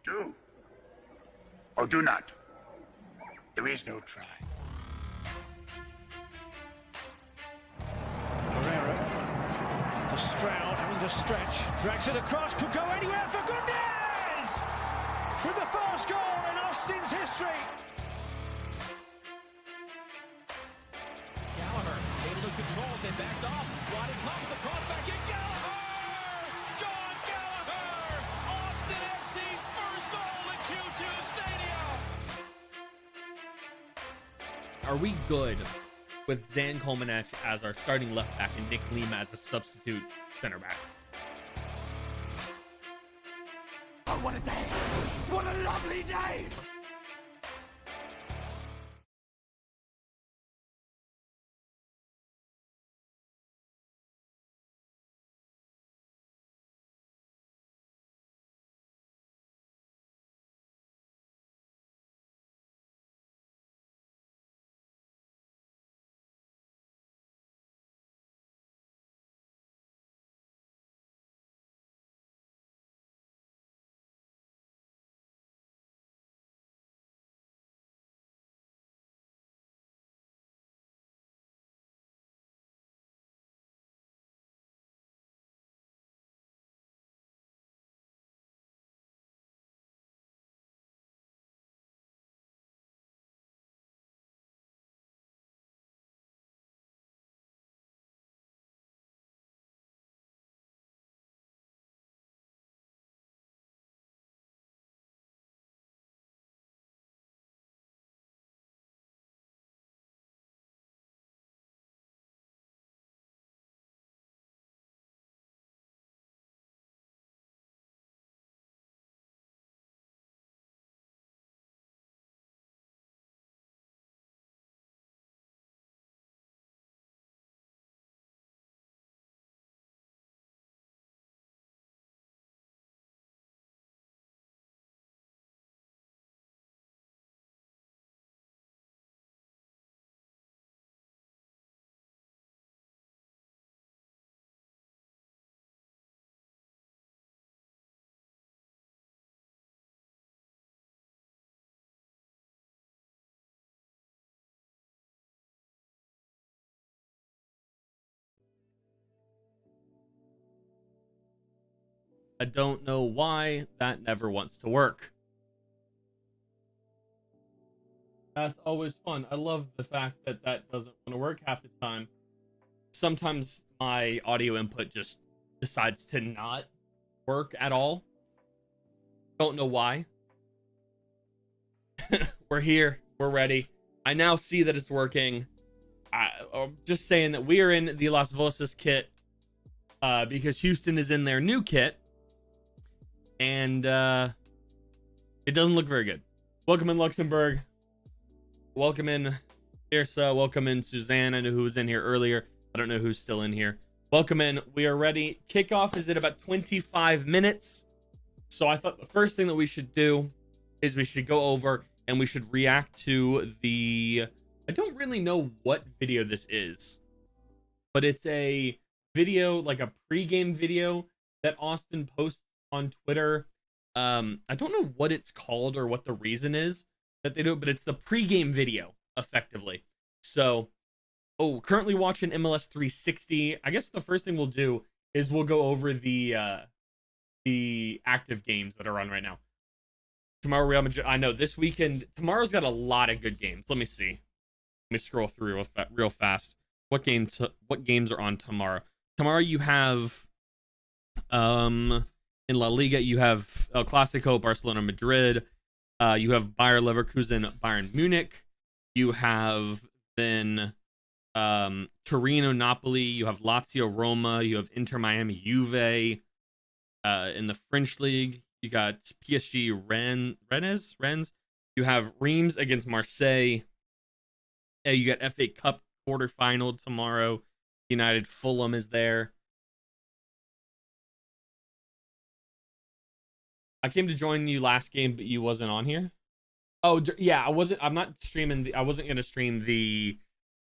Do or do not. There is no try. Herrera to Stroud, having to stretch, drags it across, could go anywhere for Gundez! With the first goal in Austin's history. Gallagher able to control it, then backed off. Waddy comes the cross back in. Gallagher! John Gallagher! Austin FC's first goal at Q2 Stadium. Are we good with Zan Kolmanec as our starting left back and Nick Lima as a substitute center back? Oh, what a day! What a lovely day! I don't know why that never wants to work. That's always fun. I love the fact that that doesn't want to work half the time. Sometimes my audio input just decides to not work at all. Don't know why. We're here. We're ready. I now see that it's working. I'm just saying that we are in the Las Voces kit because Houston is in their new kit. And it doesn't look very good. Welcome in Luxembourg. Welcome in Irsa. Welcome in Suzanne. I know who was in here earlier. I don't know who's still in here. Welcome in. We are ready. Kickoff is in about 25 minutes. So I thought the first thing that we should do is we should go over and we should react to the... I don't really know what video this is, but it's a video, like a pregame video that Austin posts on Twitter. I don't know what it's called or what the reason is that they do it, but it's the pregame video effectively. So, currently watching MLS 360. I guess the first thing we'll do is we'll go over the active games that are on right now. Tomorrow, Real Madrid. I know this weekend, tomorrow's got a lot of good games. Let me see. Let me scroll through real fast. What games are on tomorrow? Tomorrow you have in La Liga, you have El Clasico, Barcelona, Madrid. You have Bayer Leverkusen, Bayern Munich. You have then Torino, Napoli. You have Lazio, Roma. You have Inter Miami, Juve. In the French league, you got PSG, Rennes. You have Reims against Marseille. You got FA Cup quarterfinal tomorrow. United Fulham is there. I came to join you last game, but you wasn't on here. Oh yeah, I wasn't. I'm not streaming. I wasn't gonna stream the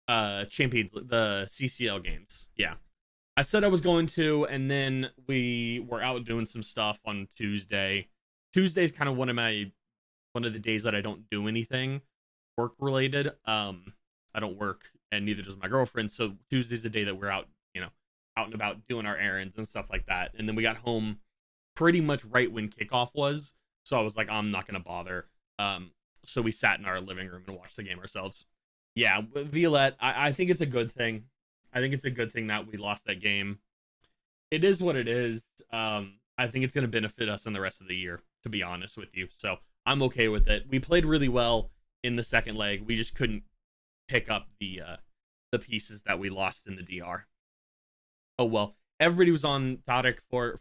the CCL games. Yeah, I said I was going to, and then we were out doing some stuff on Tuesday, Tuesday's kind of one of the days that I don't do anything work related. I don't work, and neither does my girlfriend. So Tuesday's the day that we're out, out and about doing our errands and stuff like that. And then we got home pretty much right when kickoff was. So I was like, I'm not gonna bother. So we sat in our living room and watched the game ourselves. Yeah, Violette, I think it's a good thing. I think it's a good thing that we lost that game. It is what it is. I think it's gonna benefit us in the rest of the year, to be honest with you. So I'm okay with it. We played really well in the second leg. We just couldn't pick up the pieces that we lost in the DR. Oh well, everybody was on Tadic for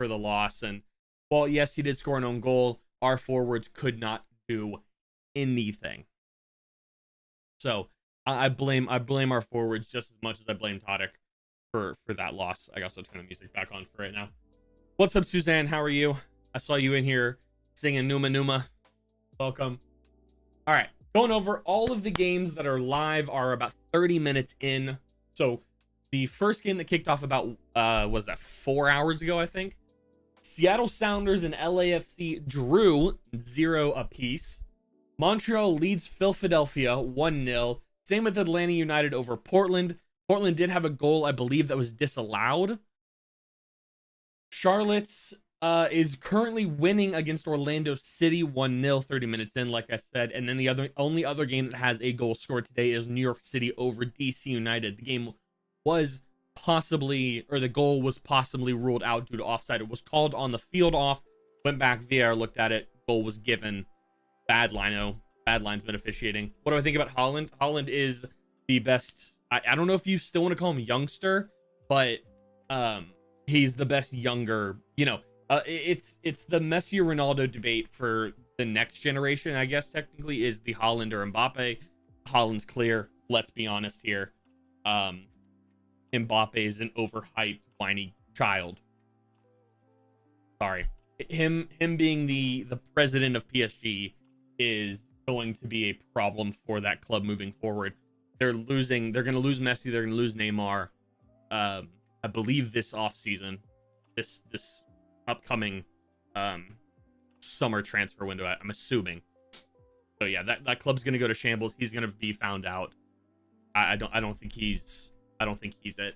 the loss, and while yes, he did score an own goal, our forwards could not do anything. So I blame our forwards just as much as I blame Tadic for that loss. I also turn the music back on for right now. What's up, Suzanne? How are you? I saw you in here singing Numa Numa. Welcome. All right, going over all of the games that are live are about 30 minutes in. So the first game that kicked off about was that 4 hours ago, I think. Seattle Sounders and LAFC drew 0 apiece. Montreal leads Philadelphia 1-0. Same with Atlanta United over Portland. Portland did have a goal, I believe, that was disallowed. Charlotte's is currently winning against Orlando City 1-0, 30 minutes in, like I said. And then the only other game that has a goal scored today is New York City over DC United. The game was possibly, or the goal was possibly ruled out due to offside. It was called on the field off, went back, VAR looked at it, goal was given. Bad linesman officiating. What do I think about Holland? Holland is the best. I don't know if you still want to call him youngster, but he's the best younger, it's the Messi or Ronaldo debate for the next generation, I guess technically, is the Holland or Mbappe. Holland's clear, let's be honest here. Mbappe is an overhyped, whiny child. Sorry. Him being the president of PSG is going to be a problem for that club moving forward. They're going to lose Messi, they're going to lose Neymar. I believe this offseason, this upcoming summer transfer window, I'm assuming. So yeah, that club's going to go to shambles. He's going to be found out. I don't think he's it.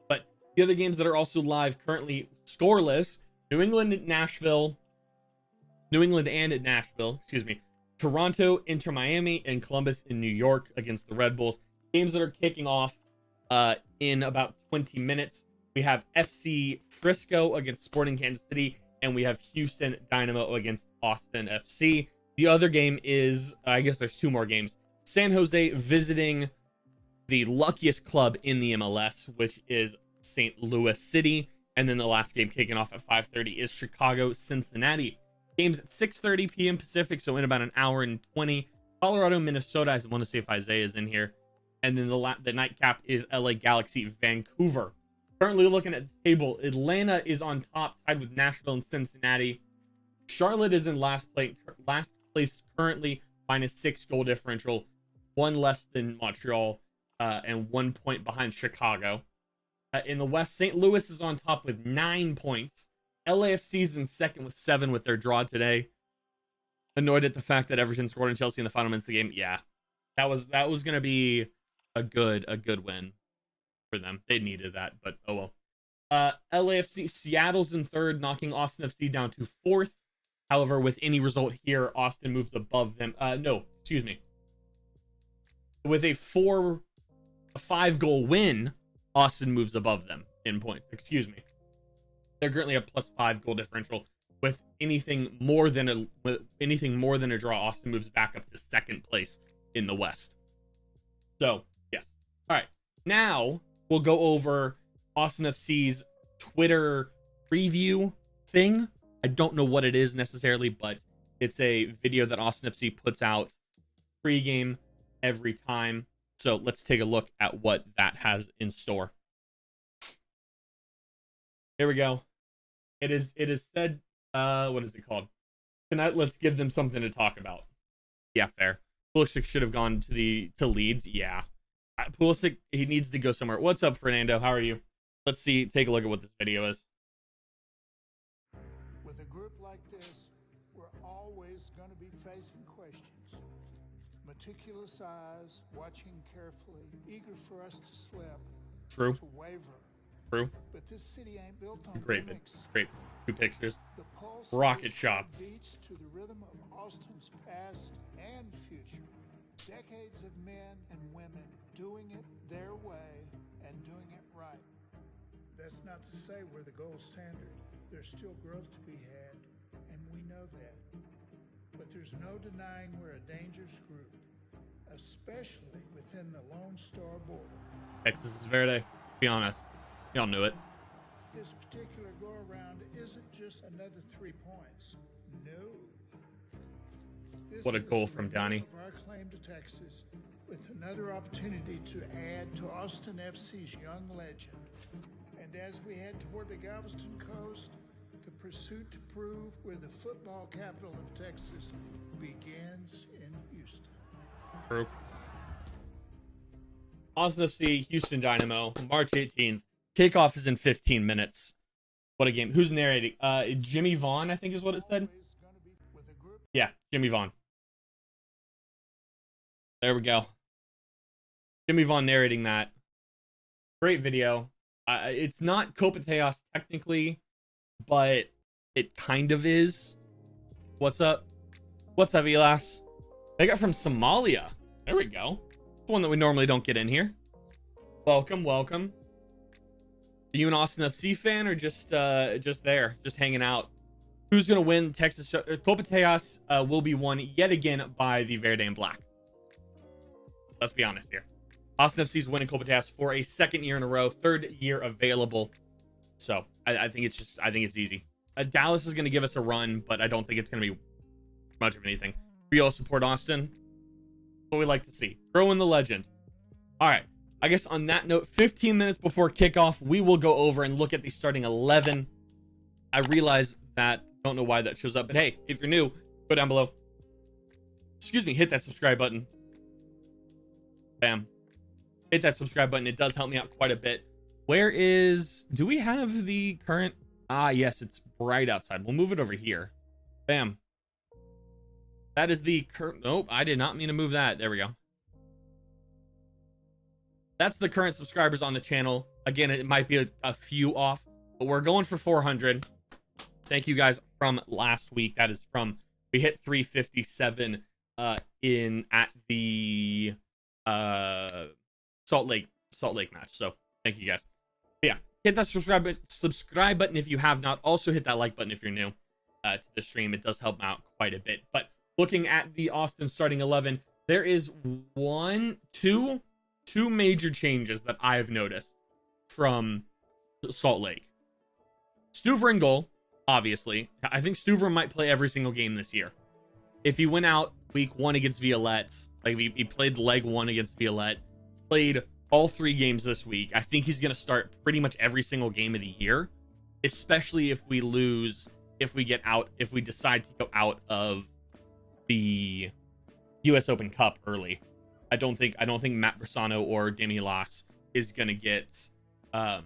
But the other games that are also live currently scoreless: New England and Nashville, excuse me. Toronto, Inter Miami, and Columbus in New York against the Red Bulls. Games that are kicking off in about 20 minutes. We have FC Frisco against Sporting Kansas City, and we have Houston Dynamo against Austin FC. The other game is, I guess there's 2 more games. San Jose visiting the luckiest club in the MLS, which is St. Louis City. And then the last game kicking off at 5:30 is Chicago Cincinnati. Games at 6:30 p.m. Pacific, so in about an hour and 20. Colorado, Minnesota. I want to see if Isaiah is in here. And then the nightcap is LA Galaxy, Vancouver. Currently looking at the table, Atlanta is on top, tied with Nashville and Cincinnati. Charlotte is in last place currently, -6 goal differential, 1 less than Montreal, and 1 point behind Chicago. In the West, St. Louis is on top with 9 points. LAFC is in second with 7 with their draw today. Annoyed at the fact that Everton scored on Chelsea in the final minutes of the game. Yeah, that was going to be a good win for them. They needed that, but oh well. LAFC, Seattle's in third, knocking Austin FC down to 4th. However, with any result here, Austin moves above them. With a 5 goal win, Austin moves above them in points. They're currently a +5 goal differential. With anything more than a draw, Austin moves back up to 2nd place in the West. So, yes. All right. Now we'll go over Austin FC's Twitter preview thing. I don't know what it is necessarily, but it's a video that Austin FC puts out pre-game every time. So let's take a look at what that has in store. Here we go. It is said, what is it called? Tonight, let's give them something to talk about. Yeah, fair. Pulisic should have gone to Leeds. Yeah. Pulisic, he needs to go somewhere. What's up, Fernando? How are you? Let's see, take a look at what this video is. With a group like this, Meticulous eyes, watching carefully, eager for us to slip, True. to waver. True. But this city ain't built on Great. gimmicks. Great. 2 pictures. The pulse Rocket of this shots. beats to the rhythm of Austin's past and future. Decades of men and women doing it their way and doing it right. That's not to say we're the gold standard. There's still growth to be had, and we know that. But there's no denying we're a dangerous group, especially within the Lone Star border. Texas is Verde. Be honest. Y'all knew it. This particular go-around isn't just another 3 points. No. This What a is goal the from renewal Donnie. of our claim to Texas, with another opportunity to add to Austin FC's young legend. And as we head toward the Galveston coast, the pursuit to prove we're the football capital of Texas begins in Houston. True. Austin FC, Houston Dynamo, March 18th. Kickoff is in 15 minutes. What a game. Who's narrating? Jimmy Vaughn, I think is what it said. Always gonna be with a group. Yeah, Jimmy Vaughn. There we go. Jimmy Vaughn narrating that. Great video. It's not Copateos technically, but it kind of is. What's up? What's up, Elas? They got from Somalia. There we go. It's one that we normally don't get in here. Welcome, welcome. Are you an Austin FC fan or just there, just hanging out? Who's gonna win Texas? Copateos will be won yet again by the Verde and Black. Let's be honest here. Austin FC's winning Copateos for a 2nd year in a row, 3rd year available. So I think it's easy. Dallas is going to give us a run, but I don't think it's going to be much of anything. We all support Austin. What we like to see. Growing the legend. All right. I guess on that note, 15 minutes before kickoff, we will go over and look at the starting 11. I realize that, don't know why that shows up, but hey, if you're new, go down below. Excuse me, hit that subscribe button. Bam. Hit that subscribe button. It does help me out quite a bit. Do we have the current? Ah, yes, it's bright outside. We'll move it over here. Bam. That is the current. Nope, I did not mean to move that. There we go. That's the current subscribers on the channel. Again, it might be a few off, but we're going for 400. Thank you guys from last week. That is from, we hit 357 at the Salt Lake match. So thank you guys. But yeah, hit that subscribe button if you have not. Also hit that like button if you're new to the stream. It does help out quite a bit. But looking at the Austin starting 11, there is two major changes that I've noticed from Salt Lake. Stuver in goal, obviously. I think Stuver might play every single game this year. If he went out week 1 against Violette, like he played leg 1 against Violette, played all 3 games this week, I think he's going to start pretty much every single game of the year, especially if we lose, if we decide to go out of the US Open Cup early. I don't think Matt Bersano or Demi Las is going to get much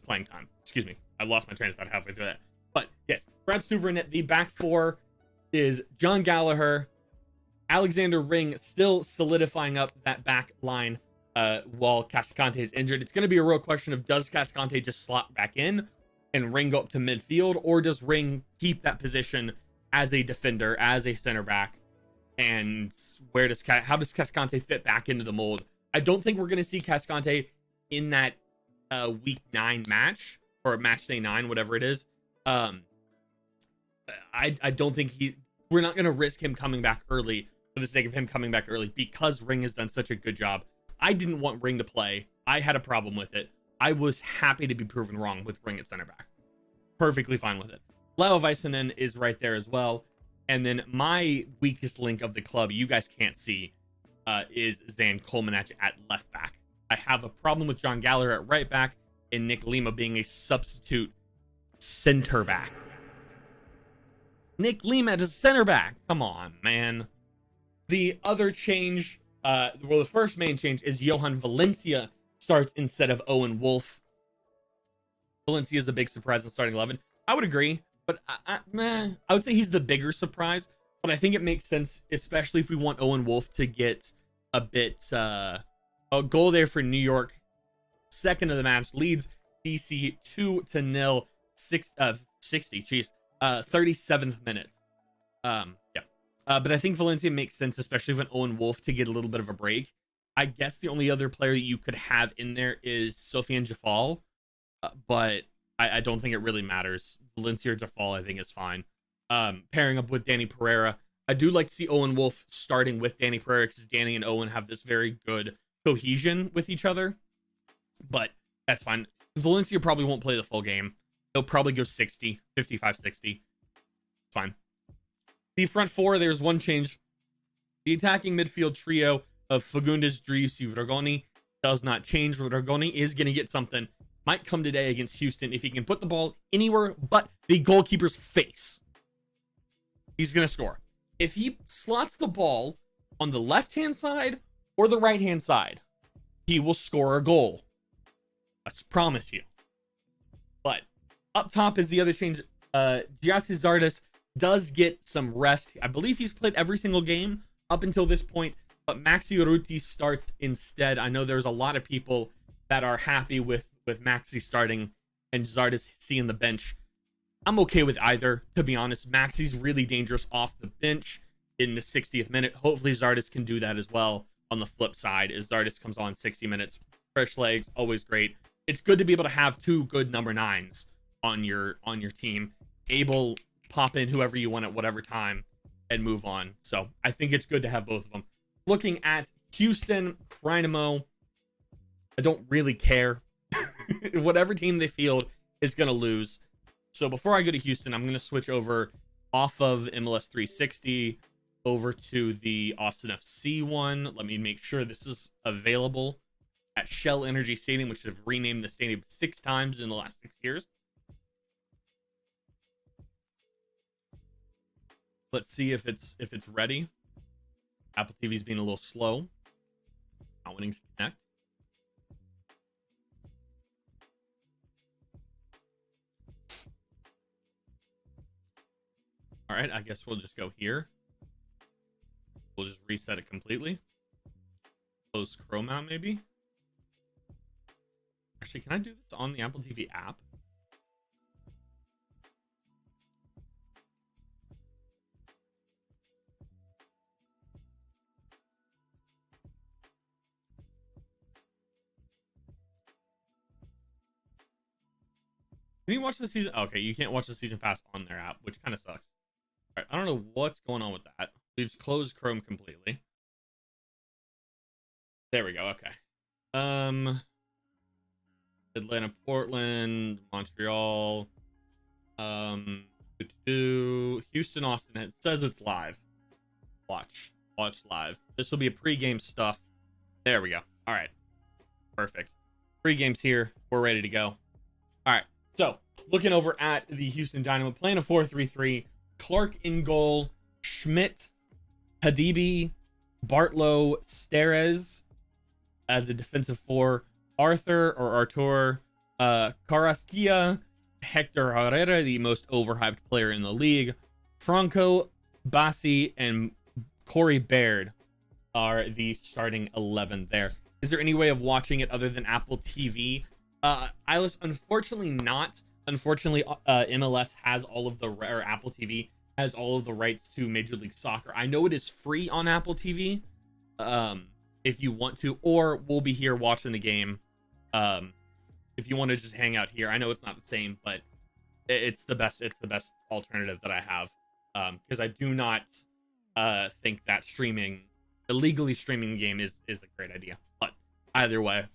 playing time. Excuse me. I lost my train of thought halfway through that. But yes, Brad Stuver in it. The back 4 is John Gallagher, Alexander Ring, still solidifying up that back line while Cascante is injured. It's going to be a real question of, does Cascante just slot back in and Ring go up to midfield, or does Ring keep that position as a defender, as a center back? And how does Cascante fit back into the mold? I don't think we're going to see Cascante in that week 9 match, or match day 9, whatever it is. I don't think we're not going to risk him coming back early for the sake of him coming back early, because Ring has done such a good job. I didn't want Ring to play. I had a problem with it. I was happy to be proven wrong with Ring at center back. Perfectly fine with it. Leo Väisänen is right there as well. And then my weakest link of the club, you guys can't see, is Zan Kolmanach at left back. I have a problem with John Gallagher at right back and Nick Lima being a substitute center back. Nick Lima as center back. Come on, man. The other change, the first main change is Johan Valencia starts instead of Owen Wolf. Valencia is a big surprise in starting 11. I would agree. but I would say he's the bigger surprise. But I think it makes sense, especially if we want Owen Wolff to get a bit a goal there for New York. Second of the match, leads DC 2-0, 37th minute. But I think Valencia makes sense, especially with Owen Wolff, to get a little bit of a break. I guess the only other player that you could have in there is Sofiane Jafal, but I don't think it really matters. Valencia or Jafal, I think, is fine. Pairing up with Danny Pereira. I do like to see Owen Wolff starting with Danny Pereira because Danny and Owen have this very good cohesion with each other, but that's fine. Valencia probably won't play the full game. They'll probably go 55-60. Fine. The front four, there's one change. The attacking midfield trio of Fagundes, Driussi, Dragoni does not change. Dragoni is going to get something. Might come today against Houston if he can put the ball anywhere but the goalkeeper's face. He's going to score. If he slots the ball on the left-hand side or the right-hand side, he will score a goal. Let's promise you. But up top is the other change. Giassi Zardes does get some rest. I believe he's played every single game up until this point, but Maxi Urruti starts instead. I know there's a lot of people that are happy with Maxi starting and Zardes seeing the bench. I'm okay with either, to be honest. Maxi's really dangerous off the bench in the 60th minute. Hopefully Zardes can do that as well on the flip side, as Zardes comes on 60 minutes. Fresh legs, always great. It's good to be able to have two good number 9s on your team. Able pop in whoever you want at whatever time and move on. So I think it's good to have both of them. Looking at Houston, Dynamo, I don't really care. Whatever team they field is going to lose. So before I go to Houston, I'm going to switch over off of MLS 360 over to the Austin FC one. Let me make sure this is available at Shell Energy Stadium, which have renamed the stadium 6 times in the last 6 years. Let's see if it's ready. Apple TV's being a little slow. Not wanting to connect. All right, I guess we'll just go here. We'll just reset it completely. Close Chrome out, maybe. Actually, can I do this on the Apple TV app? Can you watch the season? Okay, you can't watch the season pass on their app, which kind of sucks. All right, I don't know what's going on with that. We've closed Chrome completely. There we go. Okay. Atlanta, Portland, Montreal, Houston, Austin. It says it's live. Watch live. This will be a pre-game stuff. There we go. All right, perfect. Pre-game's here. We're ready to go. All right. So looking over at the Houston Dynamo, playing a 4-3-3. Clark in goal. Schmidt, Hadibi, Bartlow, Steres as a defensive 4. Artur, Carrasquilla, Hector Herrera, the most overhyped player in the league. Franco, Bassi, and Corey Baird are the starting 11 there. Is there any way of watching it other than Apple TV? Ilis, unfortunately not. Unfortunately, MLS has all of the, or Apple TV has all of the rights to Major League Soccer. I know it is free on Apple TV, if you want to, or we'll be here watching the game. If you want to just hang out here, I know it's not the same, but it's the best. It's the best alternative that I have, because I do not think that illegally streaming the game is a great idea. But either way,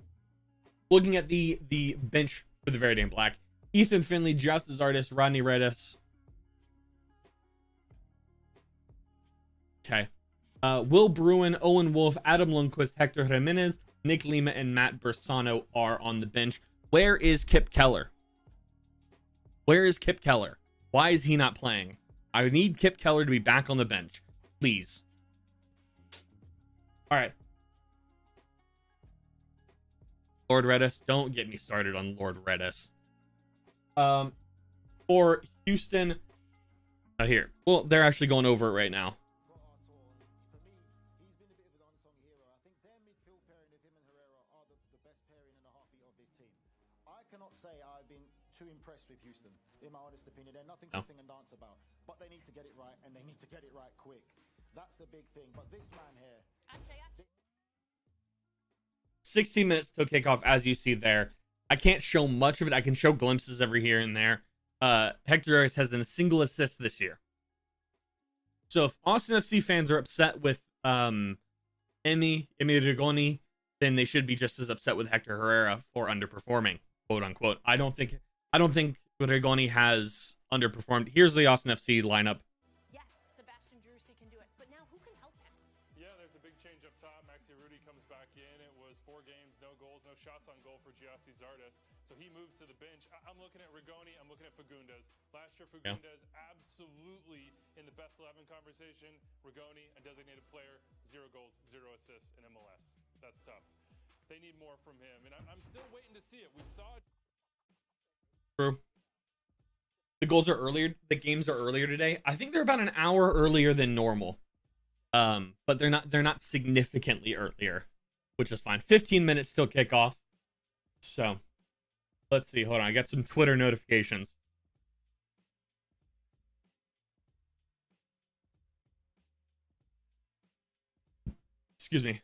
looking at the bench for the Verde and Black: Ethan Finley, Justice Artist, Rodney Redis. Okay. Will Bruin, Owen Wolff, Adam Lundqvist, Hector Jimenez, Nick Lima, and Matt Bersano are on the bench. Where is Kip Keller? Where is Kip Keller? Why is he not playing? I need Kip Keller to be back on the bench, please. All right. Lord Redis, don't get me started on Lord Redis. For Houston. Here. Well, they're actually going over it right now. I cannot say I've been too impressed with Houston, in my honest opinion. They're nothing to sing and dance about, but they need to get it right, and they need to get it right quick. That's the big thing. But this man here... 16 minutes till kickoff, as you see there. I can't show much of it. I can show glimpses every here and there. Hector Harris has a single assist this year. So if Austin FC fans are upset with Emi Rigoni, then they should be just as upset with Hector Herrera for underperforming, quote unquote. I don't think Rigoni has underperformed. Here's the Austin FC lineup. Yes, Sebastian Drusi can do it, but now who can help him? Yeah, there's a big change up top. Maxi Rudy comes back in. It was 4 games, no goals, no shots on goal for Giassi Zardes. So he moves to the bench. I'm looking at Rigoni. I'm looking at Fagundes. Last year, Fagundes absolutely in the best 11 conversation. Rigoni, a designated player, 0 goals, 0 assists in MLS. That's tough. They need more from him, and I'm still waiting to see it. We saw it. True. The goals are earlier. The games are earlier today. I think they're about an hour earlier than normal. But they're not significantly earlier, which is fine. 15 minutes till kickoff. So, let's see. Hold on. I got some Twitter notifications. Excuse me.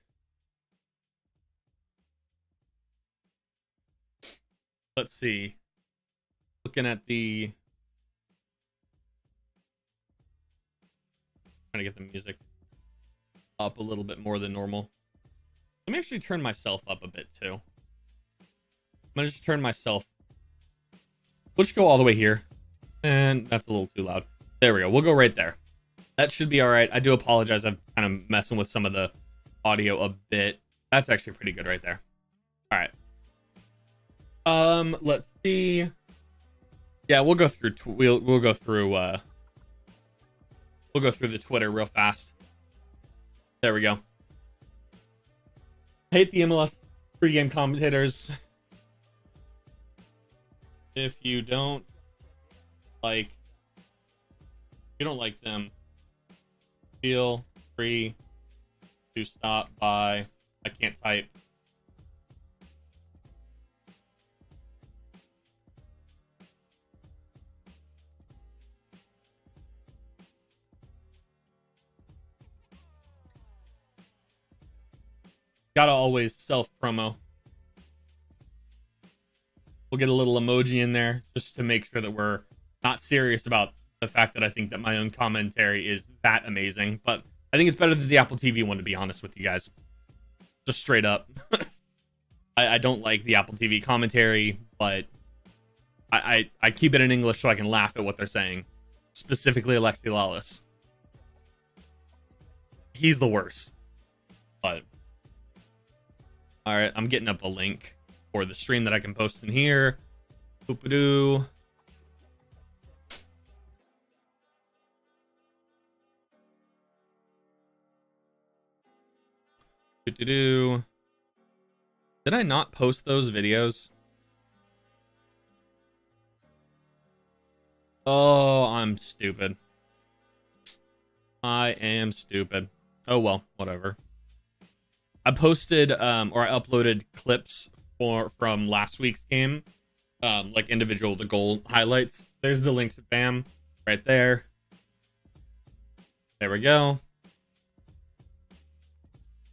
Let's see. Looking at the... Trying to get the music up a little bit more than normal. Let me actually turn myself up a bit too. I'm gonna just turn myself. We'll just go all the way here. And that's a little too loud. There we go. We'll go right there. That should be all right. I do apologize. I'm kind of messing with some of the audio a bit. That's actually pretty good right there. All right. Let's see. Yeah, we'll go through. We'll go through. We'll go through the Twitter real fast. There we go. Hate the MLS pregame commentators. If you don't like them, feel free to stop by. I can't type. Gotta always self-promo. We'll get a little emoji in there just to make sure that we're not serious about the fact that I think that my own commentary is that amazing. But I think it's better than the Apple TV one, to be honest with you guys. Just straight up. I don't like the Apple TV commentary, but I keep it in English so I can laugh at what they're saying. Specifically Alexi Lawless. He's the worst. But... Alright, I'm getting up a link for the stream that I can post in here. Boop-a-doo. Do-do-do. Did I not post those videos? Oh, I'm stupid. I am stupid. Oh well, whatever. I posted or I uploaded clips from last week's game, like individual the goal highlights. There's the link to BAM right there. There we go.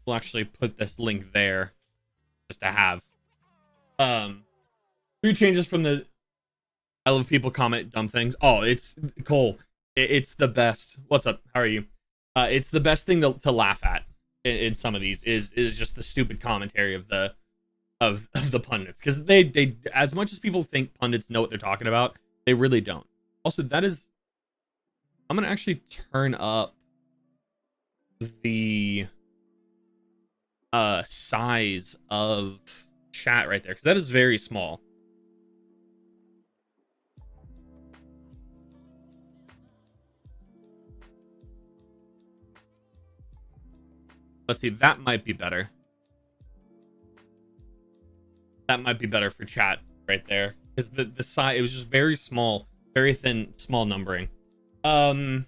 We'll actually put this link there just to have. 3 changes from the I love people comment dumb things. Oh, it's Cole. It's the best. What's up? How are you? It's the best thing to laugh at. In some of these is just the stupid commentary of the pundits, because they as much as people think pundits know what they're talking about, they really don't. Also, that is, I'm gonna actually turn up the size of chat right there, because that is very small. Let's see, that might be better. That might be better for chat right there. Because the size, it was just very small Very thin, small numbering. Yeah.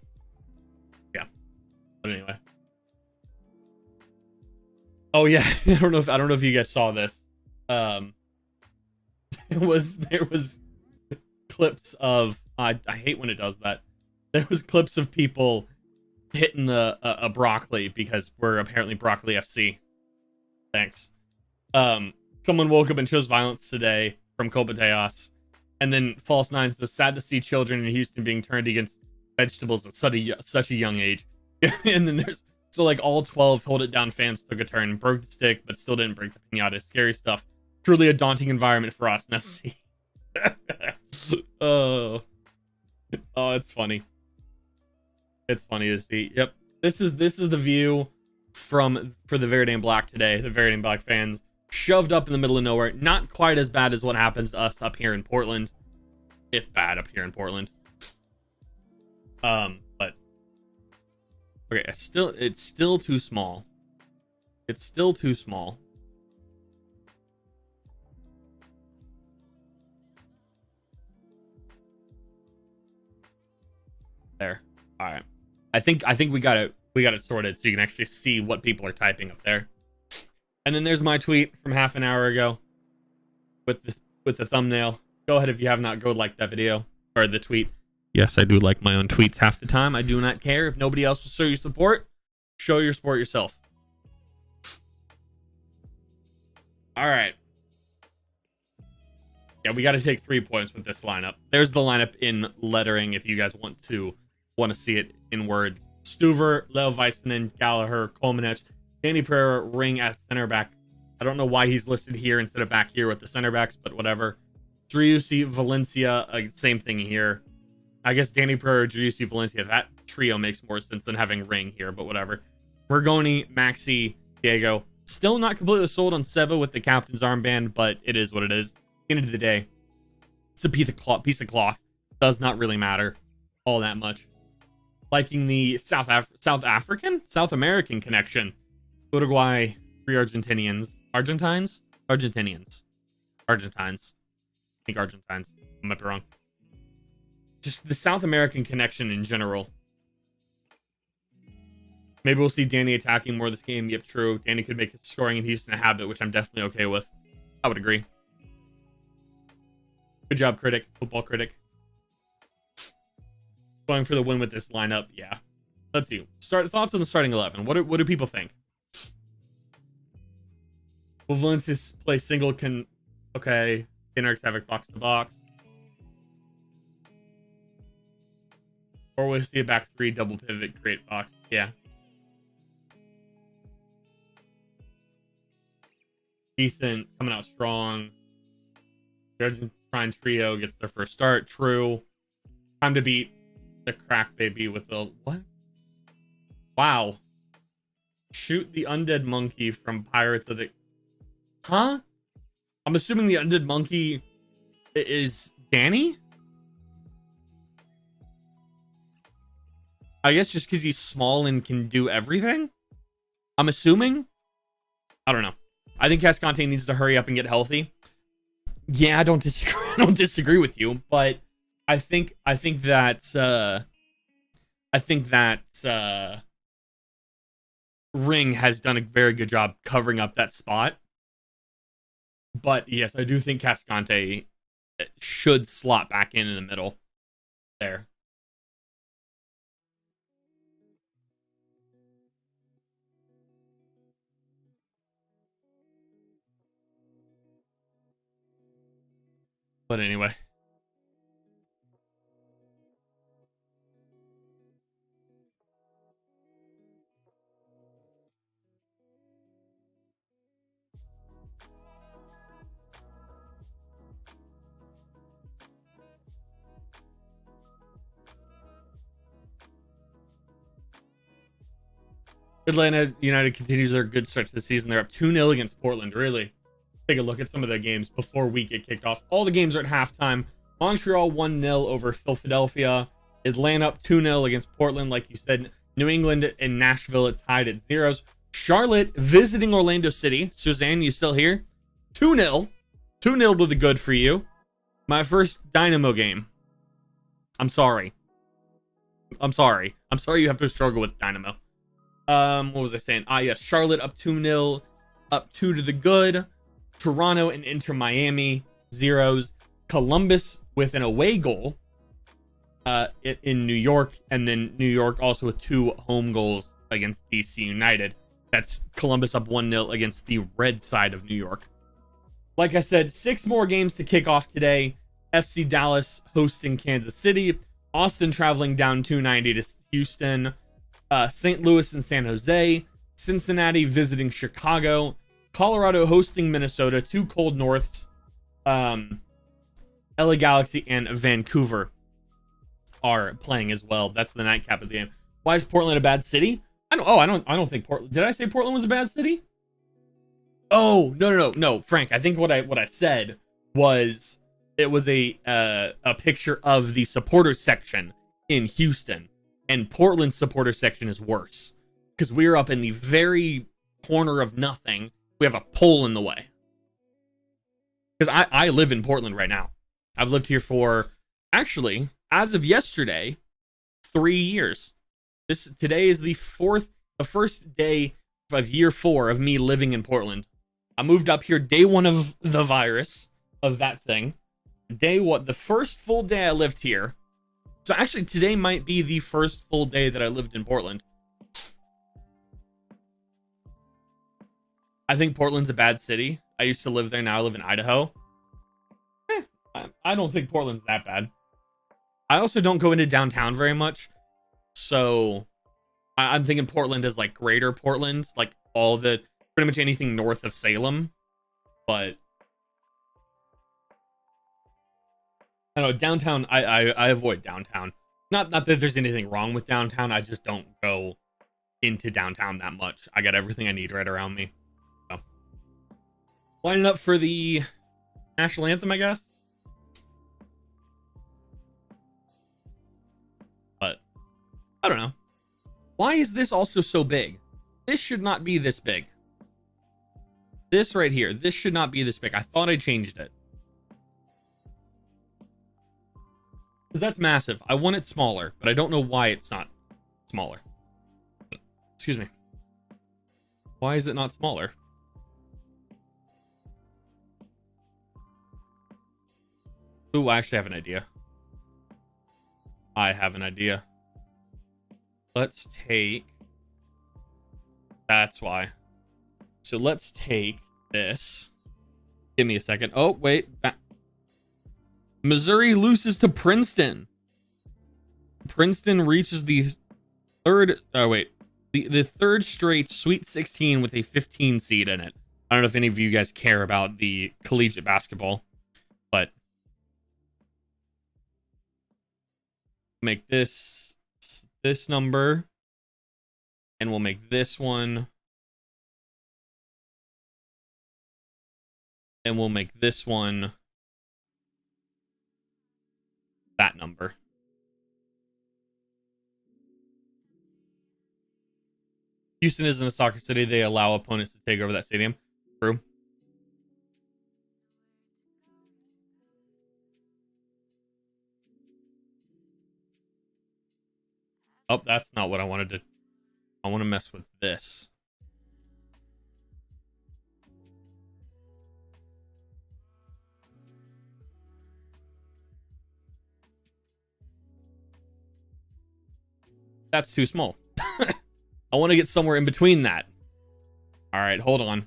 But anyway. Oh yeah, I don't know if you guys saw this. There was clips of I hate when it does that. There was clips of people hitting a broccoli because we're apparently Broccoli FC. Thanks. Someone woke up and chose violence today from Copateos. And then False Nines, the sad to see children in Houston being turned against vegetables at such a young age. And then there's, so like all 12 Hold It Down fans took a turn, broke the stick, but still didn't break the piñata. Scary stuff. Truly a daunting environment for Austin FC. Oh, it's funny. It's funny to see. Yep. This is the view for the Verde and Black today. The Verde and Black fans shoved up in the middle of nowhere. Not quite as bad as what happens to us up here in Portland. It's bad up here in Portland. But okay, it's still too small. It's still too small. There. All right. I think we got it sorted so you can actually see what people are typing up there. And then there's my tweet from half an hour ago with the thumbnail. Go ahead if you have not, go like that video or the tweet. Yes, I do like my own tweets half the time. I do not care if nobody else will show your support. Show your support yourself. All right. Yeah, we got to take 3 points with this lineup. There's the lineup in lettering if you guys want to see it in words. Stuver, Leo Väisänen, Gallagher, Kolmanec, Danny Pereira, Ring at center back. I don't know why he's listed here instead of back here with the center backs, but whatever. Driussi, Valencia, same thing here. I guess Danny Pereira, Driussi, Valencia. That trio makes more sense than having Ring here, but whatever. Bergoni, Maxi, Diego. Still not completely sold on Seba with the captain's armband, but it is what it is. At the end of the day, it's a piece of cloth. Does not really matter all that much. Liking the South American connection. Uruguay, 3 Argentinians. Argentines? Argentinians. Argentines. I think Argentines. I might be wrong. Just the South American connection in general. Maybe we'll see Danny attacking more this game. Yep, true. Danny could make scoring in Houston a habit, which I'm definitely okay with. I would agree. Good job, critic. Football critic. Going for the win with this lineup. Yeah. Let's see. Thoughts on the starting 11. What do people think? Will Valencia play single? Okay. Dinarks Havoc box to box. Or we'll see a back 3 double pivot great box. Yeah. Decent. Coming out strong. The Argentine trio gets their first start. True. Time to beat the crack baby with the what? Wow. Shoot the undead monkey from Pirates of the... Huh? I'm assuming the undead monkey is Danny? I guess just because he's small and can do everything? I'm assuming? I don't know. I think Cascante needs to hurry up and get healthy. Yeah, I don't disagree with you, but I think that Ring has done a very good job covering up that spot. But yes, I do think Cascante should slot back in the middle there. But anyway. Atlanta United continues their good stretch of the season. They're up 2-0 against Portland. Really? Take a look at some of the games before we get kicked off. All the games are at halftime. Montreal 1-0 over Philadelphia. Atlanta up 2-0 against Portland, like you said. New England and Nashville are tied at 0s. Charlotte visiting Orlando City. Suzanne, you still here? 2-0. 2-0 to the good for you. My first Dynamo game. I'm sorry. I'm sorry you have to struggle with Dynamo. What was I saying? Yes, Charlotte up 2-0, up 2 to the good. Toronto and Inter Miami 0s. Columbus with an away goal in New York, and then New York also with 2 home goals against DC United. That's Columbus up 1-0 against the red side of New York. Like I said, 6 more games to kick off today. FC Dallas hosting Kansas City. Austin traveling down 290 to Houston. St. Louis and San Jose. Cincinnati visiting Chicago. Colorado hosting Minnesota. 2 cold norths. LA Galaxy and Vancouver are playing as well. That's the nightcap of the game. Why is Portland a bad city? I don't think Portland. Did I say Portland was a bad city? Oh, no, Frank. I think what I said was it was a picture of the supporters section in Houston, and Portland's supporter section is worse because we're up in the very corner of nothing. We have a pole in the way. Because I live in Portland right now. I've lived here for, actually, as of yesterday, 3 years. Today is the first day of year 4 of me living in Portland. I moved up here day 1 of the virus, of that thing. The first full day I lived here. So actually today might be the first full day that I lived in Portland. I think Portland's a bad city. I used to live there, now I live in Idaho. I don't think Portland's that bad. I also don't go into downtown very much. So I'm thinking Portland is like greater Portland, like pretty much anything north of Salem. But I don't know, downtown, I avoid downtown. Not that there's anything wrong with downtown, I just don't go into downtown that much. I got everything I need right around me. So lining up for the national anthem, I guess. But I don't know. Why is this also so big? This should not be this big. This right here, this should not be this big. I thought I changed it. Because that's massive. I want it smaller, but I don't know why it's not smaller. Excuse me. Why is it not smaller? Ooh, I actually have an idea. I have an idea. Let's take... That's why. So let's take this. Give me a second. Oh, wait. Missouri loses to Princeton. Princeton reaches the third... Oh, wait. The third straight Sweet 16 with a 15 seed in it. I don't know if any of you guys care about the collegiate basketball, but make this number, and we'll make this one, and we'll make this one that number. Houston isn't a soccer city. They allow opponents to take over that stadium. True. Oh, that's not what I wanted to... I want to mess with this. That's too small. I want to get somewhere in between that. All right, hold on.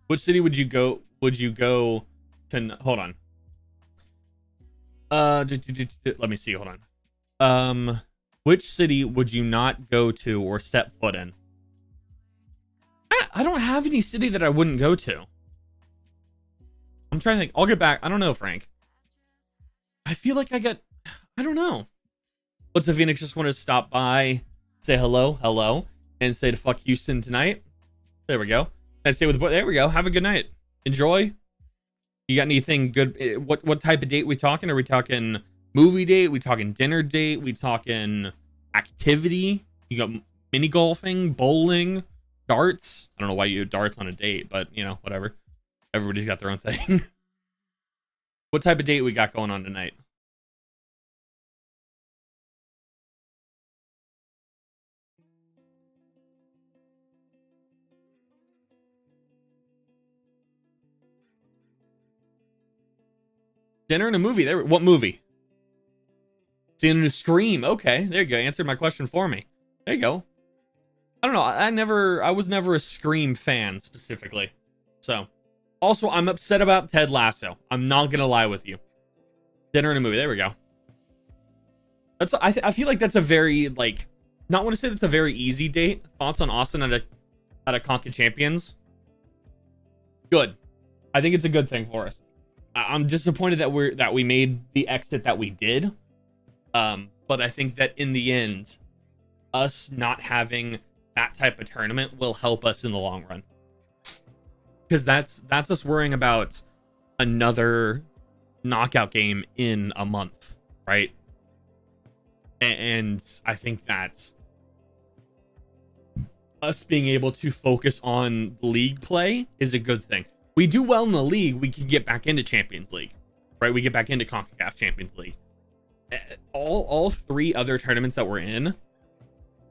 Which city would you go? Would you go to? Hold on. Let me see. Hold on. Which city would you not go to or step foot in? I don't have any city that I wouldn't go to. I'm trying to think. I'll get back. I don't know, Frank. I feel like I don't know. What's if Phoenix just wanted to stop by, say hello, and say to fuck Houston tonight? There we go. And say with the boy, there we go. Have a good night. Enjoy. You got anything good? What type of date we talking? Are we talking movie date? We talking dinner date? We talking activity? You got mini golfing, bowling, darts. I don't know why you do darts on a date, but you know, whatever. Everybody's got their own thing. What type of date we got going on tonight? Dinner and a movie. There. What movie? Seeing a new Scream. Okay, there you go. Answered my question for me. There you go. I don't know. I was never a Scream fan specifically. So, also, I'm upset about Ted Lasso. I'm not gonna lie with you. Dinner and a movie. There we go. That's. I feel like that's a very like. Not want to say that's a very easy date. Thoughts on Austin at a CONCACAF Champions? Good. I think it's a good thing for us. I'm disappointed that we made the exit that we did. But I think that in the end, us not having that type of tournament will help us in the long run. Because that's us worrying about another knockout game in a month, right? And I think that's us being able to focus on league play is a good thing. We do well in the league, we can get back into Champions League, right? We get back into CONCACAF Champions League. All three other tournaments that we're in,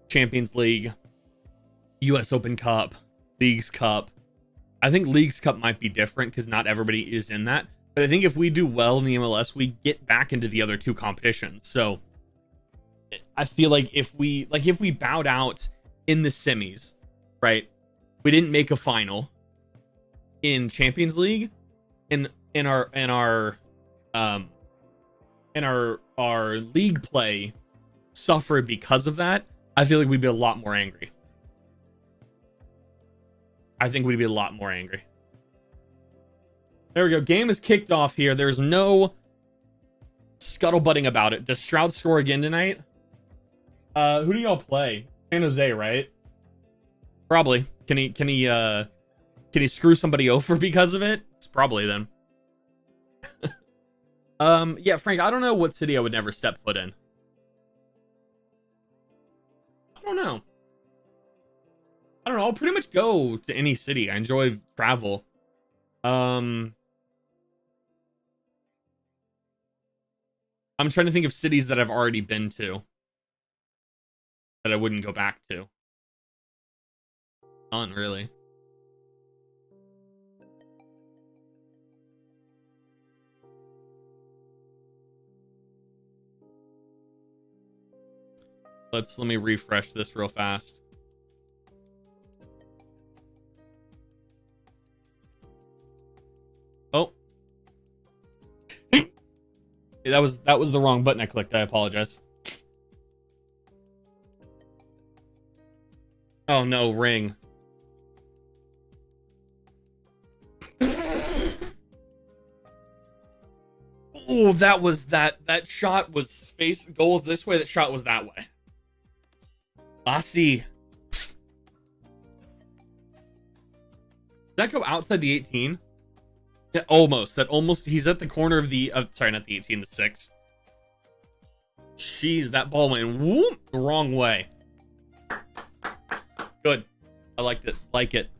Champions League, US Open Cup, Leagues Cup. I think Leagues Cup might be different because not everybody is in that. But I think if we do well in the MLS, we get back into the other two competitions. So I feel like if we bowed out in the semis, right? We didn't make a final in Champions League, in our league play suffered because of that, I feel like we'd be a lot more angry. I think we'd be a lot more angry. There we go. Game is kicked off here. There's no scuttlebutting about it. Does Stroud score again tonight? Who do y'all play? San Jose, right? Probably. Can he screw somebody over because of it? It's probably then. Yeah, Frank, I don't know what city I would never step foot in. I don't know. I'll pretty much go to any city. I enjoy travel. I'm trying to think of cities that I've already been to that I wouldn't go back to. None, really. Let me refresh this real fast. Oh. That was the wrong button I clicked. I apologize. Oh no, ring. Oh, that shot was face goals this way, that shot was that way. Lassie. Did that go outside the 18? Yeah, almost. He's at the corner of the sorry, not the 18, the 6. Jeez, that ball went whoop the wrong way. Good. I liked it. Like it.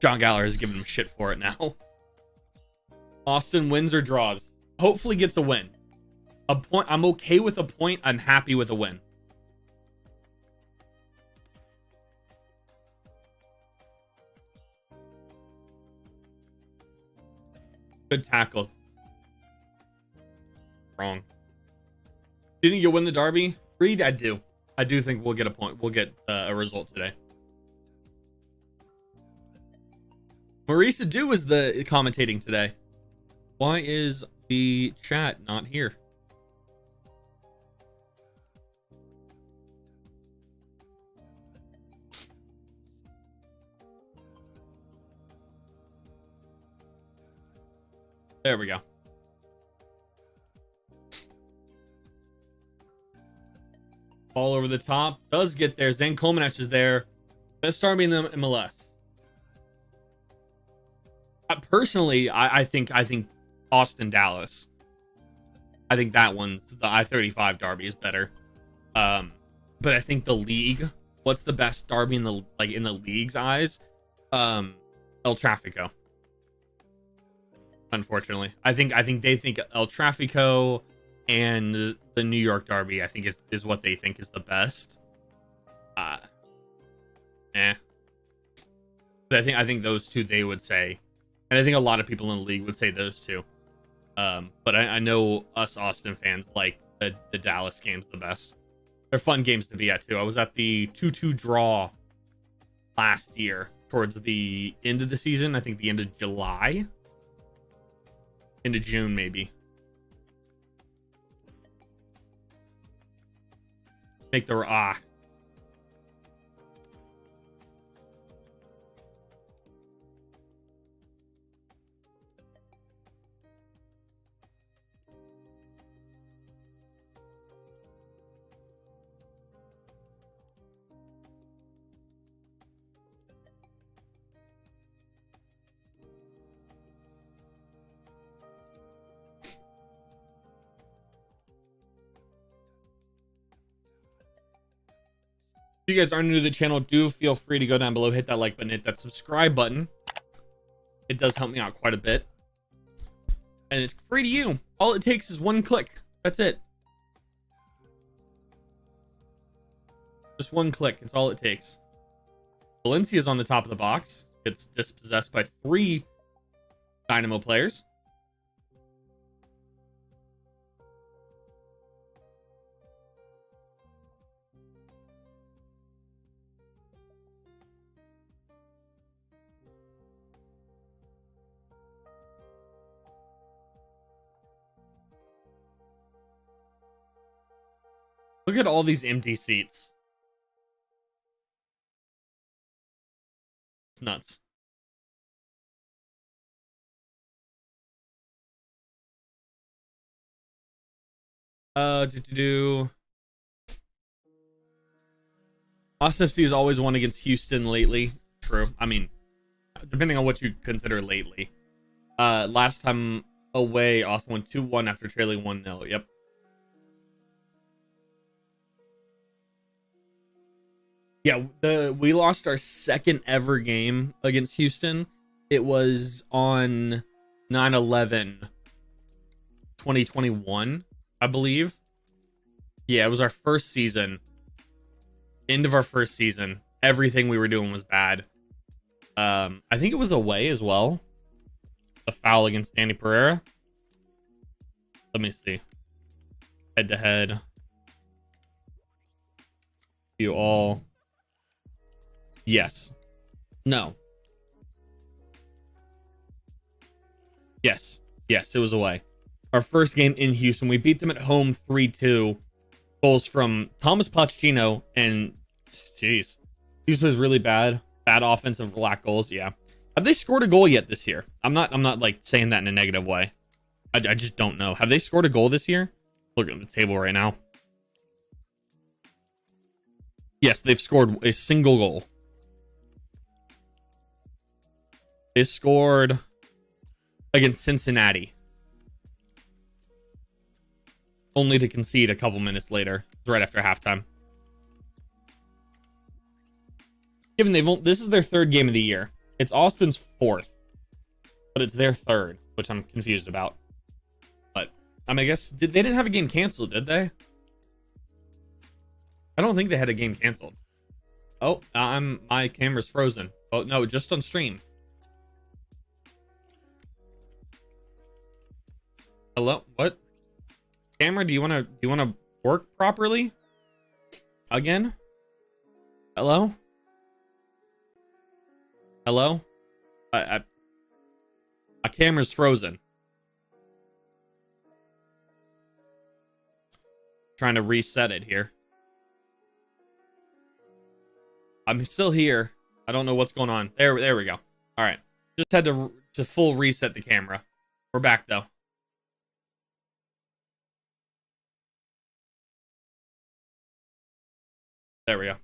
John Gallagher is giving him shit for it now. Austin wins or draws. Hopefully gets a win. A point. I'm okay with a point. I'm happy with a win. Good tackle. Wrong. Do you think you'll win the derby? Reed, I do. I do think we'll get a point. We'll get a result today. Marisa Do is the commentating today. Why is the chat not here? There we go. Ball over the top. Does get there. Zane Kolmanach is there. Best derby in the MLS. Personally, I think Austin Dallas. I think that one's the I-35 derby is better. But I think the league, what's the best derby in the league's eyes? El Tráfico. Unfortunately, I think they think El Tráfico and the New York derby, I think is what they think is the best. But I think those two they would say, and I think a lot of people in the league would say those two. But I know us Austin fans like the Dallas games the best. They're fun games to be at too. I was at the 2-2 draw last year towards the end of the season. I think the end of July, into June maybe. Make the If you guys are new to the channel, do feel free to go down below, hit that like button, hit that subscribe button. It does help me out quite a bit. And it's free to you. All it takes is one click. That's it. Just one click. It's all it takes. Valencia's on the top of the box. It's dispossessed by 3 Dynamo players. Look at all these empty seats. It's nuts. Austin FC has always won against Houston lately. True. I mean, depending on what you consider lately. Last time away, Austin won 2-1 after trailing 1-0. Yep. Yeah, we lost our second ever game against Houston. It was on 9/11/2021, I believe. Yeah, it was our first season. End of our first season. Everything we were doing was bad. I think it was away as well. A foul against Danny Pereira. Let me see. Head to head. You all. Yes. No. Yes. Yes, it was away. Our first game in Houston. We beat them at home 3-2. Goals from Thomas Pochettino and jeez. Houston was really bad. Bad offensive lack goals, yeah. Have they scored a goal yet this year? I'm not like saying that in a negative way. I just don't know. Have they scored a goal this year? Look at the table right now. Yes, they've scored a single goal. They scored against Cincinnati, only to concede a couple minutes later, right after halftime. Given this is their 3rd game of the year. It's Austin's 4th, but it's their 3rd, which I'm confused about. But I mean, I guess they didn't have a game canceled, did they? I don't think they had a game canceled. Oh, my camera's frozen. Oh no, just on stream. Hello? What? Camera, do you wanna work properly? Again? Hello? Hello? My camera's frozen. Trying to reset it here. I'm still here. I don't know what's going on. There we go. All right. Just had to full reset the camera. We're back though. There we go.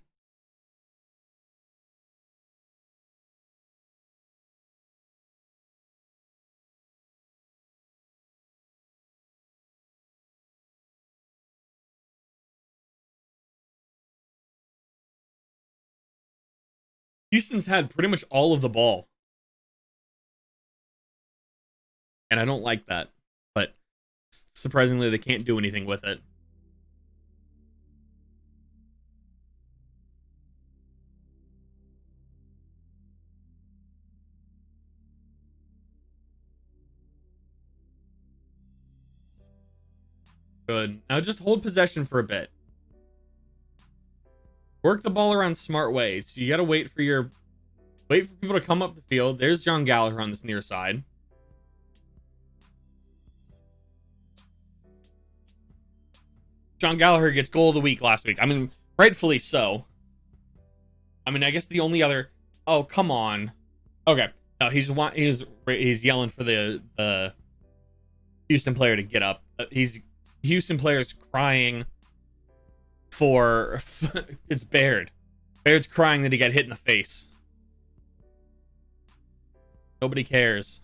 Houston's had pretty much all of the ball. And I don't like that. But surprisingly, they can't do anything with it. Good. Now just hold possession for a bit. Work the ball around smart ways. You gotta wait for people to come up the field. There's John Gallagher on this near side. John Gallagher gets goal of the week last week. I mean, rightfully so. I mean, I guess the only other... Oh, come on. Okay. No, he's yelling for the Houston player to get up. Houston player's crying for... it's Baird. Baird's crying that he got hit in the face. Nobody cares.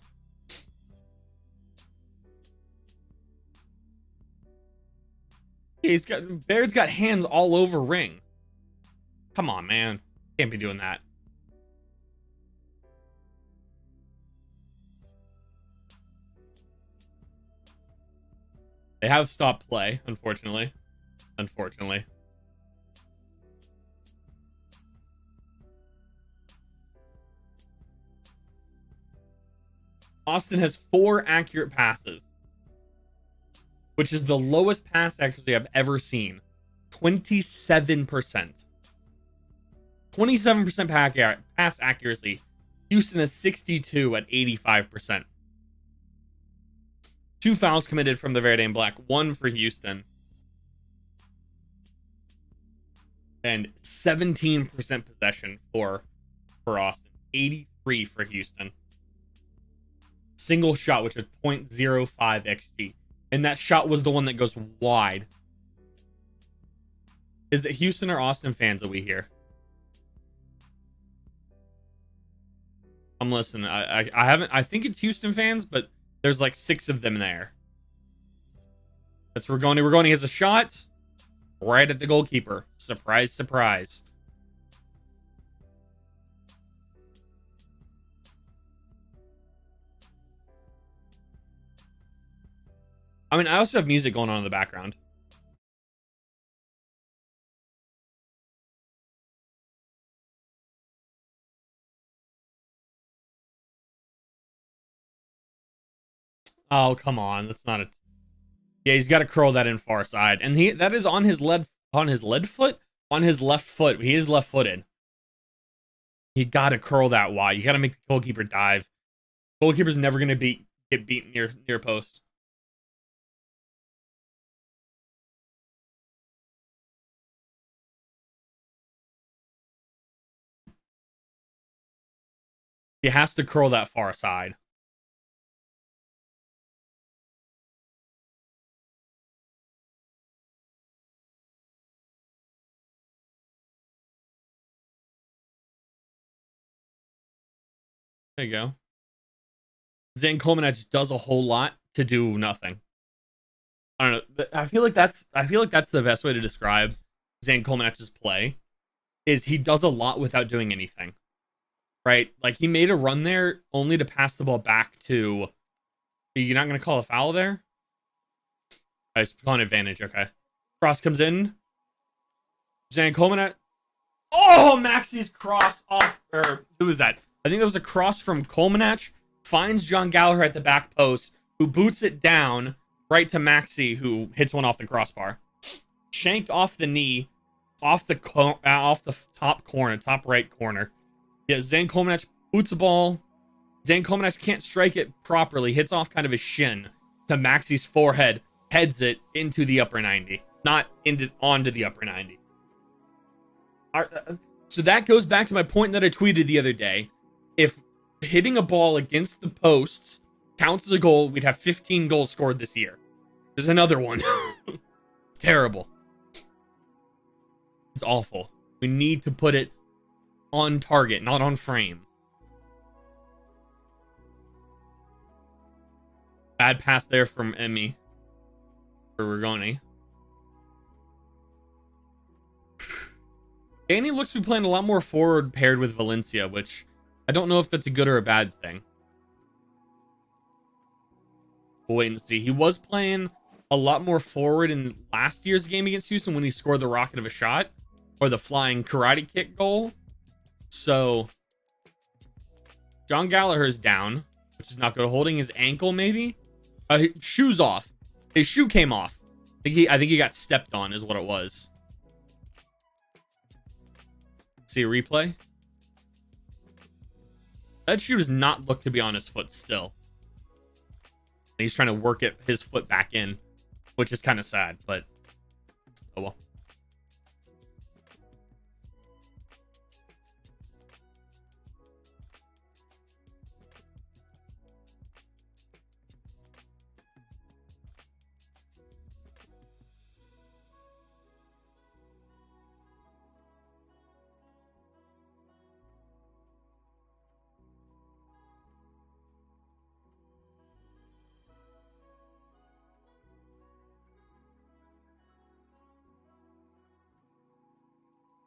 Baird's got hands all over ring. Come on, man. Can't be doing that. They have stopped play, unfortunately. Austin has 4 accurate passes, which is the lowest pass accuracy I've ever seen. 27%. 27% pass accuracy. Houston is 62 at 85%. 2 fouls committed from the Verde and Black. 1 for Houston. And 17% possession for Austin. 83 for Houston. Single shot, which is 0.05 XG. And that shot was the one that goes wide. Is it Houston or Austin fans that we hear? I'm listening. I think it's Houston fans, but there's like 6 of them there. That's Rigoni. Rigoni has a shot right at the goalkeeper. Surprise, surprise. I mean, I also have music going on in the background. Oh, come on. That's not a... Yeah, he's got to curl that in far side. And that is on his left foot? On his left foot. He is left-footed. You got to curl that wide. You got to make the goalkeeper dive. Goalkeeper's never going to get beat near post. He has to curl that far side. There you go. Zane Komenich does a whole lot to do nothing. I don't know. I feel like that's the best way to describe Zane Komenich's play. Is he does a lot without doing anything. Right? Like, he made a run there only to pass the ball back to... You're not going to call a foul there? I was calling advantage, okay. Cross comes in. Zane Komenich. Oh, Maxi's cross off... Or, who was that? I think that was a cross from Komenich. Finds John Gallagher at the back post, who boots it down right to Maxi, who hits one off the crossbar. Shanked off the knee, off the top corner, top right corner. Yeah, Zane Komenich boots the ball. Zane Komenich can't strike it properly. Hits off kind of his shin to Maxi's forehead. Heads it into the upper 90. Not onto the upper 90. So that goes back to my point that I tweeted the other day. If hitting a ball against the posts counts as a goal, we'd have 15 goals scored this year. There's another one. Terrible. It's awful. We need to put it on target, not on frame. Bad pass there from Emmy. For Rigoni. Danny looks to be playing a lot more forward paired with Valencia, which I don't know if that's a good or a bad thing. We'll wait and see. He was playing a lot more forward in last year's game against Houston when he scored the rocket of a shot or the flying karate kick goal. So John Gallagher's down, which is not good. Holding his ankle, maybe. Shoes off. His shoe came off. I think he got stepped on, is what it was. See a replay. That shoe does not look to be on his foot still. And he's trying to work his foot back in, which is kind of sad, but oh well.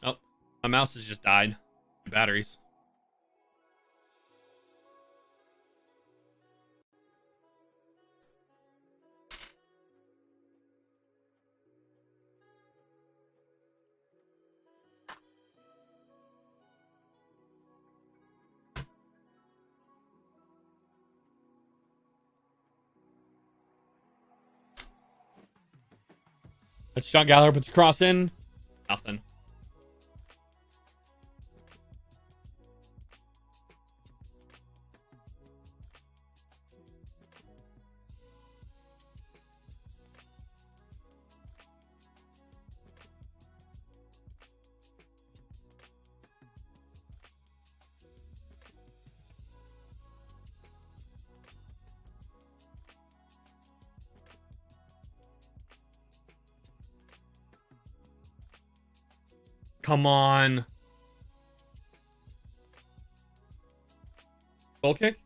Oh, my mouse has just died. Batteries. That's John Gallagher puts a cross in. Nothing. Come on. Goal kick?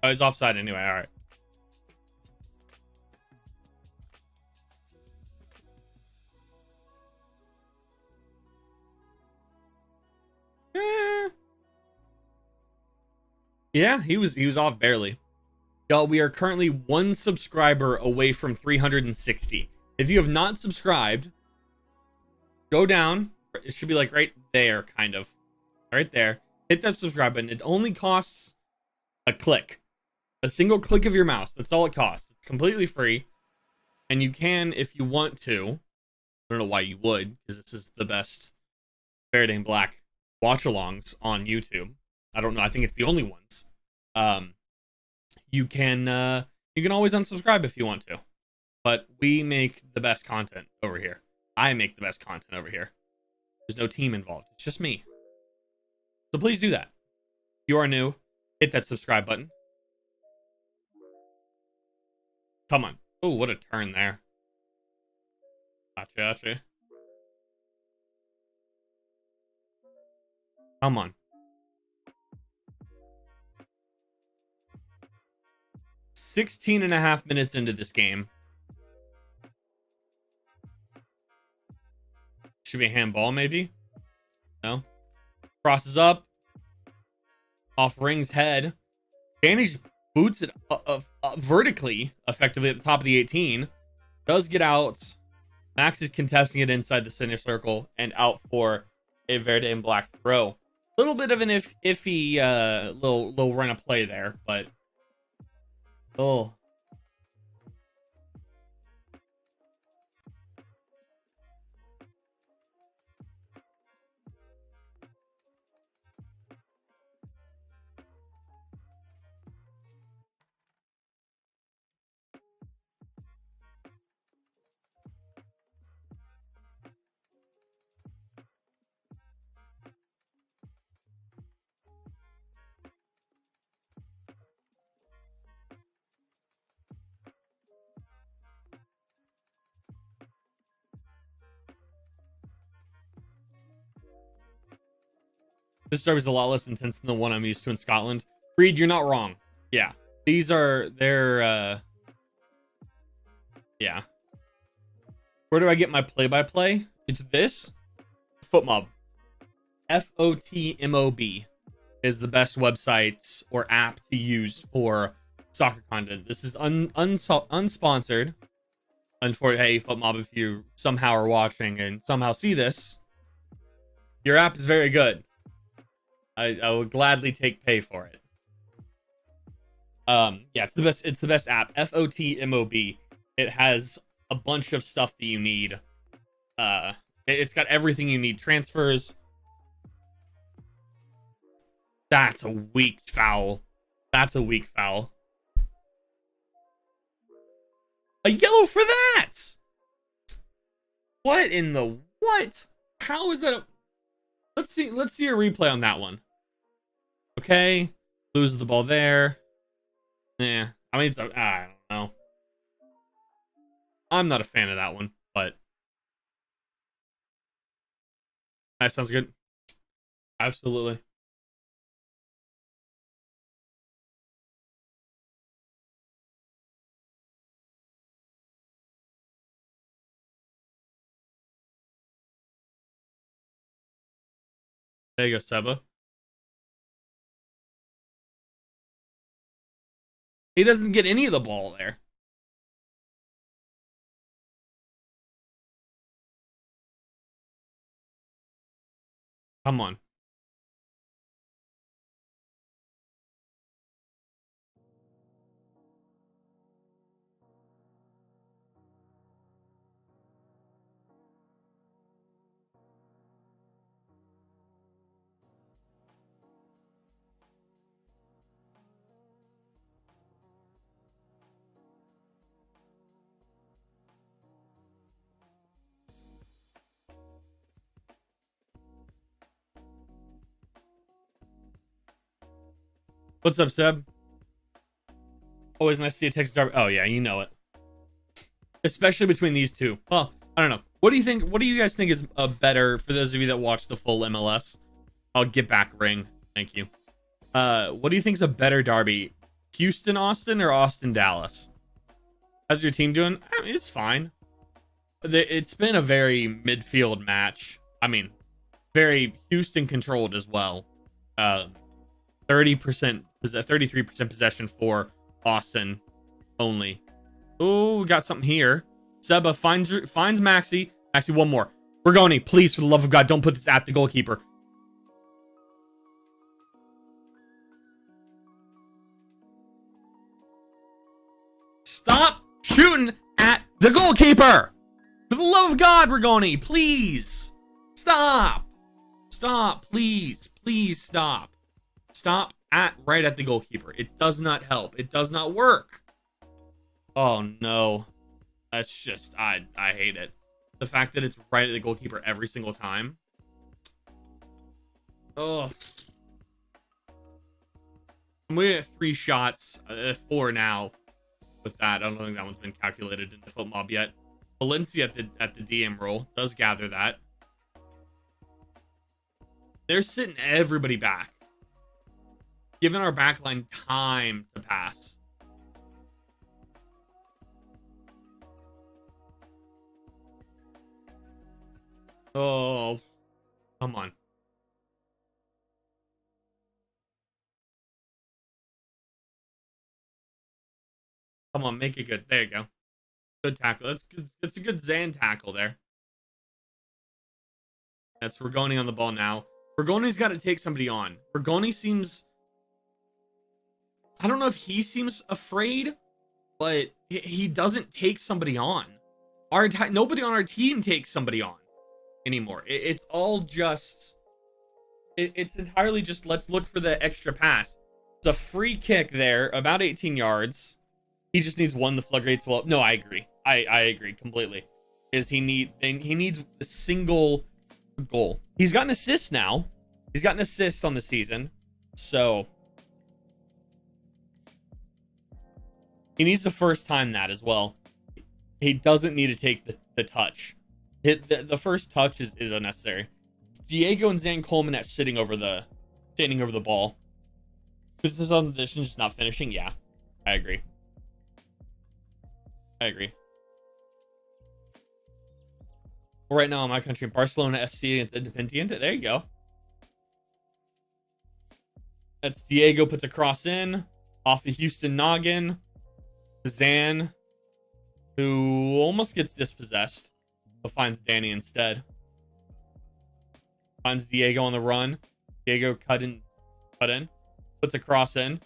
Oh, he's offside anyway. All right. Yeah, he was off barely. Y'all, we are currently 1 subscriber away from 360. If you have not subscribed, go down. It should be like right there, kind of. Right there. Hit that subscribe button. It only costs a click. A single click of your mouse. That's all it costs. It's completely free. And you can, if you want to. I don't know why you would, because this is the best Verde and Black watch-alongs on YouTube. I don't know. I think it's the only ones. You can always unsubscribe if you want to. But we make the best content over here. I make the best content over here. There's no team involved. It's just me. So please do that. If you are new, hit that subscribe button. Come on. Oh, what a turn there. Gotcha. Come on. 16.5 minutes into this game. Should be a handball, maybe? No. Crosses up. Off Ring's head. Danny just boots it vertically, effectively at the top of the 18. Does get out. Max is contesting it inside the center circle and out for a Verde and Black throw. A little bit of an iffy little run of play there, but oh. This derby is a lot less intense than the one I'm used to in Scotland. Reed, you're not wrong. Yeah. They're yeah. Where do I get my play-by-play? It's this. FootMob. FOTMOB is the best website or app to use for soccer content. This is unsponsored. Unfortunately, hey, FootMob, if you somehow are watching and somehow see this, your app is very good. I would gladly take pay for it. Yeah, it's the best. It's the best app. FOTMOB. It has a bunch of stuff that you need. It's got everything you need. Transfers. That's a weak foul. That's a weak foul. A yellow for that. What in the what? How is that? Let's see a replay on that one. Okay, loses the ball there. Yeah, I mean, I don't know. I'm not a fan of that one, but that sounds good. Absolutely. There you go, Seba. He doesn't get any of the ball there. Come on. What's up, Seb? Always nice to see a Texas derby. Oh yeah, you know it. Especially between these two. Well, I don't know. What do you think? What do you guys think is a better for those of you that watch the full MLS? I'll get back ring. Thank you. What do you think is a better derby? Houston, Austin, or Austin, Dallas? How's your team doing? I mean, it's fine. It's been a very midfield match. I mean, very Houston controlled as well. 30%, 33% possession for Austin only. Oh, we got something here. Seba finds Maxi. Maxi, one more. Bergoni, please, for the love of God, don't put this at the goalkeeper. Stop shooting at the goalkeeper. For the love of God, Bergoni, please. Stop. Stop, please. Please stop. Stop right at the goalkeeper. It does not help. It does not work. Oh no. That's just I hate it. The fact that it's right at the goalkeeper every single time. Oh. We have 3 shots, 4 now. With that, I don't think that one's been calculated into FootMob yet. Valencia at the DM role does gather that. They're sitting everybody back, giving our backline time to pass. Oh, come on. Come on, make it good. There you go. Good tackle. That's good. It's a good Zan tackle there. That's Rigoni on the ball now. Rigoni's got to take somebody on. Rigoni seems... I don't know if he seems afraid, but he doesn't take somebody on. Nobody on our team takes somebody on anymore. It's all just... It's entirely just, let's look for the extra pass. It's a free kick there, about 18 yards. He just needs one. The floodgates will... No, I agree. I agree completely. He needs a single goal. He's got an assist now. He's got an assist on the season. So... he needs to first time that as well. He doesn't need to take the touch. The first touch is unnecessary. Diego and Zan Coleman at sitting over the standing over the ball. Business on position, just not finishing. Yeah, I agree. Well, right now in my country, Barcelona SC against Independiente. There you go. That's Diego puts a cross in off the Houston noggin. Zan, who almost gets dispossessed, but finds Danny instead. Finds Diego on the run. Diego cut in, puts a cross in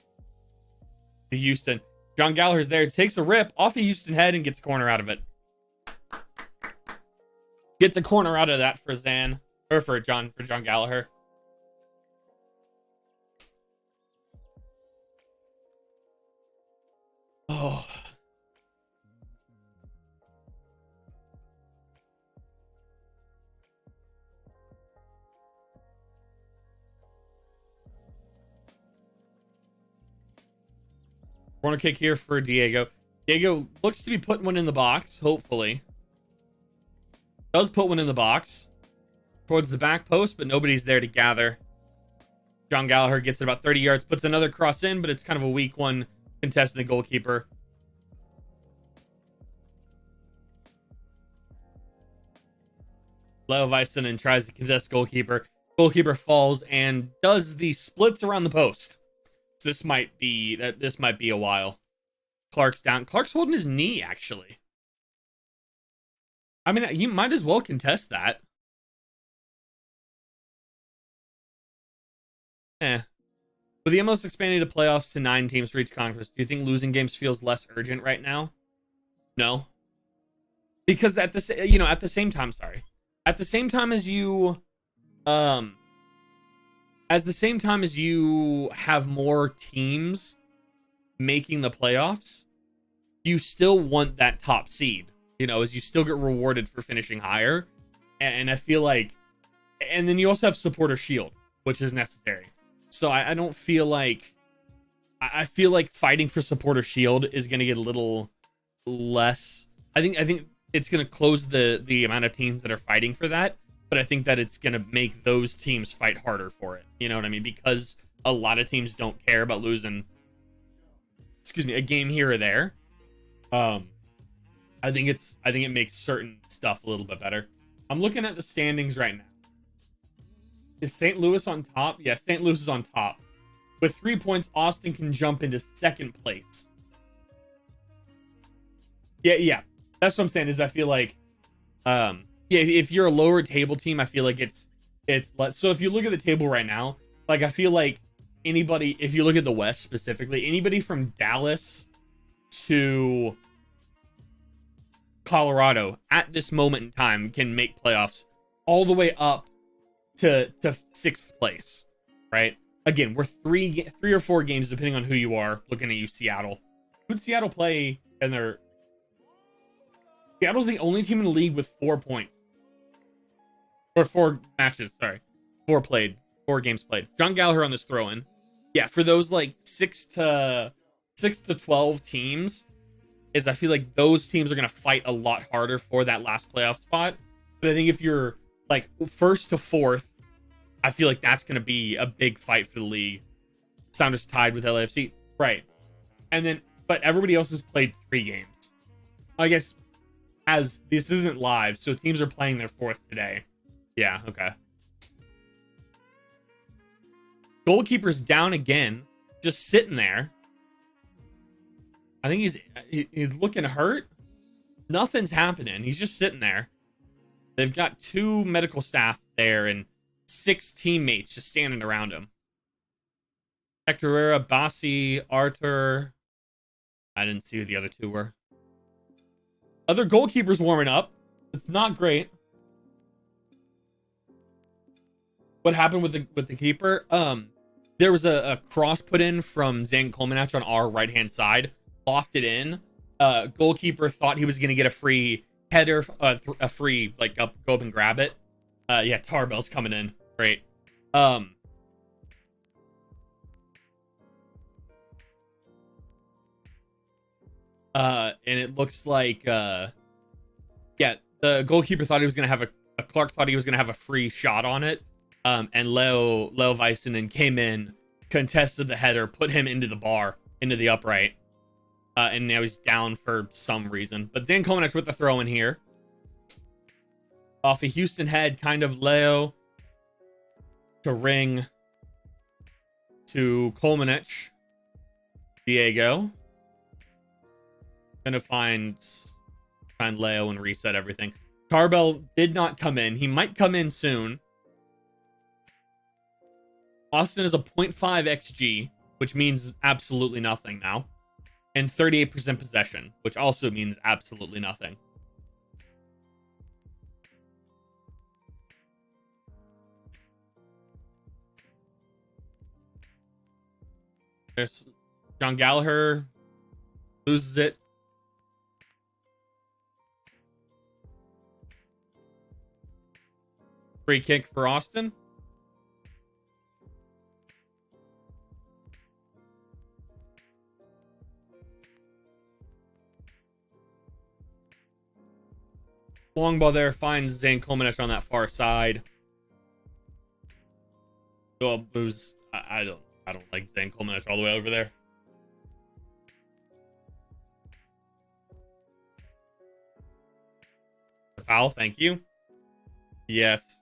to Houston. John Gallagher's there, takes a rip off the Houston head and gets a corner out of it. Gets a corner out of that for Zan, or for John Gallagher. Oh. Corner kick here for Diego. Diego looks to be putting one in the box, hopefully. Does put one in the box towards the back post, but nobody's there to gather. John Gallagher gets it about 30 yards, puts another cross in, but it's kind of a weak one, contesting the goalkeeper. Leo Väisänen tries to contest goalkeeper. Goalkeeper falls and does the splits around the post. This might be a while. Clark's down. Clark's holding his knee, actually. I mean, he might as well contest that. With the MLS expanding to playoffs to 9 teams for each conference, do you think losing games feels less urgent right now? No. Because at the same time as you have more teams making the playoffs, you still want that top seed, as you still get rewarded for finishing higher. And I feel like, and then you also have supporter shield, which is necessary. So I don't feel like, I feel like fighting for supporter shield is going to get a little less. I think it's going to close the amount of teams that are fighting for that. But I think that it's going to make those teams fight harder for it. You know what I mean? Because a lot of teams don't care about losing, a game here or there. I think it makes certain stuff a little bit better. I'm looking at the standings right now. Is St. Louis on top? Yeah, St. Louis is on top. With 3 points, Austin can jump into second place. Yeah. That's what I'm saying, is I feel like, if you're a lower table team, I feel like it's less. So if you look at the table right now, like, I feel like anybody, if you look at the West specifically, anybody from Dallas to Colorado at this moment in time can make playoffs all the way up to 6th place, right? Again, we're three or four games, depending on who you are, looking at you, Seattle. Who'd Seattle play in their... Seattle's the only team in the league with 4 points. Or 4 matches, sorry. 4 games played. John Gallagher on this throw-in. Yeah, for those like 6 to 12 teams, is I feel like those teams are going to fight a lot harder for that last playoff spot. But I think if you're like 1st to 4th, I feel like that's going to be a big fight for the league. Sounders tied with LAFC. Right. And then, but everybody else has played 3 games. I guess, as this isn't live, so teams are playing their 4th today. Yeah, okay. Goalkeeper's down again, just sitting there. I think he's looking hurt. Nothing's happening. He's just sitting there. They've got 2 medical staff there and 6 teammates just standing around him. Hector Herrera, Bassi, Arthur. I didn't see who the other 2 were. Other goalkeepers warming up. It's not great. What happened with the keeper? There was a cross put in from Zan Kolmanach on our right-hand side. Lofted in. Goalkeeper thought he was going to get a free header, a free, like, go up and grab it. Yeah, Tarbell's coming in. Great. And it looks like, yeah, the goalkeeper thought he was going to have Clark thought he was going to have a free shot on it. And Leo Väisänen came in, contested the header, put him into the bar, into the upright. And now he's down for some reason. But Zan Komanec with the throw in here. Off a Houston head, kind of Leo to ring to Komanec. Diego. Gonna find Leo and reset everything. Tarbell did not come in. He might come in soon. Austin is a 0.5 XG, which means absolutely nothing now. And 38% possession, which also means absolutely nothing. There's John Gallagher loses it. Free kick for Austin. Long ball there finds Zan Komanec on that far side. Well, moves. I don't like Zan Komanec all the way over there. Foul, thank you. Yes.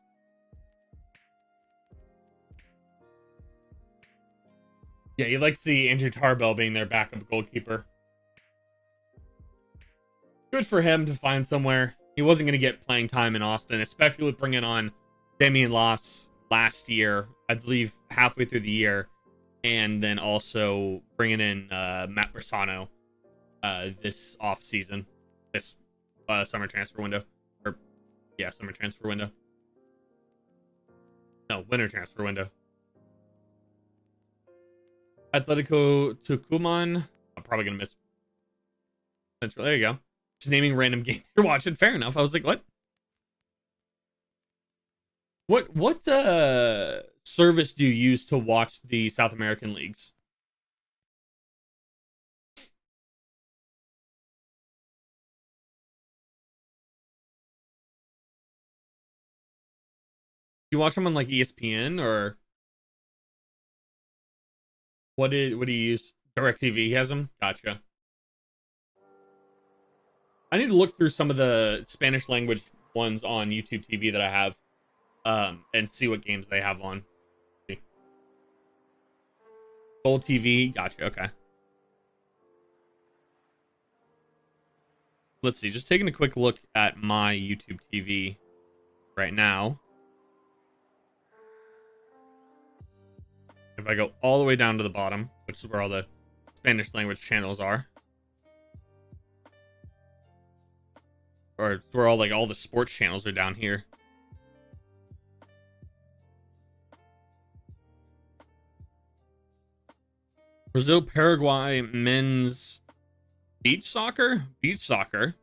Yeah, you'd like to see Andrew Tarbell being their backup goalkeeper. Good for him to find somewhere. He wasn't going to get playing time in Austin, especially with bringing on Damian Loss last year, I believe halfway through the year, and then also bringing in Matt Bersano this off season, this summer transfer window, or yeah, summer transfer window. No, winter transfer window. Atletico Tucumán. I'm probably gonna miss. Central. There you go. Just naming random games you're watching. Fair enough. I was like, what? What service do you use to watch the South American leagues? Do you watch them on like ESPN or what do you use? DirecTV, he has them? Gotcha. I need to look through some of the Spanish language ones on YouTube TV that I have, and see what games they have on. Gold TV, gotcha, okay. Let's see, just taking a quick look at my YouTube TV right now. If I go all the way down to the bottom, which is where all the Spanish language channels are, or where all the sports channels are down here. Brazil, Paraguay, men's beach soccer? Beach soccer.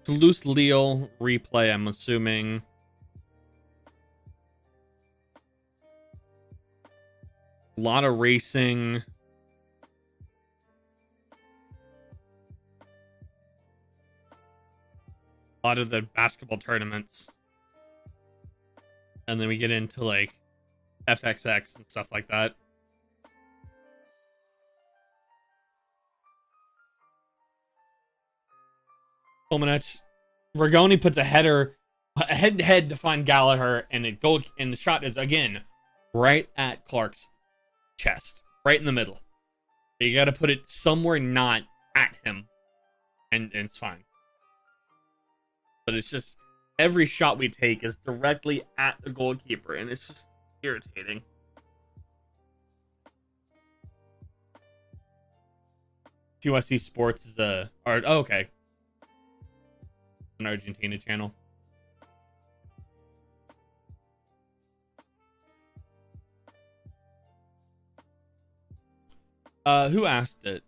Toulouse, Lille, replay, I'm assuming. A lot of racing. A lot of the basketball tournaments. And then we get into like FXX and stuff like that. Komanec. Rigoni puts a header head-to-head to find Gallagher, and it goal, and the shot is again right at Clark's chest, right in the middle. You got to put it somewhere not at him, and it's fine. But it's just every shot we take is directly at the goalkeeper, and it's just irritating. TUSC Sports is okay. An Argentina channel. Who asked it?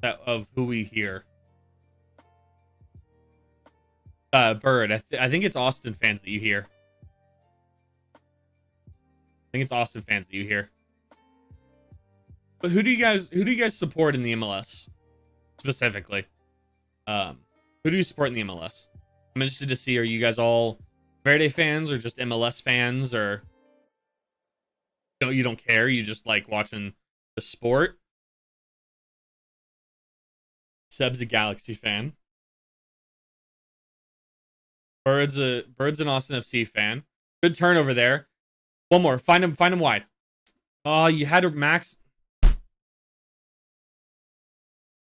That of who we hear. Bird. I think it's Austin fans that you hear. I think it's Austin fans that you hear. But who do you guys support in the MLS specifically? Who do you support in the MLS? I'm interested to see, are you guys all Verde fans or just MLS fans, or you don't care, you just like watching the sport. Seb's a Galaxy fan. Bird's an Austin FC fan. Good turnover there. One more. Find him wide. Oh, you had to max.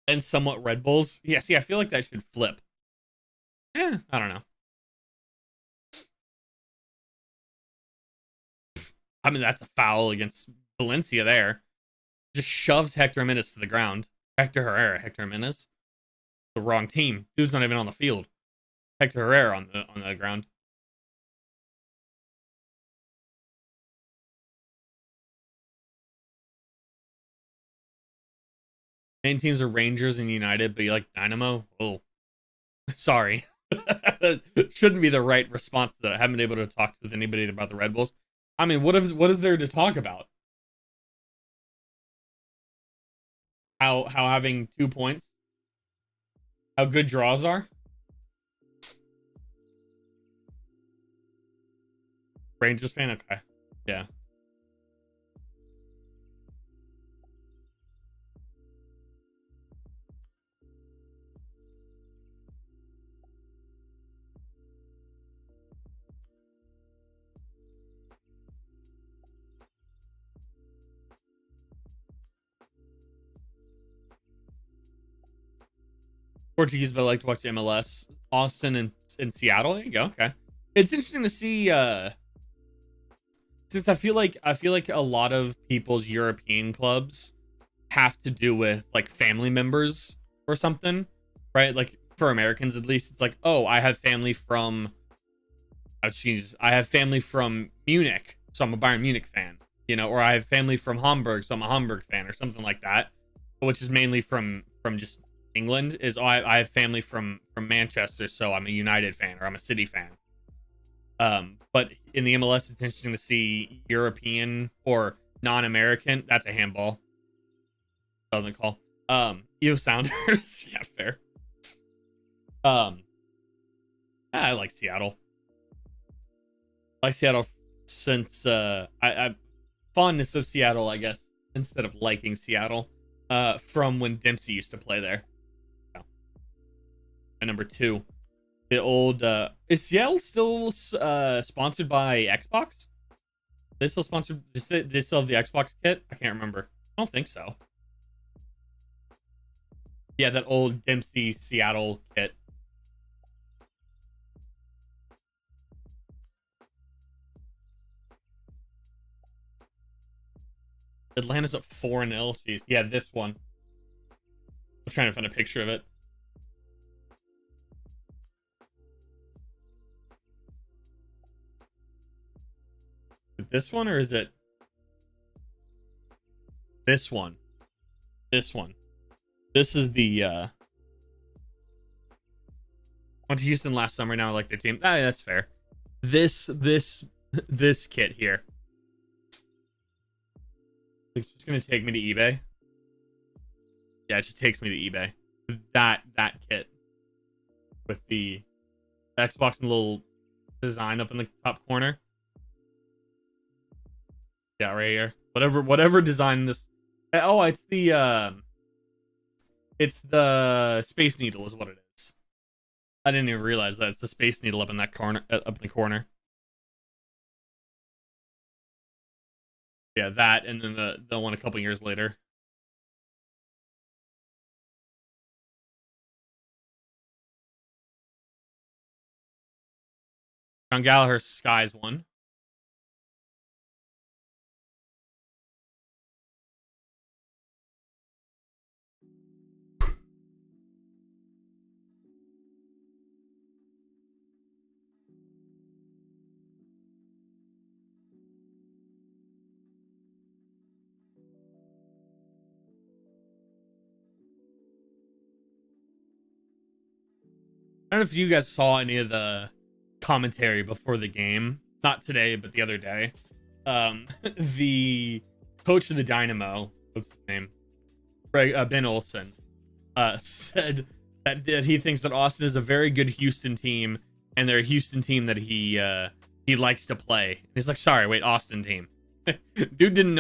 And somewhat Red Bulls. Yeah, see, I feel like that should flip. I don't know. I mean, that's a foul against Valencia there. Just shoves Hector Jimenez to the ground. Hector Jimenez. The wrong team. Dude's not even on the field. Hector Herrera on the ground. Main teams are Rangers and United, but you like Dynamo? Oh, sorry. Shouldn't be the right response to that. I haven't been able to talk with anybody about the Red Bulls. I mean, what is there to talk about? How having 2 points? How good draws are? Rangers fan? Okay. Yeah. Portuguese, but I like to watch MLS. Austin and Seattle. There you go. Okay. It's interesting to see since I feel like a lot of people's European clubs have to do with like family members or something, right? Like for Americans at least, it's like, oh, I have family from Munich, so I'm a Bayern Munich fan, you know, or I have family from Hamburg, so I'm a Hamburg fan, or something like that, which is mainly from just England. Is I have family from Manchester, so I'm a United fan or I'm a City fan. But in the MLS, it's interesting to see European or non-American. That's a handball. Doesn't call. EO Sounders. Yeah, fair. I like Seattle. I like Seattle since I fondness of Seattle, I guess, instead of liking Seattle, from when Dempsey used to play there. So. And number 2. The old is Seattle still sponsored by Xbox? They still sponsored? They still have the Xbox kit? I can't remember. I don't think so. Yeah, that old Dempsey Seattle kit. Atlanta's up 4-0. Jeez, yeah, this one. I'm trying to find a picture of it. This one, or is it this one? This one. This is the went to Houston last summer. Now I like their team. That's fair. This kit here. It's just gonna take me to eBay. Yeah, it just takes me to eBay. That kit with the Xbox and little design up in the top corner. Yeah, right here. Whatever design this. Oh, it's the Space Needle is what it is. I didn't even realize that it's the Space Needle up in that corner, up in the corner. Yeah, that, and then the one a couple years later. John Gallagher's Skies one. I don't know if you guys saw any of the commentary before the game. Not today, but the other day. The coach of the Dynamo, what's his name? Ben Olsen, said that he thinks that Austin is a very good Houston team and they're a Houston team that he likes to play. And he's like, sorry, wait, Austin team. Dude didn't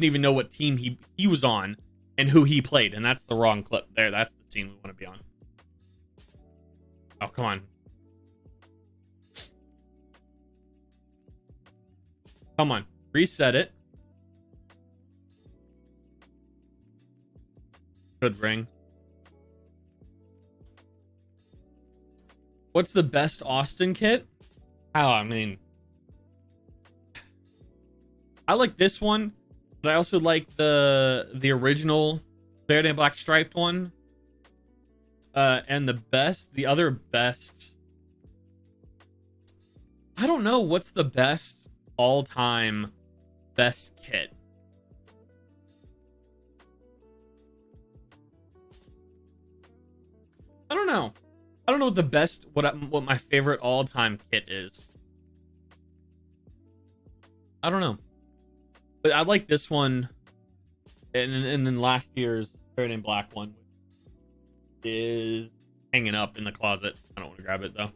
even know what team he was on and who he played, and that's the wrong clip there. That's the team we want to be on. Oh, come on. Come on. Reset it. Good ring. What's the best Austin kit? Oh, I mean, I like this one, but I also like the original Verde and Black striped one. And the other best. I don't know what's the best all-time best kit. I don't know. I don't know what the best, what my favorite all-time kit is. I don't know. But I like this one. And then last year's Red and Black one is hanging up in the closet. I don't want to grab it, though.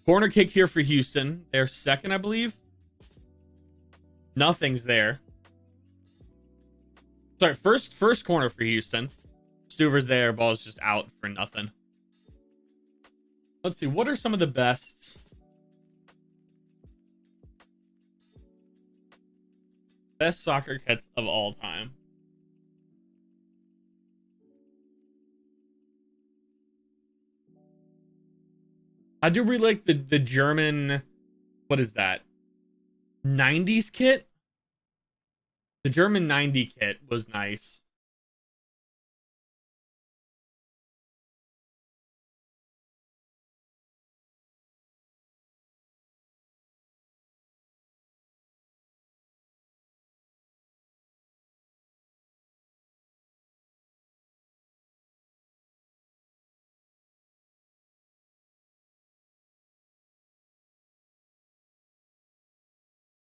Corner kick here for Houston. They're second, I believe. Nothing's there. Sorry, first corner for Houston. Stuver's there. Ball's just out for nothing. Let's see. What are some of the best? Best soccer kits of all time. I do really like the German, what is that? 90s kit? The German 90 kit was nice.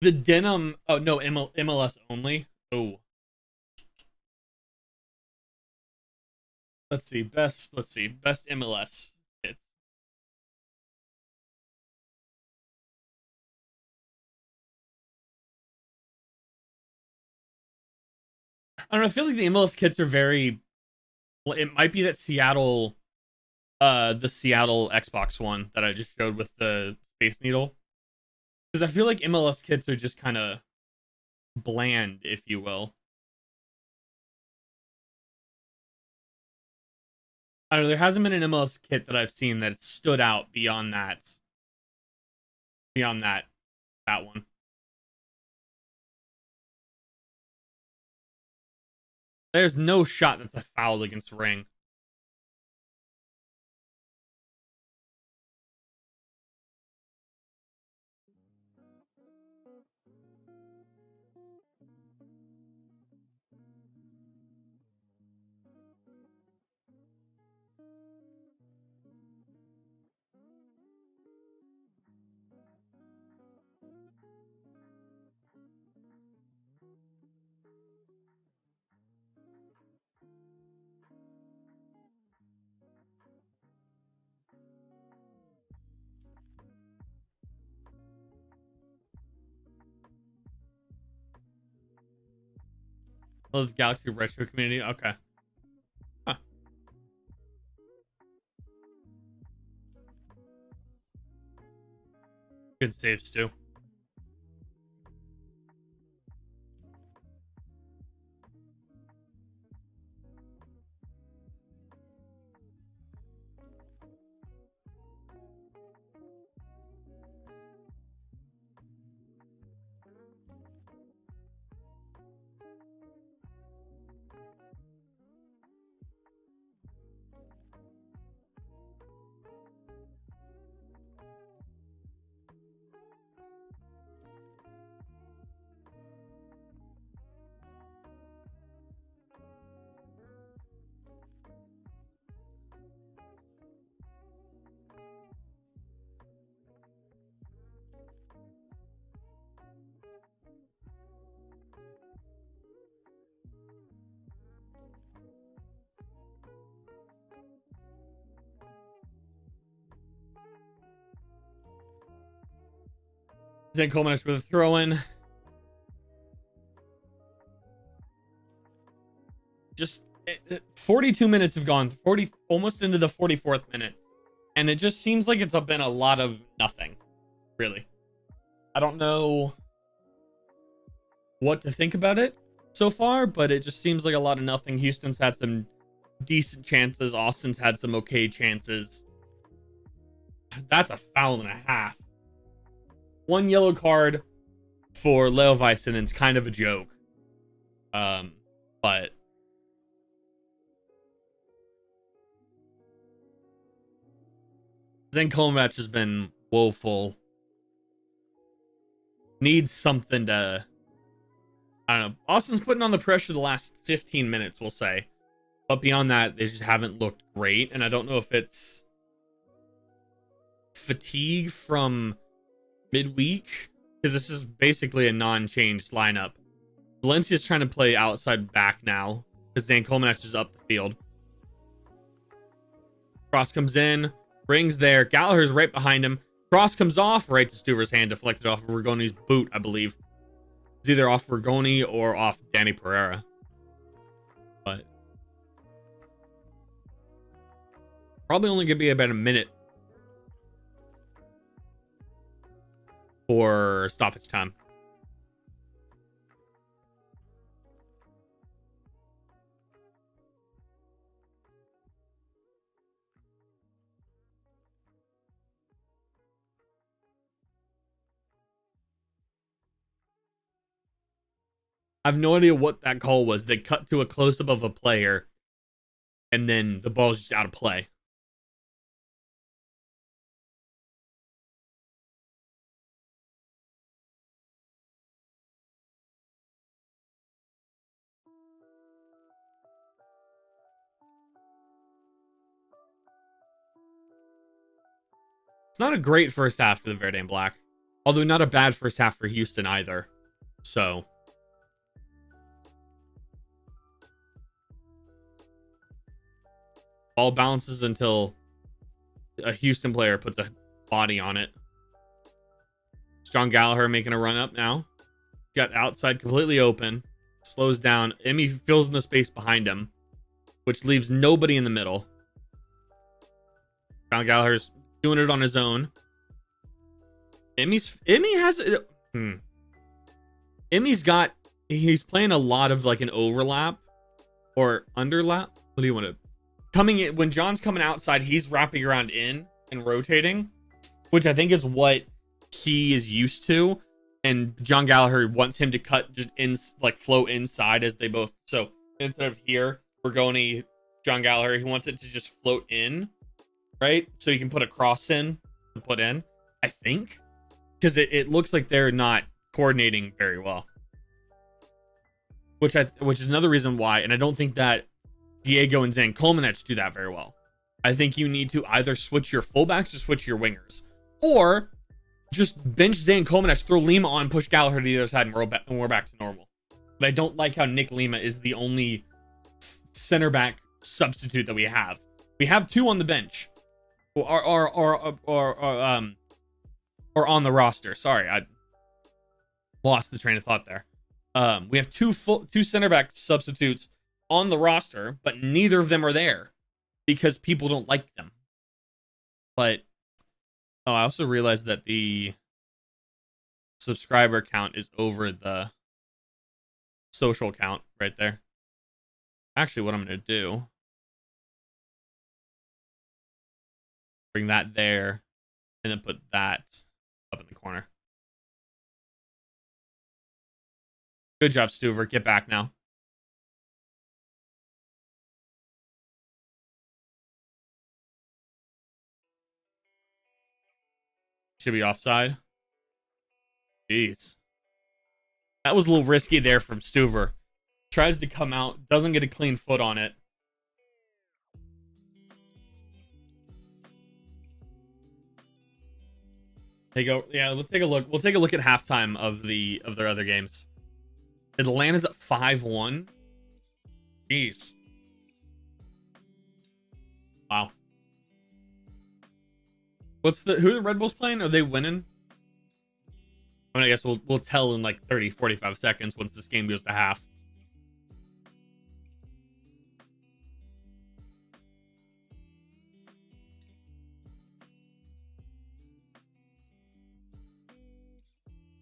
The denim, oh no, MLS only. Oh. Let's see, best MLS kits. I don't know, I feel like the MLS kits are very, well, it might be that Seattle, the Seattle Xbox one that I just showed with the Space Needle. Because I feel like MLS kits are just kind of bland, if you will. I don't know, there hasn't been an MLS kit that I've seen that stood out beyond that. Beyond that one. There's no shot that's a foul against Ring. Oh, this Galaxy Retro community. Okay. Huh. Good save, Stu. Zane Coleman with a throw-in. Just 42 minutes have gone, 40 almost into the 44th minute, and it just seems like it's been a lot of nothing, really. I don't know what to think about it so far, but it just seems like a lot of nothing. Houston's had some decent chances. Austin's had some okay chances. That's a foul and a half. One yellow card for Leo Väisänen's kind of a joke. But Zane Coleman has been woeful. Needs something to, I don't know. Austin's putting on the pressure the last 15 minutes, we'll say. But beyond that, they just haven't looked great. And I don't know if it's fatigue from midweek, because this is basically a non-changed lineup. Valencia's trying to play outside back now, because Dan Coleman is up the field. Cross comes in, rings there. Gallagher's right behind him. Cross comes off right to Stuver's hand, deflected off of Rigoni's boot, I believe. It's either off Rigoni or off Danny Pereira. But probably only going to be about a minute for stoppage time. I have no idea what that call was. They cut to a close-up of a player, and then the ball's just out of play. It's not a great first half for the Verde and Black. Although not a bad first half for Houston either. So ball bounces until a Houston player puts a body on it. It's John Gallagher making a run up now. Got outside completely open. Slows down. Emmy fills in the space behind him, which leaves nobody in the middle. John Gallagher's doing it on his own. Emmy has it. He's playing a lot of like an overlap or underlap. What do you want to? Coming in when John's coming outside, he's wrapping around in and rotating, which I think is what he is used to. And John Gallagher wants him to cut just in, like flow inside as they both. So instead of here, Rigoni, John Gallagher, he wants it to just float in, right? So you can put a cross in to put in, I think, because it looks like they're not coordinating very well. Which is another reason why, and I don't think that Diego and Zane Coleman do that very well. I think you need to either switch your fullbacks or switch your wingers, or just bench Zane Coleman, throw Lima on, push Gallagher to the other side, and we're back to normal. But I don't like how Nick Lima is the only center back substitute that we have. We have two on the bench, or on the roster. Sorry, I lost the train of thought there. We have two center back substitutes on the roster, but neither of them are there because people don't like them. But I also realized that the subscriber count is over the social count right there. Actually, what I'm going to do, bring that there and then put that up in the corner. Good job, Stuver. Get back now. Should be offside. Jeez. That was a little risky there from Stuver. Tries to come out, doesn't get a clean foot on it. Yeah, let's take a look. We'll take a look at halftime of their other games. Atlanta's at 5-1. Jeez. Wow. Who are the Red Bulls playing? Are they winning? I mean, I guess we'll tell in like 30, 45 seconds once this game goes to half.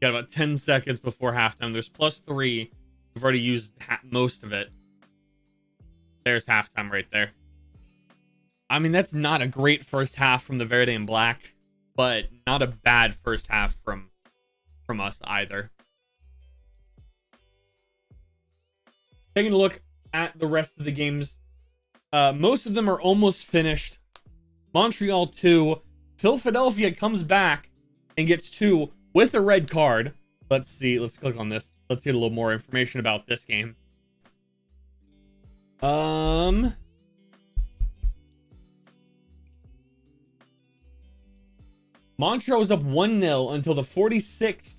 Got about 10 seconds before halftime. There's +3. We've already used most of it. There's halftime right there. I mean, that's not a great first half from the Verde and Black, but not a bad first half from us either. Taking a look at the rest of the games, most of them are almost finished. Montreal 2. Philadelphia comes back and gets 2 with a red card. Let's see. Let's click on this. Let's get a little more information about this game. Montreal was up 1-0 until the 46th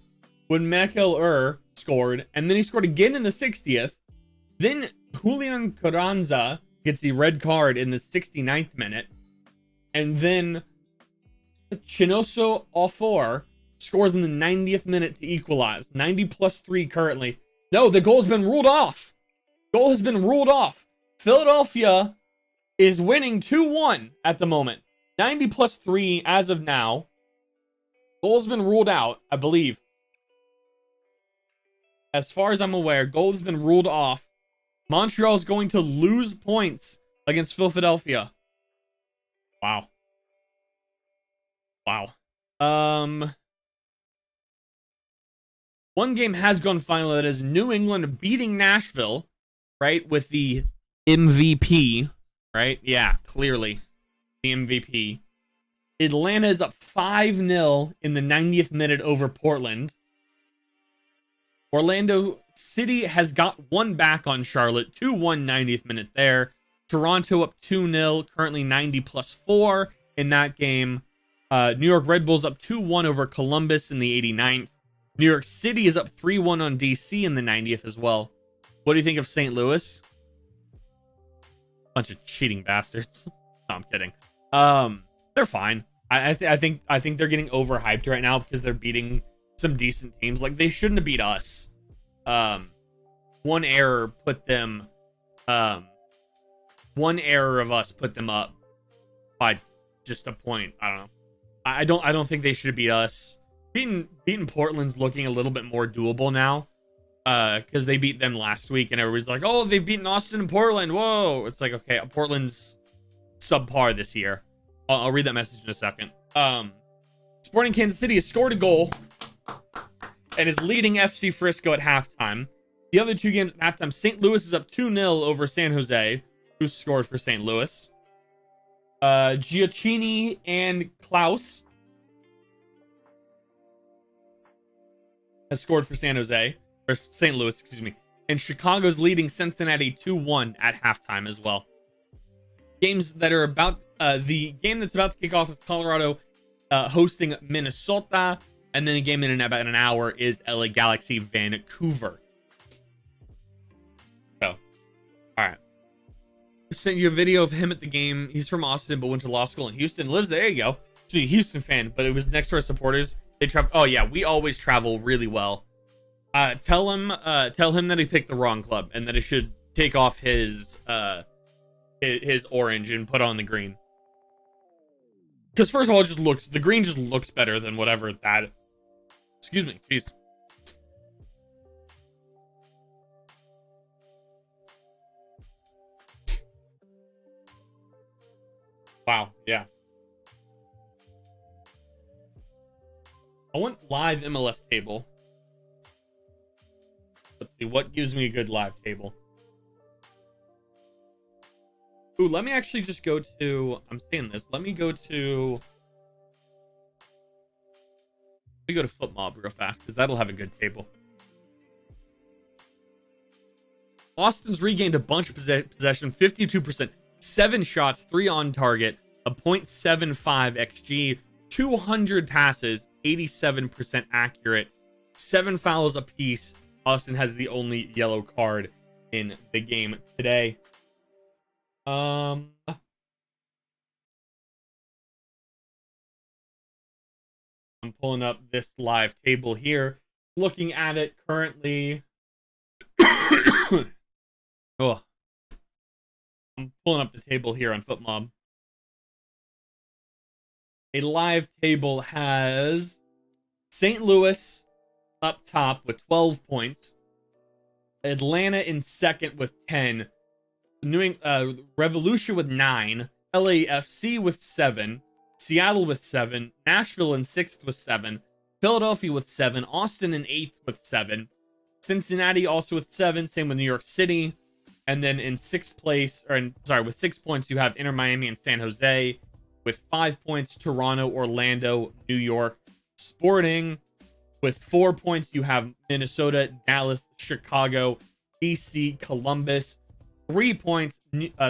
when Mikel scored, and then he scored again in the 60th. Then Julian Carranza gets the red card in the 69th minute, and then Chinoso Ofor scores in the 90th minute to equalize. 90 plus 3 currently. No, the goal has been ruled off. Goal has been ruled off. Philadelphia is winning 2-1 at the moment. 90 plus 3 as of now. Goal's been ruled out, I believe. As far as I'm aware, goal has been ruled off. Montreal is going to lose points against Philadelphia. Wow. Wow. One game has gone final. That is New England beating Nashville, right? With the MVP, right? Yeah, clearly the MVP. Atlanta is up 5-0 in the 90th minute over Portland. Orlando City has got one back on Charlotte. 2-1 90th minute there. Toronto up 2-0, currently 90 plus 4 in that game. New York Red Bulls up 2-1 over Columbus in the 89th. New York City is up 3-1 on DC in the 90th as well. What do you think of St. Louis? Bunch of cheating bastards. No, I'm kidding. They're fine. I think they're getting overhyped right now because they're beating some decent teams. Like, they shouldn't have beat us. One error put them. One error of us put them up by just a point. I don't know. I don't think they should have beat us. Beating Portland's looking a little bit more doable now. Because they beat them last week, and everybody's like, "Oh, they've beaten Austin and Portland." Whoa! It's like, okay, Portland's subpar this year. I'll read that message in a second. Sporting Kansas City has scored a goal and is leading FC Frisco at halftime. The other two games at halftime, St. Louis is up 2-0 over San Jose, who scored for St. Louis. Giacchini and Klaus has scored for San Jose, or St. Louis, excuse me. And Chicago's leading Cincinnati 2-1 at halftime as well. Games that are about, the game that's about to kick off is Colorado hosting Minnesota, and then a game in about an hour is LA Galaxy Vancouver. So, all right. I sent you a video of him at the game. He's from Austin, but went to law school in Houston. Lives there. There you go. He's a Houston fan, but it was next to our supporters. They travel. Oh yeah, we always travel really well. Tell him that he picked the wrong club and that he should take off his orange and put on the green. Because first of all, the green just looks better than whatever that. Excuse me, jeez. Wow, yeah. I want live MLS table. Let's see, what gives me a good live table? Ooh, let me actually just go to... I'm saying this. Let me go to FootMob real fast, because that'll have a good table. Austin's regained a bunch of possession, 52%. 7 shots, 3 on target, a .75 XG, 200 passes, 87% accurate, 7 fouls apiece. Austin has the only yellow card in the game today. I'm pulling up this live table here. looking at it currently. Oh, I'm pulling up the table here on FootMob. A live table has St. Louis up top with 12 points. Atlanta in second with 10. Revolution with 9. LAFC with 7. Seattle with 7. Nashville in 6th with 7. Philadelphia with 7. Austin in 8th with 7. Cincinnati also with 7. Same with New York City. And then in 6th place, with 6 points, you have Inter Miami and San Jose. With 5 points, Toronto, Orlando, New York. Sporting with 4 points, you have Minnesota, Dallas, Chicago, DC, Columbus. 3 points,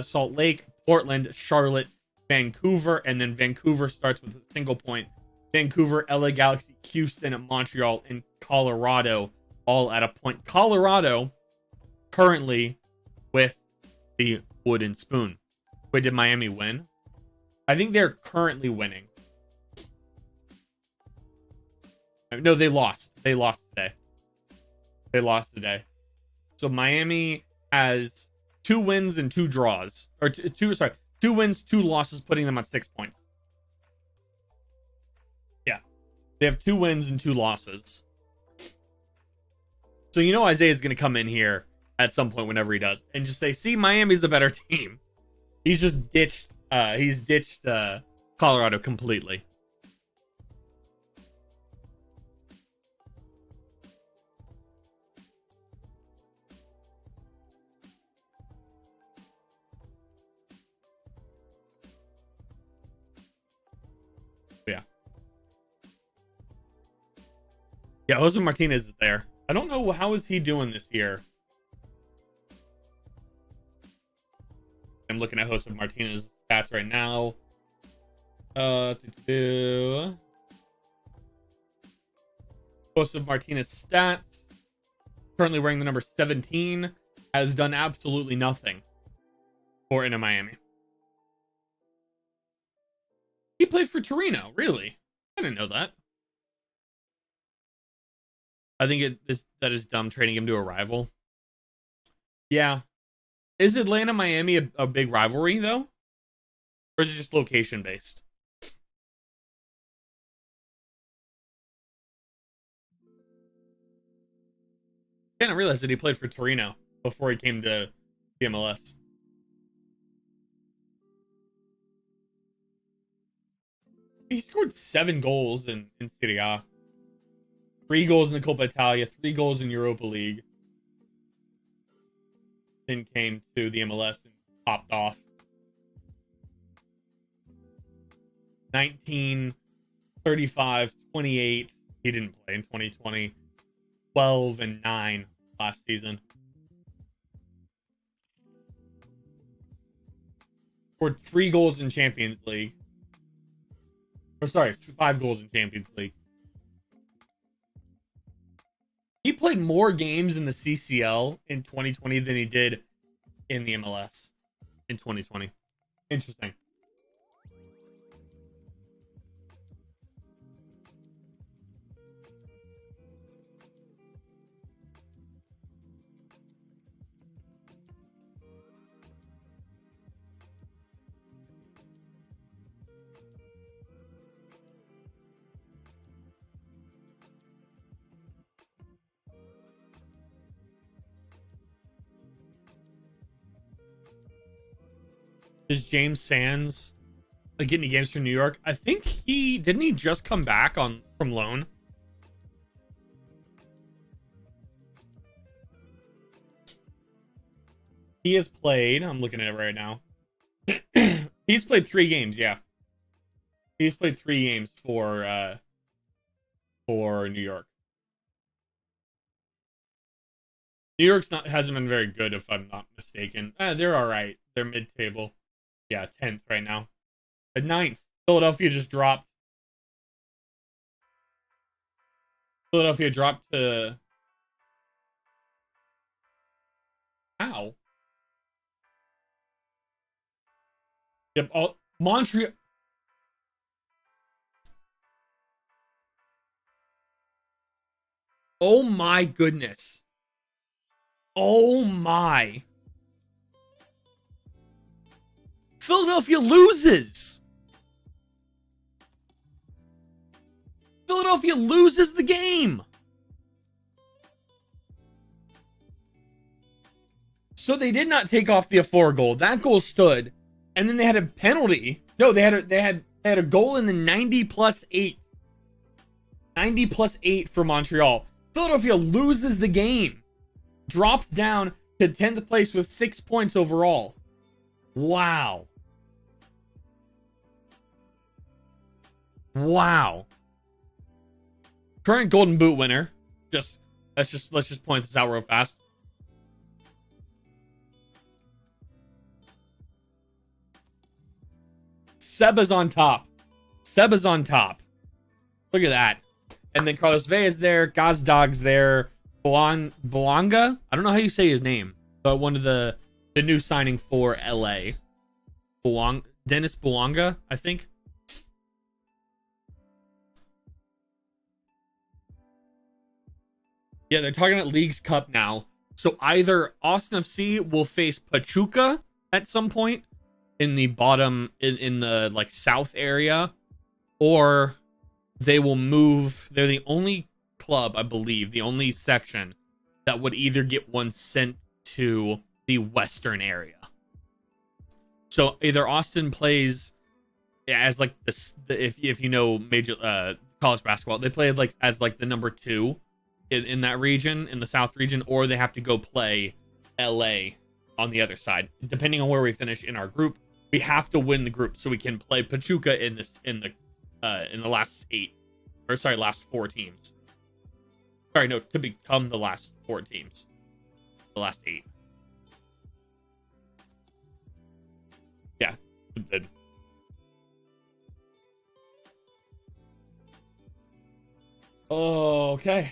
Salt Lake, Portland, Charlotte, Vancouver. And then Vancouver starts with a single point. Vancouver, LA Galaxy, Houston, Montreal, and Colorado all at a point. Colorado currently with the wooden spoon. Wait, did Miami win? I think they're currently winning. No, they lost. They lost today. They lost today. So Miami has 2 wins and 2 draws. Or 2 wins, 2 losses, putting them on 6 points. Yeah. They have 2 wins and 2 losses. So you know Isaiah's going to come in here at some point whenever he does and just say, see, Miami's the better team. He's just ditched Colorado completely. Yeah. Yeah, Jose Martinez is there. I don't know how is he doing this year. I'm looking at Jose Martinez's stats right now. Jose Martinez stats. Currently wearing the number 17. Has done absolutely nothing for Inter Miami. He played for Torino, really? I didn't know that. I think that is dumb trading him to a rival. Yeah. Is Atlanta Miami a big rivalry though? Or is it just location based? I didn't realize that he played for Torino before he came to the MLS. He scored 7 goals in Serie A. 3 goals in the Coppa Italia, 3 goals in Europa League. Then came to the MLS and popped off. 19, 35, 28. He didn't play in 2020. 12 and 9 last season. Scored 3 goals in Champions League. Or sorry, 5 goals in Champions League. He played more games in the CCL in 2020 than he did in the MLS in 2020. Interesting. Is James Sands getting any games from New York? I think didn't he just come back from loan? He has played. I'm looking at it right now. He's played 3 games. Yeah, he's played 3 games for New York. New York's hasn't been very good, if I'm not mistaken. They're all right. They're mid-table. Yeah, 10th right now. At 9th, Philadelphia just dropped. Philadelphia dropped to... How? Yep, Montreal... Oh my goodness. Oh my. Philadelphia loses. Philadelphia loses the game. So they did not take off the Afora goal. That goal stood. And then they had a penalty. No, they had a goal in the 90+8. 90+8 for Montreal. Philadelphia loses the game. Drops down to 10th place with 6 points overall. Wow. Wow. Current Golden Boot winner. Let's just point this out real fast. Seba's on top. Seba's on top. Look at that. And then Carlos Vea's there. Gazdag's there. Boanga? I don't know how you say his name. But one of the new signing for LA. Dennis Boanga, I think. Yeah, they're talking about Leagues Cup now. So either Austin FC will face Pachuca at some point in the bottom, in the like south area, or they will move. They're the only club, I believe, the only section that would either get one sent to the western area. So either Austin plays as like this, if you know major college basketball, they play like as like the number 2 in that region, in the south region, or they have to go play LA on the other side. Depending on where we finish in our group, we have to win the group so we can play Pachuca in the last 4 teams. Sorry, no, to become the last 4 teams. The last 8. Yeah. Oh, okay.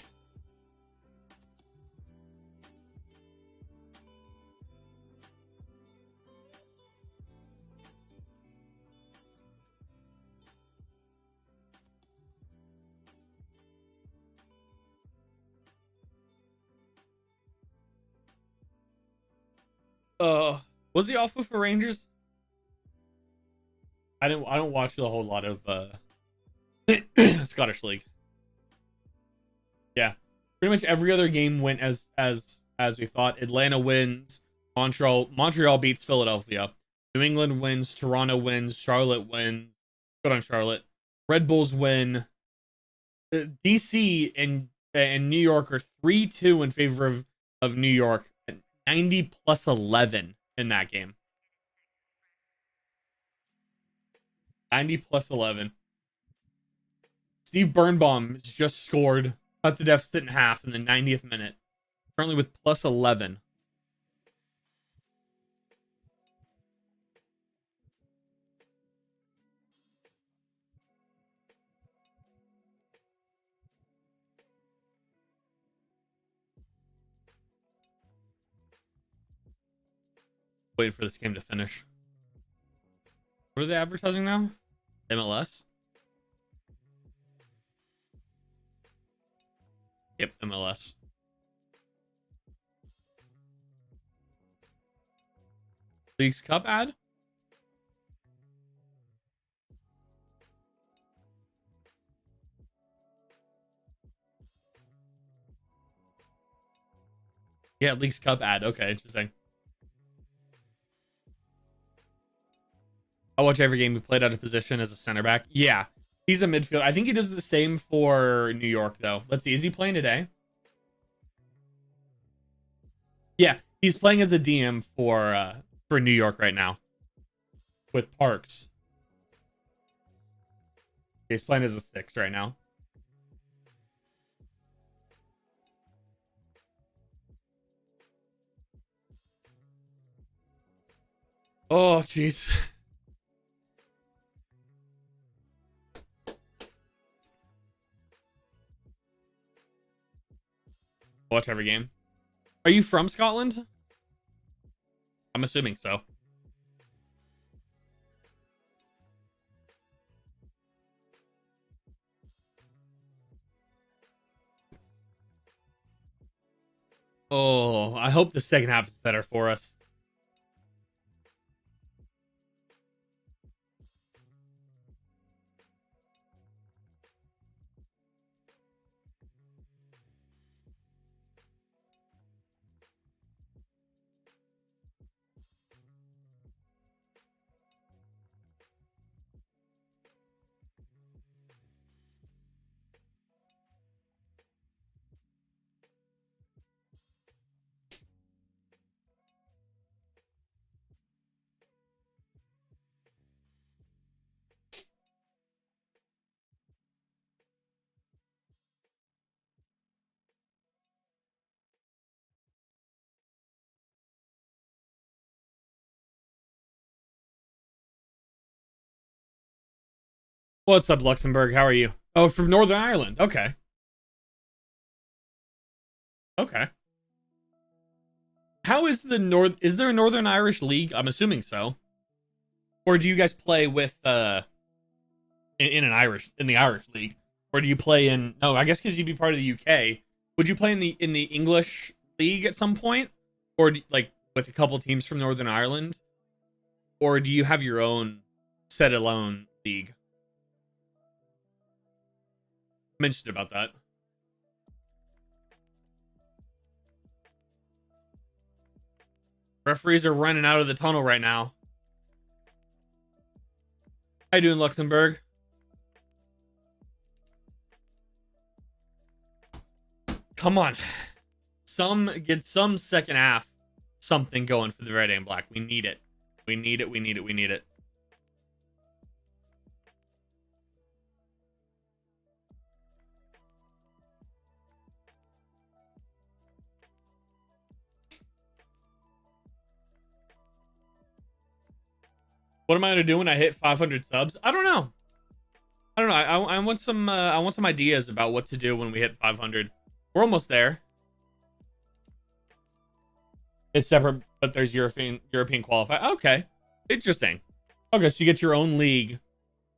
Was he off for Rangers? I don't watch a whole lot of Scottish League. Yeah. Pretty much every other game went as we thought. Atlanta wins, Montreal beats Philadelphia. New England wins, Toronto wins, Charlotte wins. Good on Charlotte. Red Bulls win. DC and New York are 3-2 in favor of New York. 90+11 in that game. 90+11. Steve Birnbaum just scored, cut the deficit in half in the 90th minute. Currently with +11. Waiting for this game to finish. What are they advertising now? MLS? Yep, MLS. Leagues Cup ad? Yeah, Leagues Cup ad. Okay, interesting. I watch every game. He played out of position as a center back. Yeah, he's a midfielder. I think he does the same for New York, though. Let's see. Is he playing today? Yeah, he's playing as a DM for New York right now with Parks. He's playing as a 6 right now. Oh, jeez. Watch every game. Are you from Scotland? I'm assuming so. Oh, I hope the second half is better for us. What's up, Luxembourg? How are you? Oh, from Northern Ireland. Okay. Okay. How is the North? Is there a Northern Irish League? I'm assuming so. Or do you guys play with in the Irish League? Or do you play in? No, I guess because you'd be part of the UK. Would you play in the English League at some point, or like with a couple teams from Northern Ireland, or do you have your own set alone league? I'm interested about that. Referees are running out of the tunnel right now. How you doing, Luxembourg? Come on. Get some second half something going for the red and black. We need it. We need it. We need it. We need it. What am I gonna do when I hit 500 subs? I don't know. I want some ideas about what to do when we hit 500. We're almost there. It's separate, but there's European qualifier. Okay, interesting. Okay, so you get your own league.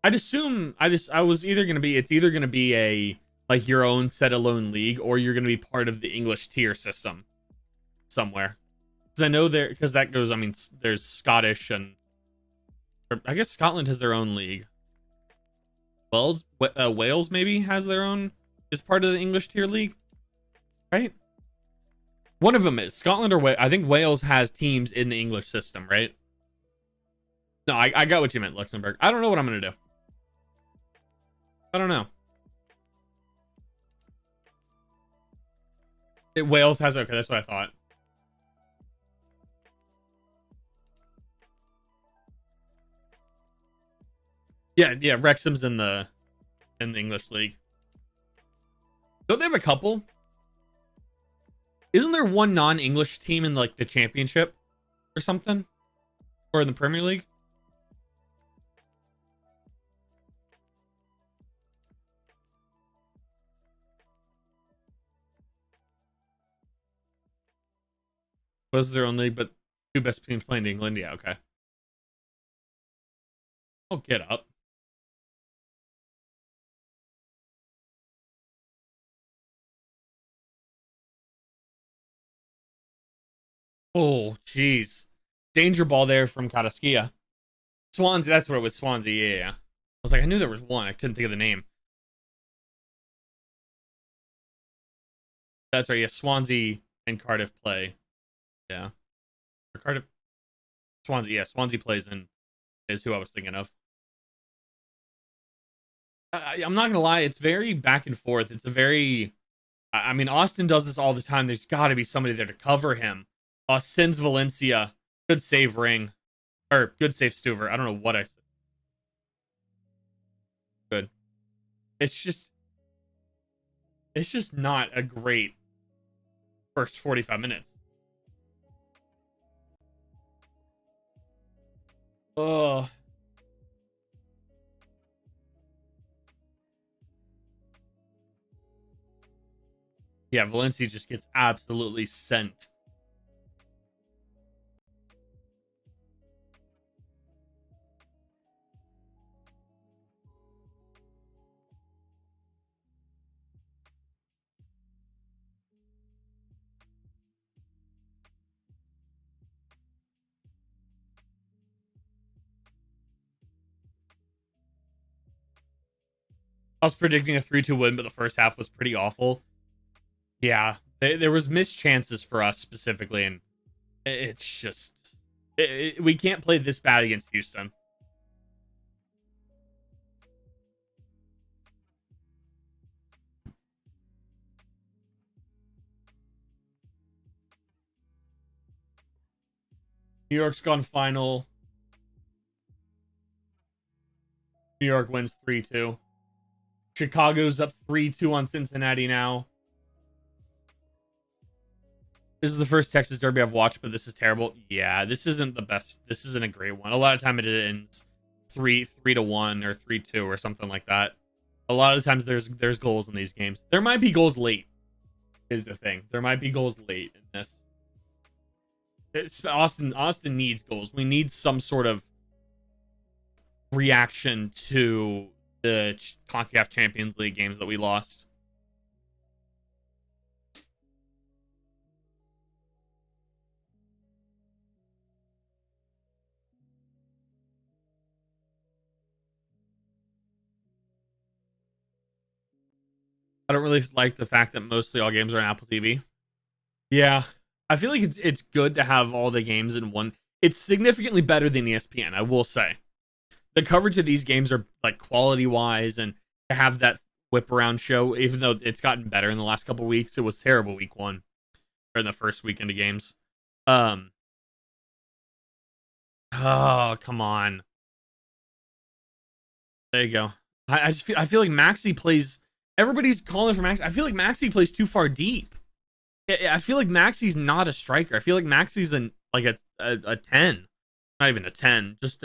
I was either gonna be, it's either gonna be a like your own set alone league, or you're gonna be part of the English tier system somewhere. Because I know because that goes. I mean, there's Scottish and. Or I guess Scotland has their own league. Wales maybe has their own, is part of the English tier league, right? One of them is Scotland or Wales. I think Wales has teams in the English system, right? No, I got what you meant, Luxembourg. I don't know what I'm gonna do. I don't know. Wales has, okay, that's what I thought. Yeah, Wrexham's in the English league. Don't they have a couple? Isn't there one non-English team in like the championship or something? Or in the Premier League? Was their own league, but two best teams playing in England? Yeah, okay. Oh, get up. Oh, jeez. Danger ball there from Karaskia. Swansea, that's where it was, Swansea, yeah. I was like, I knew there was one. I couldn't think of the name. That's right, yeah, Swansea and Cardiff play. Yeah. Or Cardiff. Swansea, yeah, Swansea plays in, is who I was thinking of. I'm not gonna lie, it's very back and forth. It's a very, I mean, Austin does this all the time. There's got to be somebody there to cover him. Sins Valencia, good save Ring, or good save Stuver. I don't know what I said. Good. It's just not a great first 45 minutes. Oh. Yeah, Valencia just gets absolutely sent. I was predicting a 3-2 win, but the first half was pretty awful. Yeah, there was missed chances for us specifically, and it's just we can't play this bad against Houston. New York's gone final. New York wins 3-2. Chicago's up 3-2 on Cincinnati now. This is the first Texas Derby I've watched, but this is terrible. Yeah, this isn't the best. This isn't a great one. A lot of time it ends 3-1 or 3-2 or something like that. A lot of times there's goals in these games. There might be goals late, is the thing. There might be goals late in this. Austin needs goals. We need some sort of reaction to the CONCACAF Champions League games that we lost. I don't really like the fact that mostly all games are on Apple TV. Yeah, I feel like it's good to have all the games in one. It's significantly better than ESPN, I will say. The coverage of these games are like quality wise, and to have that whip around show, even though it's gotten better in the last couple weeks, it was terrible week one or in the first weekend of games. Oh, come on. There you go. I feel like Maxi plays. Everybody's calling for Maxi. I feel like Maxi plays too far deep. I feel like Maxi's not a striker. I feel like Maxi's like a 10, not even a 10. Just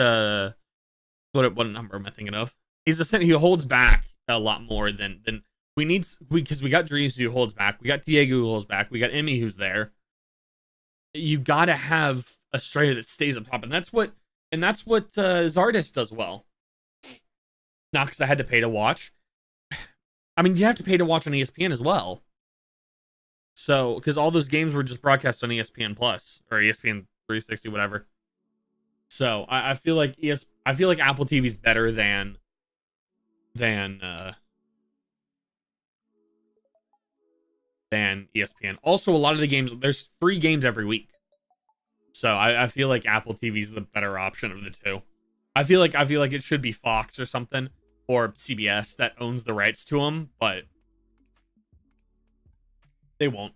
what number am I thinking of? He's a center. He holds back a lot more than we need. Because we got Dreams who holds back. We got Diego who holds back. We got Emmy who's there. You gotta have a striker that stays up top, and that's what Zardes does well. Not because I had to pay to watch. I mean, you have to pay to watch on ESPN as well. So, because all those games were just broadcast on ESPN Plus or ESPN 360, whatever. So, I feel like Apple TV is better than ESPN. Also, a lot of the games, there's free games every week. So, I feel like Apple TV is the better option of the two. I feel like it should be Fox or something, or CBS that owns the rights to them, but they won't.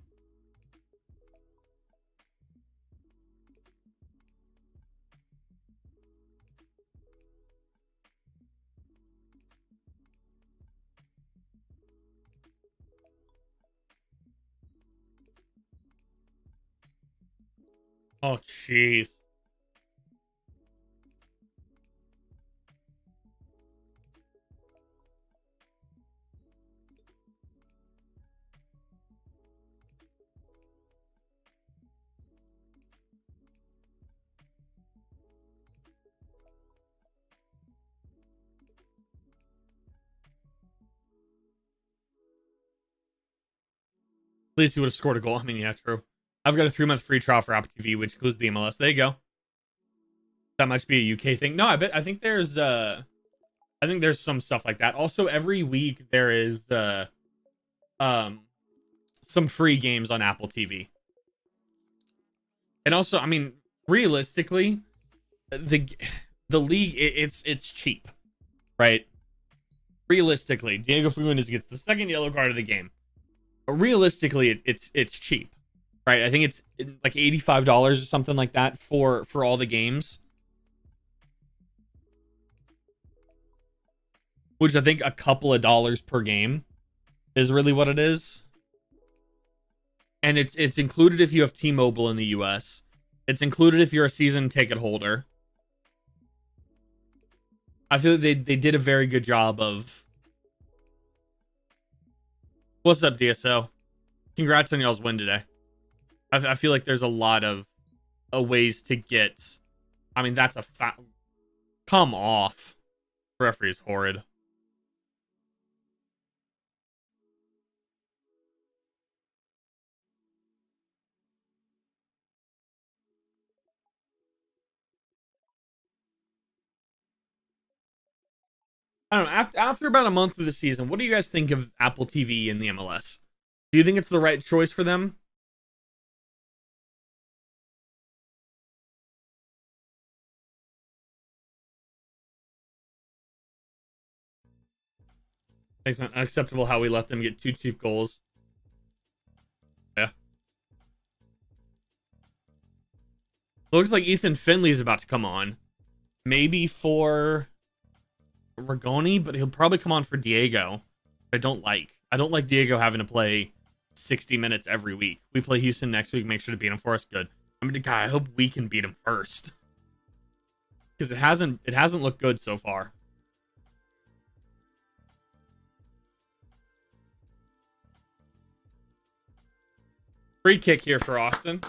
Oh, jeez. At least he would have scored a goal. I mean, yeah, true. I've got a 3-month free trial for Apple TV, which includes the MLS. There you go. That must be a UK thing. No, I think there's some stuff like that. Also, every week there is some free games on Apple TV. And also, I mean, realistically, the league it's cheap, right? Realistically, Diego Fagundez gets the second yellow card of the game. But realistically, it's cheap, right? I think it's like $85 or something like that for all the games, which I think a couple of dollars per game is really what it is. And it's included if you have T-Mobile in the US. It's included if you're a season ticket holder. I feel like they did a very good job of. What's up, DSO? Congrats on y'all's win today. I feel like there's a lot of ways to get. I mean, that's a come off. The referee is horrid. I don't know. After about a month of the season, what do you guys think of Apple TV in the MLS? Do you think it's the right choice for them? It's not unacceptable how we let them get 2 cheap goals. Yeah. Looks like Ethan Finley's about to come on. Maybe for Rigoni, but he'll probably come on for Diego. I don't like Diego having to play 60 minutes every week. We play Houston next week. Make sure to beat him for us. Good. I mean, God, I hope we can beat him first, because it hasn't looked good so far. Free kick here for Austin.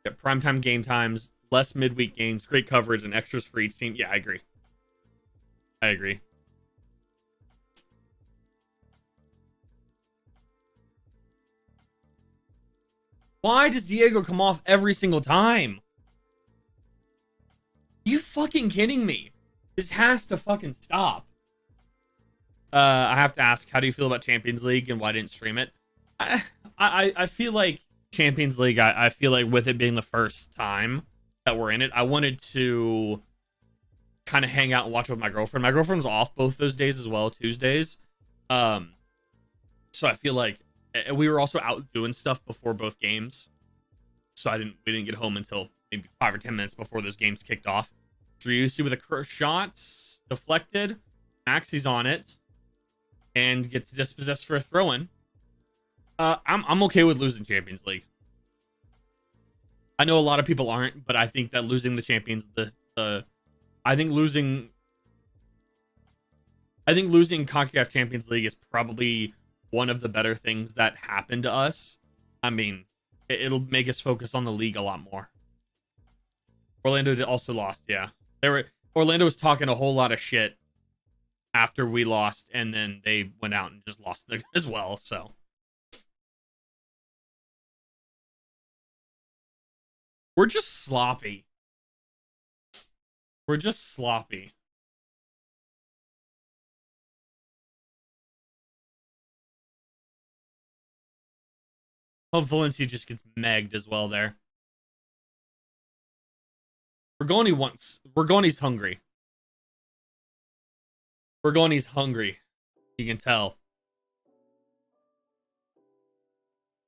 Yeah, primetime game times, less midweek games, great coverage, and extras for each team. Yeah, I agree. I agree. Why does Diego come off every single time? You fucking kidding me? This has to fucking stop. I have to ask, how do you feel about Champions League and why didn't stream it? I feel like Champions League, I feel like with it being the first time that we're in it, I wanted to kind of hang out and watch with my girlfriend. My girlfriend was off both those days as well, Tuesdays. So I feel like we were also out doing stuff before both games. So we didn't get home until maybe 5 or 10 minutes before those games kicked off. Driussi with a shot deflected. Maxi's on it and gets dispossessed for a throw-in. I'm okay with losing Champions League. I know a lot of people aren't, but I think that losing the Champions, I think losing CONCACAF Champions League is probably one of the better things that happened to us. I mean, it'll make us focus on the league a lot more. Orlando also lost, yeah. Orlando was talking a whole lot of shit after we lost, and then they went out and just lost as well, so. We're just sloppy. We're just sloppy. Oh, Valencia just gets megged as well there. Rigoni's hungry. Rigoni's hungry. You can tell.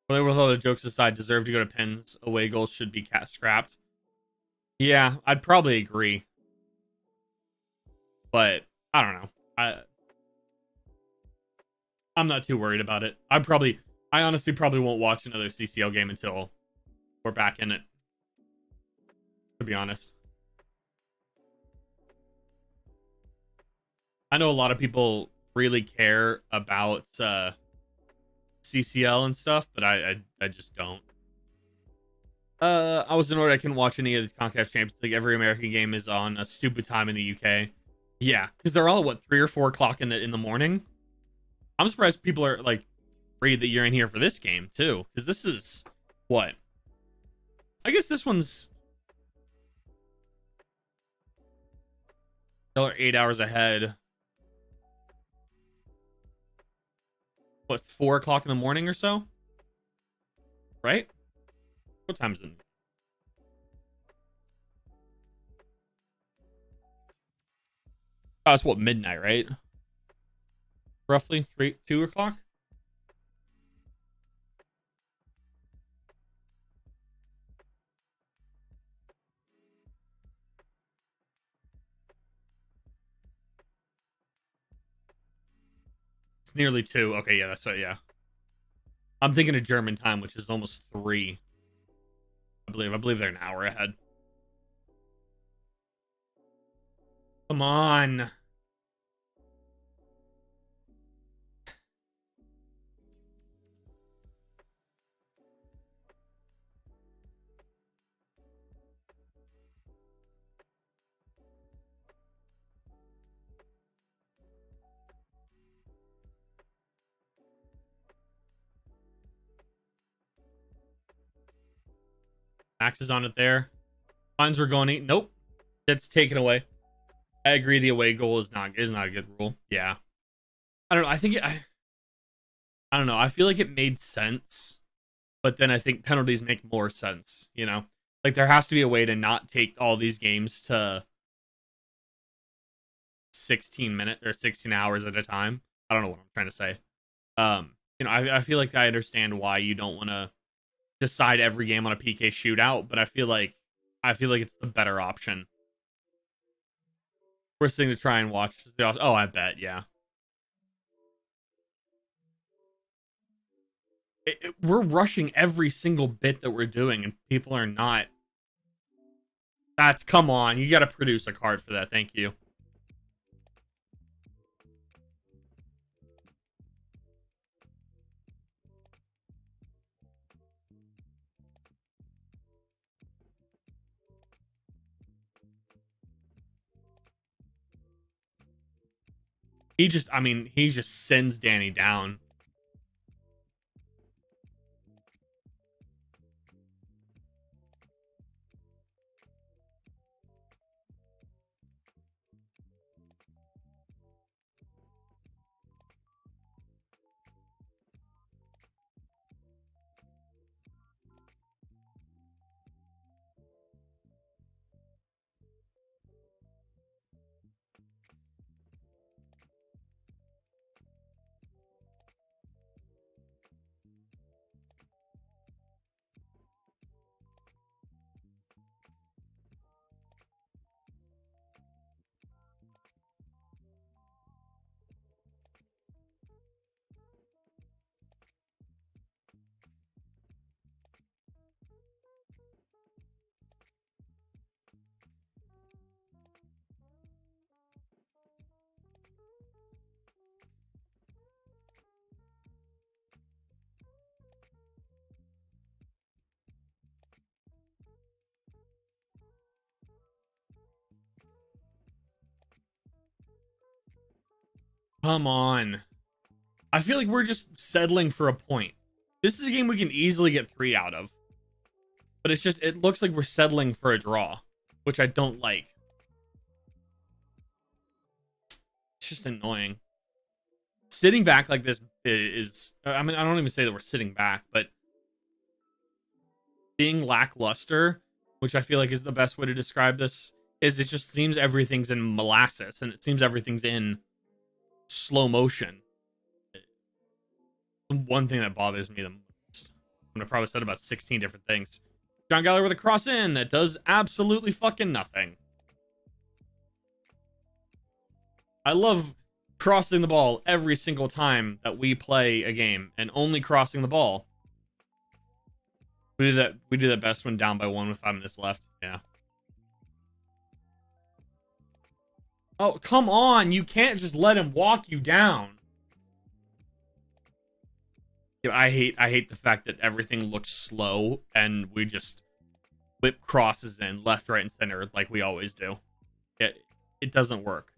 But with all the jokes aside, deserve to go to pens. Away goals should be scrapped. Yeah, I'd probably agree. But I don't know. I'm not too worried about it. I honestly probably won't watch another CCL game until we're back in it, to be honest. I know a lot of people really care about CCL and stuff, but I just don't. I was annoyed I couldn't watch any of the CONCACAF Champions League. Every American game is on a stupid time in the UK. Yeah, because they're all, 3 or 4 o'clock in the morning? I'm surprised people are, worried that you're in here for this game, too. Because this is, what? I guess this one's... They're 8 hours ahead. What, 4 o'clock in the morning or so? Right? What time is it? Oh, it's what, midnight, right? Roughly 2 o'clock? It's nearly 2. Okay, yeah, that's right, yeah. I'm thinking of German time, which is almost 3. I believe they're an hour ahead. Come on. Max is on it there. Finds Rigoni. Nope. that's taken away. I agree. The away goal is not a good rule. Yeah. I don't know. I don't know. I feel like it made sense, but then I think penalties make more sense. You know, like there has to be a way to not take all these games to 16 minutes or 16 hours at a time. I don't know what I'm trying to say. You know, I feel like I understand why you don't want to decide every game on a PK shootout, but I feel like it's the better option. Worst thing to try and watch. Oh, I bet, yeah. We're rushing every single bit that we're doing, and people are not. Come on, you got to produce a card for that. Thank you. He just sends Danny down. Come on. I feel like we're just settling for a point. This is a game we can easily get 3 out of. But it looks like we're settling for a draw, which I don't like. It's just annoying. Sitting back like this is, I mean, I don't even say that we're sitting back, but being lackluster, which I feel like is the best way to describe this, is it just seems everything's in molasses and it seems everything's in slow motion. One thing that bothers me the most. I'm gonna probably said about 16 different things. John Gallagher with a cross in that does absolutely fucking nothing. I love crossing the ball every single time that we play a game and only crossing the ball. We do that best when down by 1 with 5 minutes left. Yeah. Oh, come on. You can't just let him walk you down. Yeah, I hate the fact that everything looks slow and we just whip crosses in left, right, and center like we always do. It doesn't work.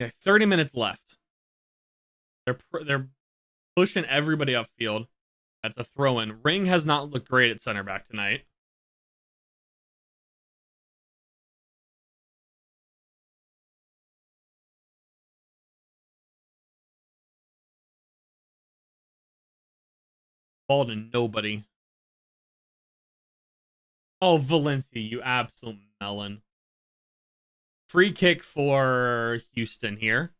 Okay, 30 minutes left. They're pushing everybody upfield. That's a throw-in. Ring has not looked great at center back tonight. Ball to nobody. Oh, Valencia, you absolute melon. Free kick for Houston here.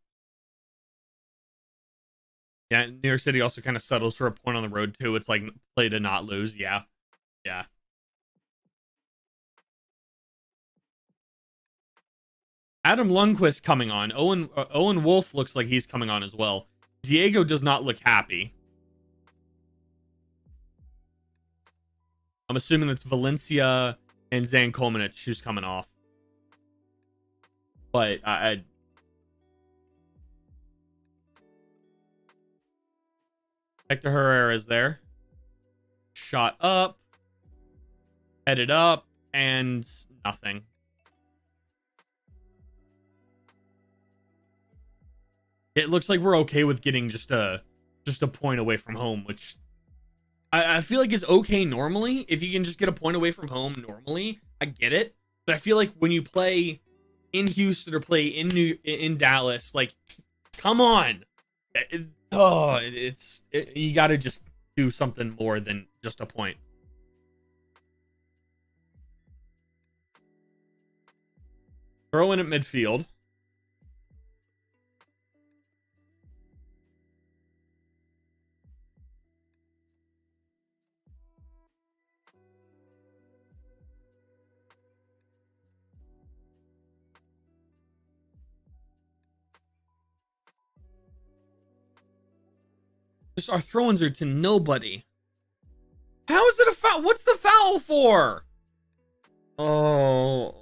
Yeah, New York City also kind of settles for a point on the road, too. It's like play to not lose. Yeah. Yeah. Adam Lundqvist coming on. Owen Wolf looks like he's coming on as well. Diego does not look happy. I'm assuming that's Valencia and Zan Kolmanich who's coming off. But Hector Herrera is there. shot up, headed up, and nothing. It looks like we're okay with getting just a point away from home, which I feel like is okay normally. If you can just get a point away from home normally, I get it. But I feel like when you play in Houston or play in Dallas, like, come on. You got to just do something more than just a point. Throw in at midfield. Just our throw-ins are to nobody. How is it a foul? What's the foul for? Oh.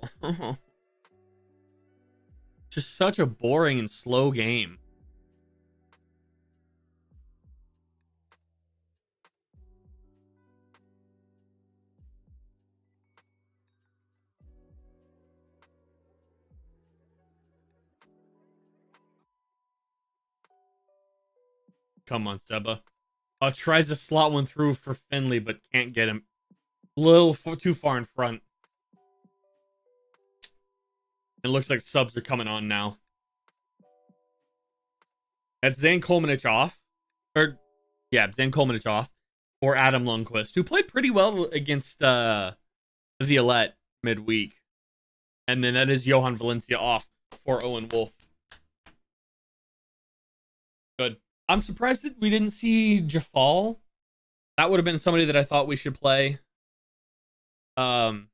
Just such a boring and slow game. Come on, Seba. Tries to slot one through for Finley, but can't get him. A little too far in front. It looks like subs are coming on now. That's Zane Kolmanich off. Zane Kolmanich off. Or Adam Lundqvist, who played pretty well against Violette midweek. And then that is Johan Valencia off for Owen Wolf. Good. I'm surprised that we didn't see Jafal. That would have been somebody that I thought we should play. They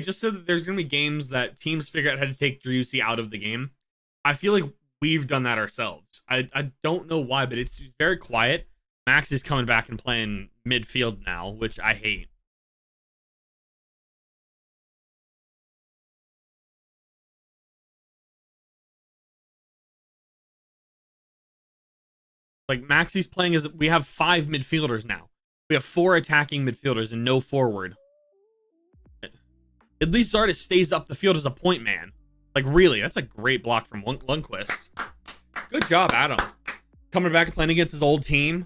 just said that there's going to be games that teams figure out how to take Driussi out of the game. I feel like we've done that ourselves. I don't know why, but it's very quiet. Max is coming back and playing midfield now, which I hate. Like, Maxi's playing as... We have 5 midfielders now. We have 4 attacking midfielders and no forward. At least Zardes stays up the field as a point man. Like, really, that's a great block from Lundqvist. Good job, Adam. Coming back and playing against his old team.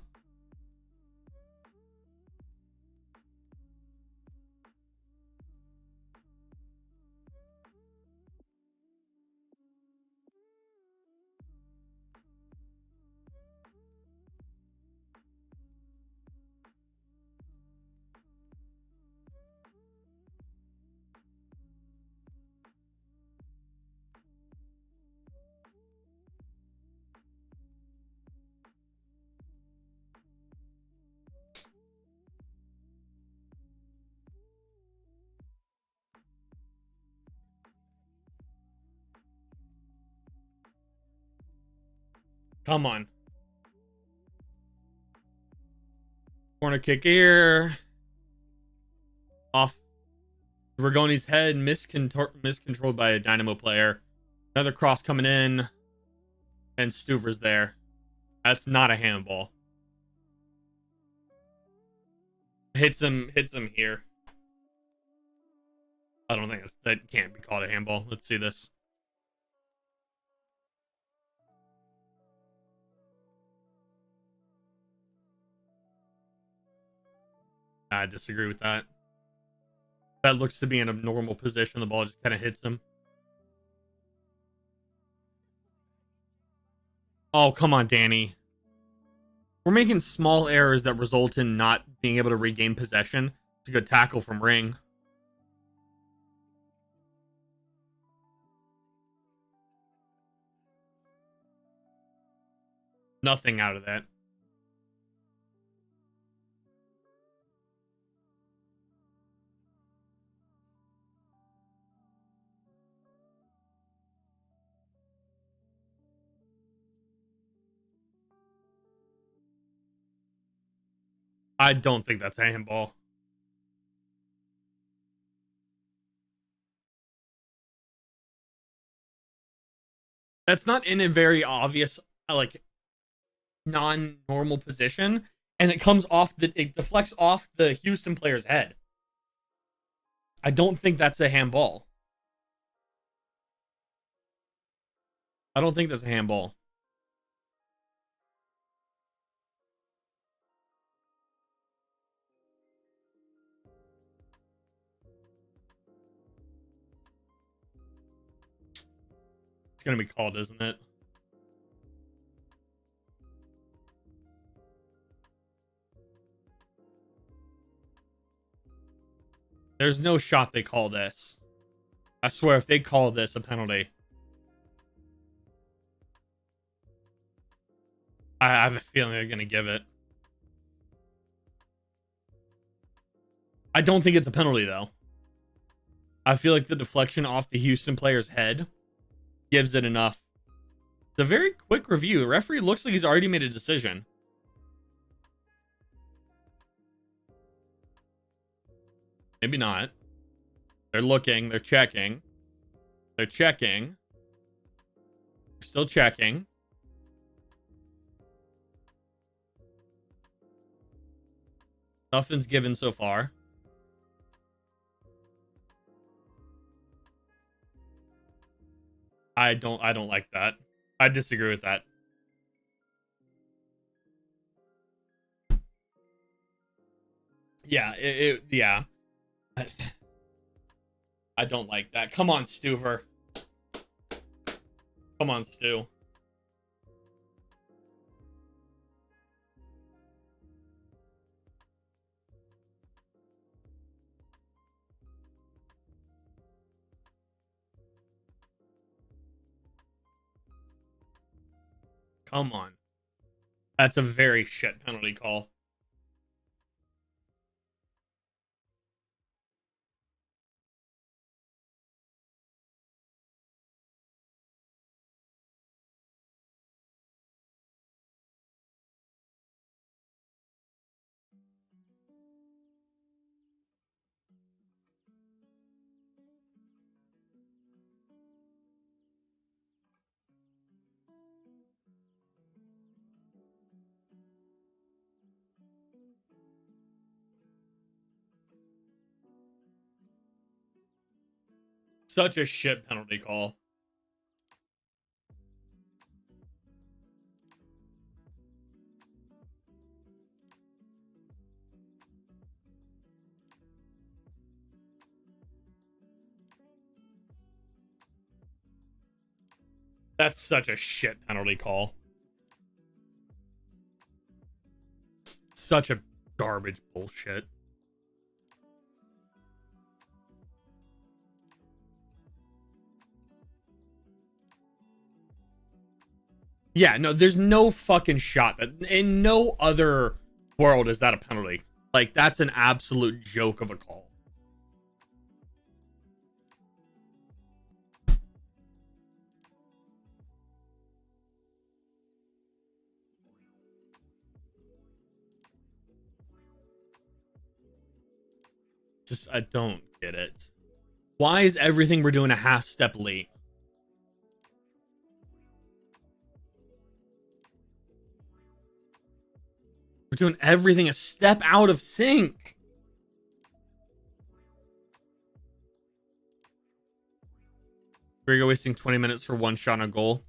Come on. Corner kick here. Off Rigoni's head. Miscontrolled by a Dynamo player. Another cross coming in. And Stuver's there. That's not a handball. Hits him here. I don't think that can't be called a handball. Let's see this. I disagree with that. That looks to be in a normal position. The ball just kind of hits him. Oh, come on, Danny. We're making small errors that result in not being able to regain possession. It's a good tackle from Ring. Nothing out of that. I don't think that's a handball. That's not in a very obvious, like, non-normal position, and it deflects off the Houston player's head. I don't think that's a handball. I don't think that's a handball. It's gonna be called, isn't it? There's no shot they call this. I swear, if they call this a penalty, I have a feeling they're going to give it. I don't think it's a penalty, though. I feel like the deflection off the Houston player's head gives it enough. It's a very quick review. The referee looks like he's already made a decision. Maybe not. They're looking. They're checking. They're checking. They're still checking. Nothing's given so far. I don't like that. I disagree with that. Yeah, yeah. I don't like that. Come on, Stuver. Come on, Stu. Come on. That's a very shit penalty call. Such a shit penalty call. That's such a shit penalty call. Such a garbage bullshit. Yeah, no, there's no fucking shot that in no other world is that a penalty. Like, that's an absolute joke of a call. Just, I don't get it. Why is everything we're doing a half step late? We're doing everything a step out of sync. We're wasting 20 minutes for one shot on goal.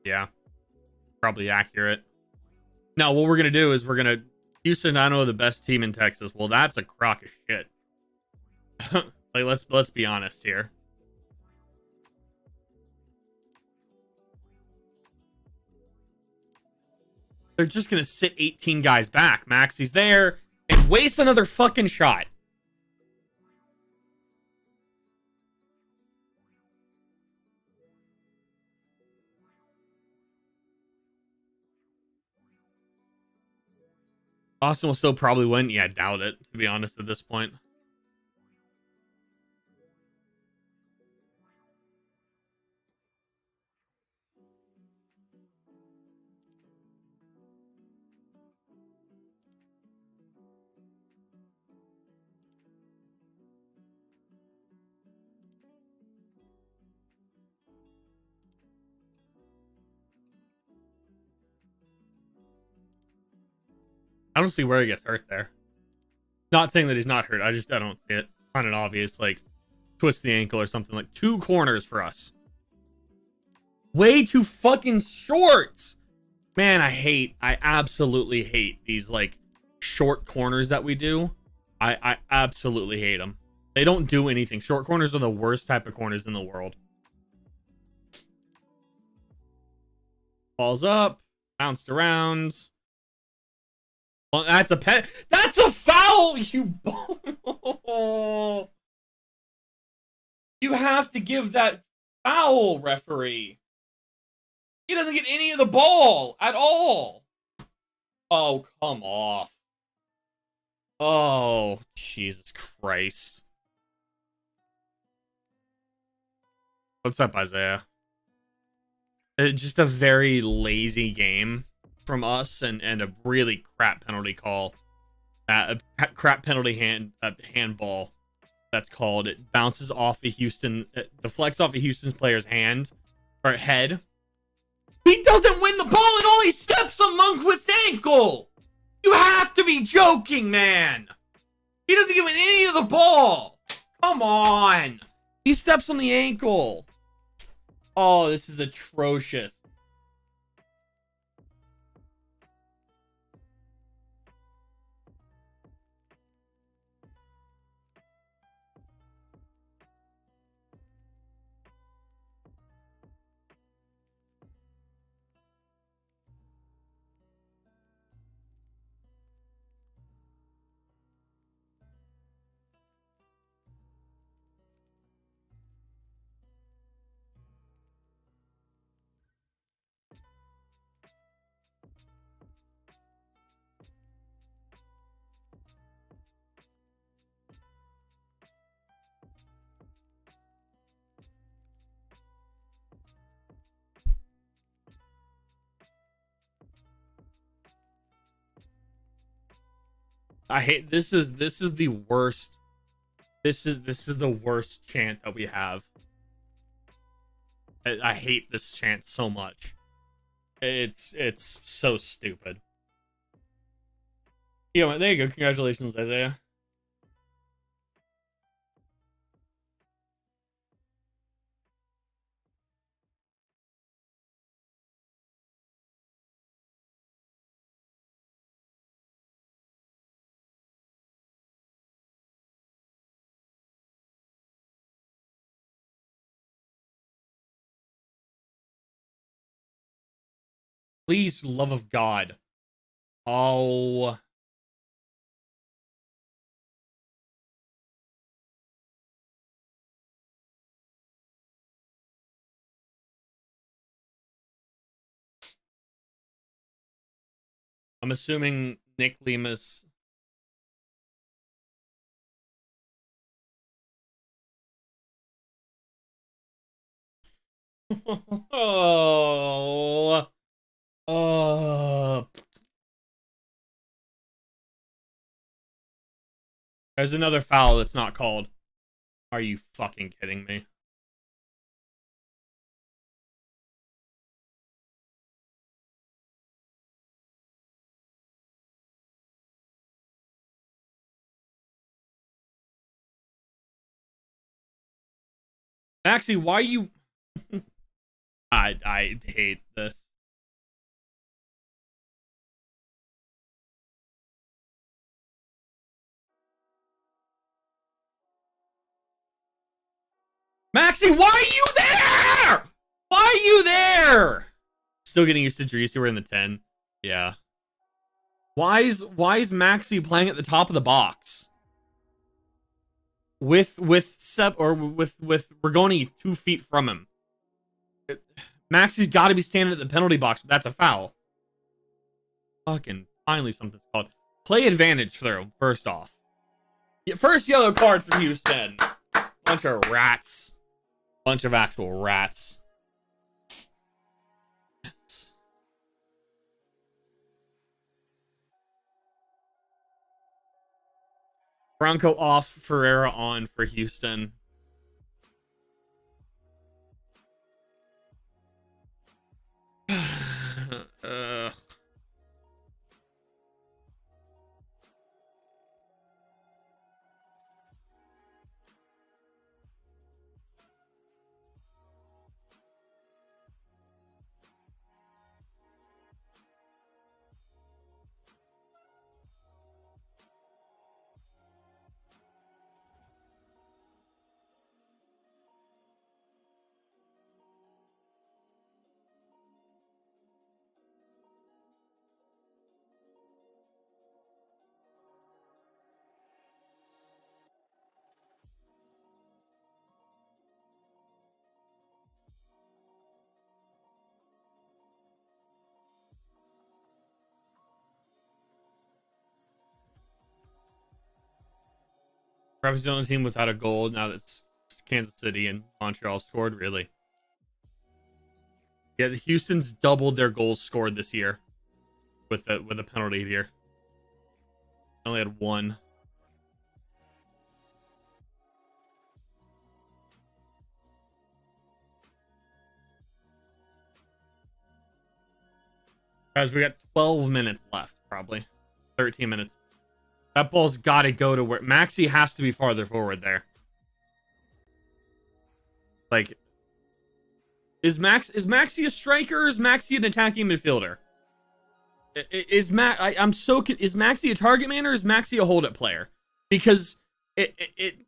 Yeah. Probably accurate. No, what we're going to do is we're going to... Houston, I know the best team in Texas. Well, that's a crock of shit. Like, let's be honest here. They're just going to sit 18 guys back. Maxi's there and waste another fucking shot. Austin will still probably win. Yeah, I doubt it, to be honest, at this point. I don't see where he gets hurt there. Not saying that he's not hurt. I don't see it. Kind of obvious, like twist the ankle or something. Like 2 corners for us. Way too fucking short. Man, I absolutely hate these like short corners that we do. I absolutely hate them. They don't do anything. Short corners are the worst type of corners in the world. Balls up, bounced around. Well, that's a pet. That's a foul. You have to give that foul, referee. He doesn't get any of the ball at all. Oh, come off. Oh, Jesus Christ. What's up, Isaiah? Just a very lazy game from us and a really crap penalty call. A crap penalty handball, that's called. It bounces off of Houston, deflects off of Houston's player's hand or head. He doesn't win the ball and all he steps on Lundqvist's ankle. You have to be joking, man. He doesn't give any of the ball. Come on. He steps on the ankle. Oh, this is atrocious. I hate this is the worst. This is the worst chant that we have. I hate this chant so much. It's so stupid. Yeah, there you go. Congratulations, Isaiah. Please, love of God. Oh. I'm assuming Nick Lemus. Oh. Oh. There's another foul that's not called. Are you fucking kidding me? Maxie, why you... I hate this. Maxie, why are you there? Why are you there? Still getting used to Dreesy. We're in the 10. Yeah. Why is Maxie playing at the top of the box? With Rigoni 2 feet from him. Maxie's got to be standing at the penalty box. That's a foul. Fucking finally something's called. Play advantage through, first off. First yellow card for Houston. Bunch of rats. Bunch of actual rats. Bronco off, Ferreira on for Houston. Perhaps the only team without a goal now that Kansas City and Montreal scored, really. Yeah, the Houston's doubled their goals scored this year with a penalty here. Only had one. Guys, we got 12 minutes left, probably 13 minutes. That ball's got to go to where Maxi has to be farther forward there. Like, is Maxi a striker or is Maxi an attacking midfielder? Is Maxi a target man or is Maxi a hold-up player? Because it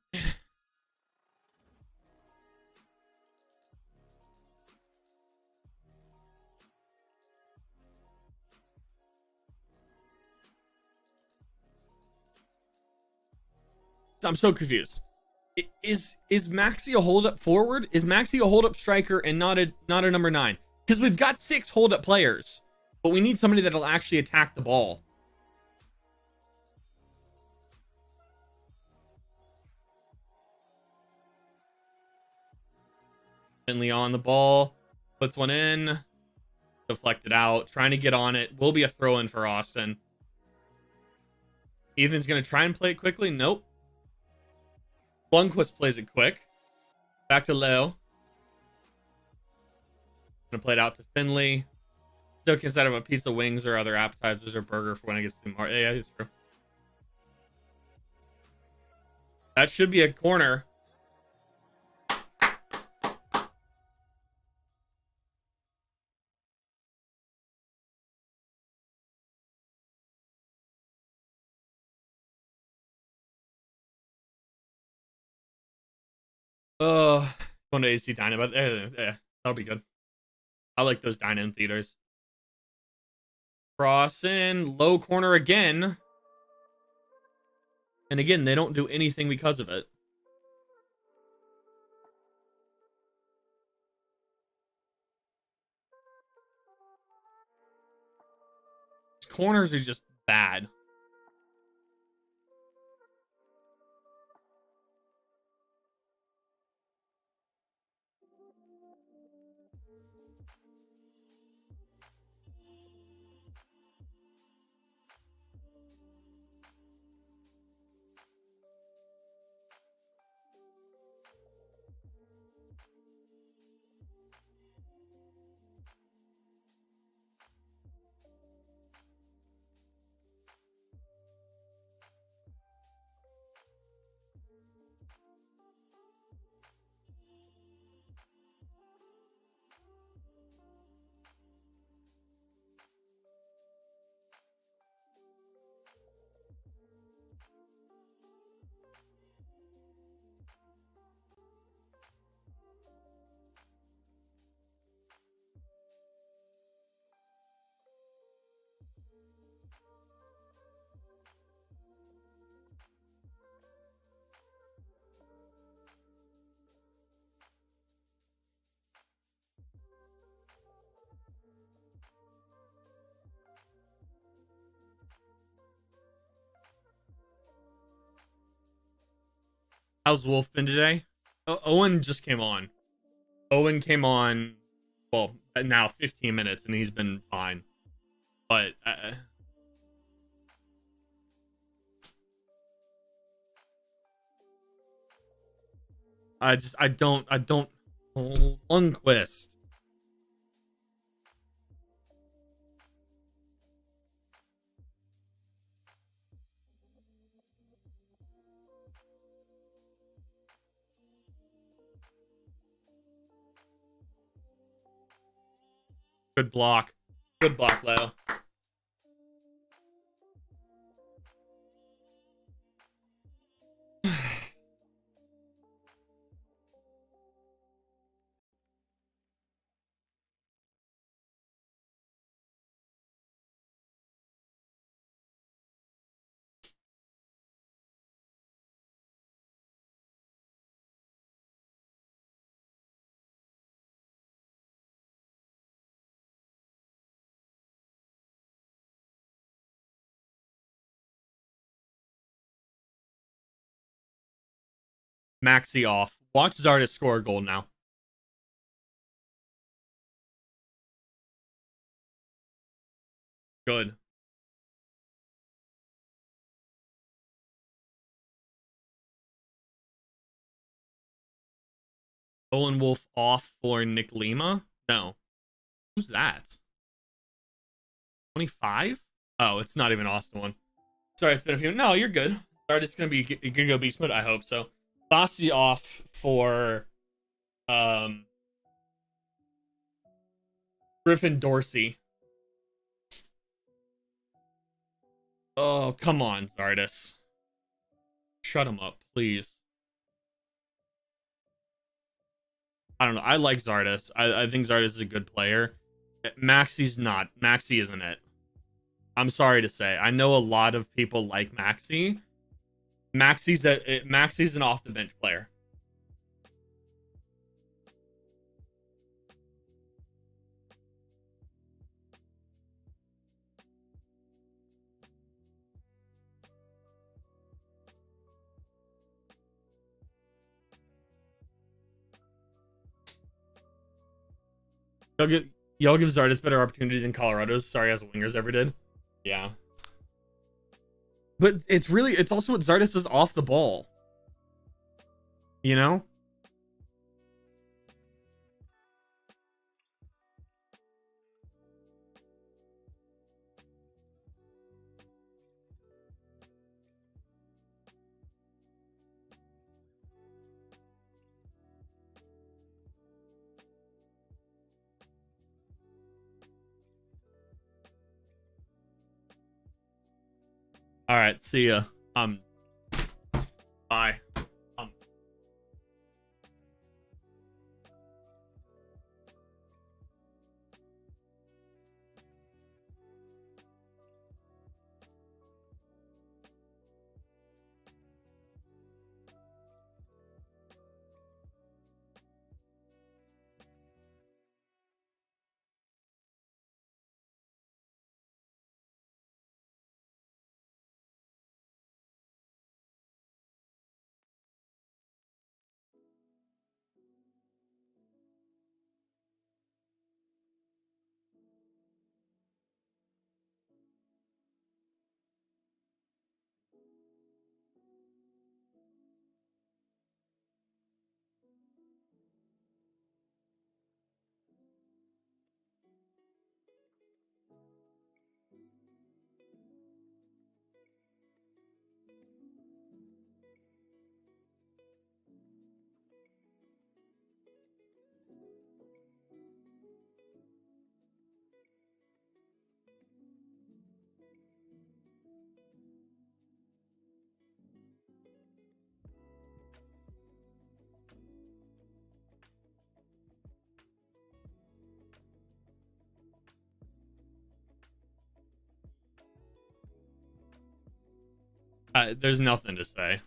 I'm so confused. Is Maxi a hold-up forward? Is Maxi a hold-up striker and not a number 9? Because we've got 6 hold-up players, but we need somebody that'll actually attack the ball. Finley on the ball, puts one in, deflected out, trying to get on it. Will be a throw-in for Austin. Ethan's going to try and play it quickly. Nope. Lundqvist plays it quick. Back to Leo. Gonna play it out to Finley. Still instead of a pizza, wings, or other appetizers or burger for when I get to more. Yeah, it's true. That should be a corner. Going to AC Dynamo. Yeah, that'll be good. I like those Dynamo theaters. Cross in, low corner again. And again, they don't do anything because of it. Corners are just bad. How's Wolf been today? Owen just came on. Owen came on, well, now 15 minutes, and he's been fine. But I don't. Lundqvist. Good block. Good block, Leo. Maxi off. Watch Zardes score a goal now. Good. Olin Wolf off for Nick Lima? No. Who's that? 25? Oh, it's not even Austin one. Sorry, it's been a few. No, you're good. Zardes gonna go beast mode. I hope so. Basti off for Griffin Dorsey. Oh, come on, Zardes. Shut him up, please. I don't know. I like Zardes. I think Zardes is a good player. Maxi's not. Maxi isn't it. I'm sorry to say. I know a lot of people like Maxi. Maxi's an off the bench player. Y'all give Zardes better opportunities than Colorado's sorry as wingers ever did. Yeah. But it's also what Zardes does off the ball. You know? All right, see ya. Bye. There's nothing to say.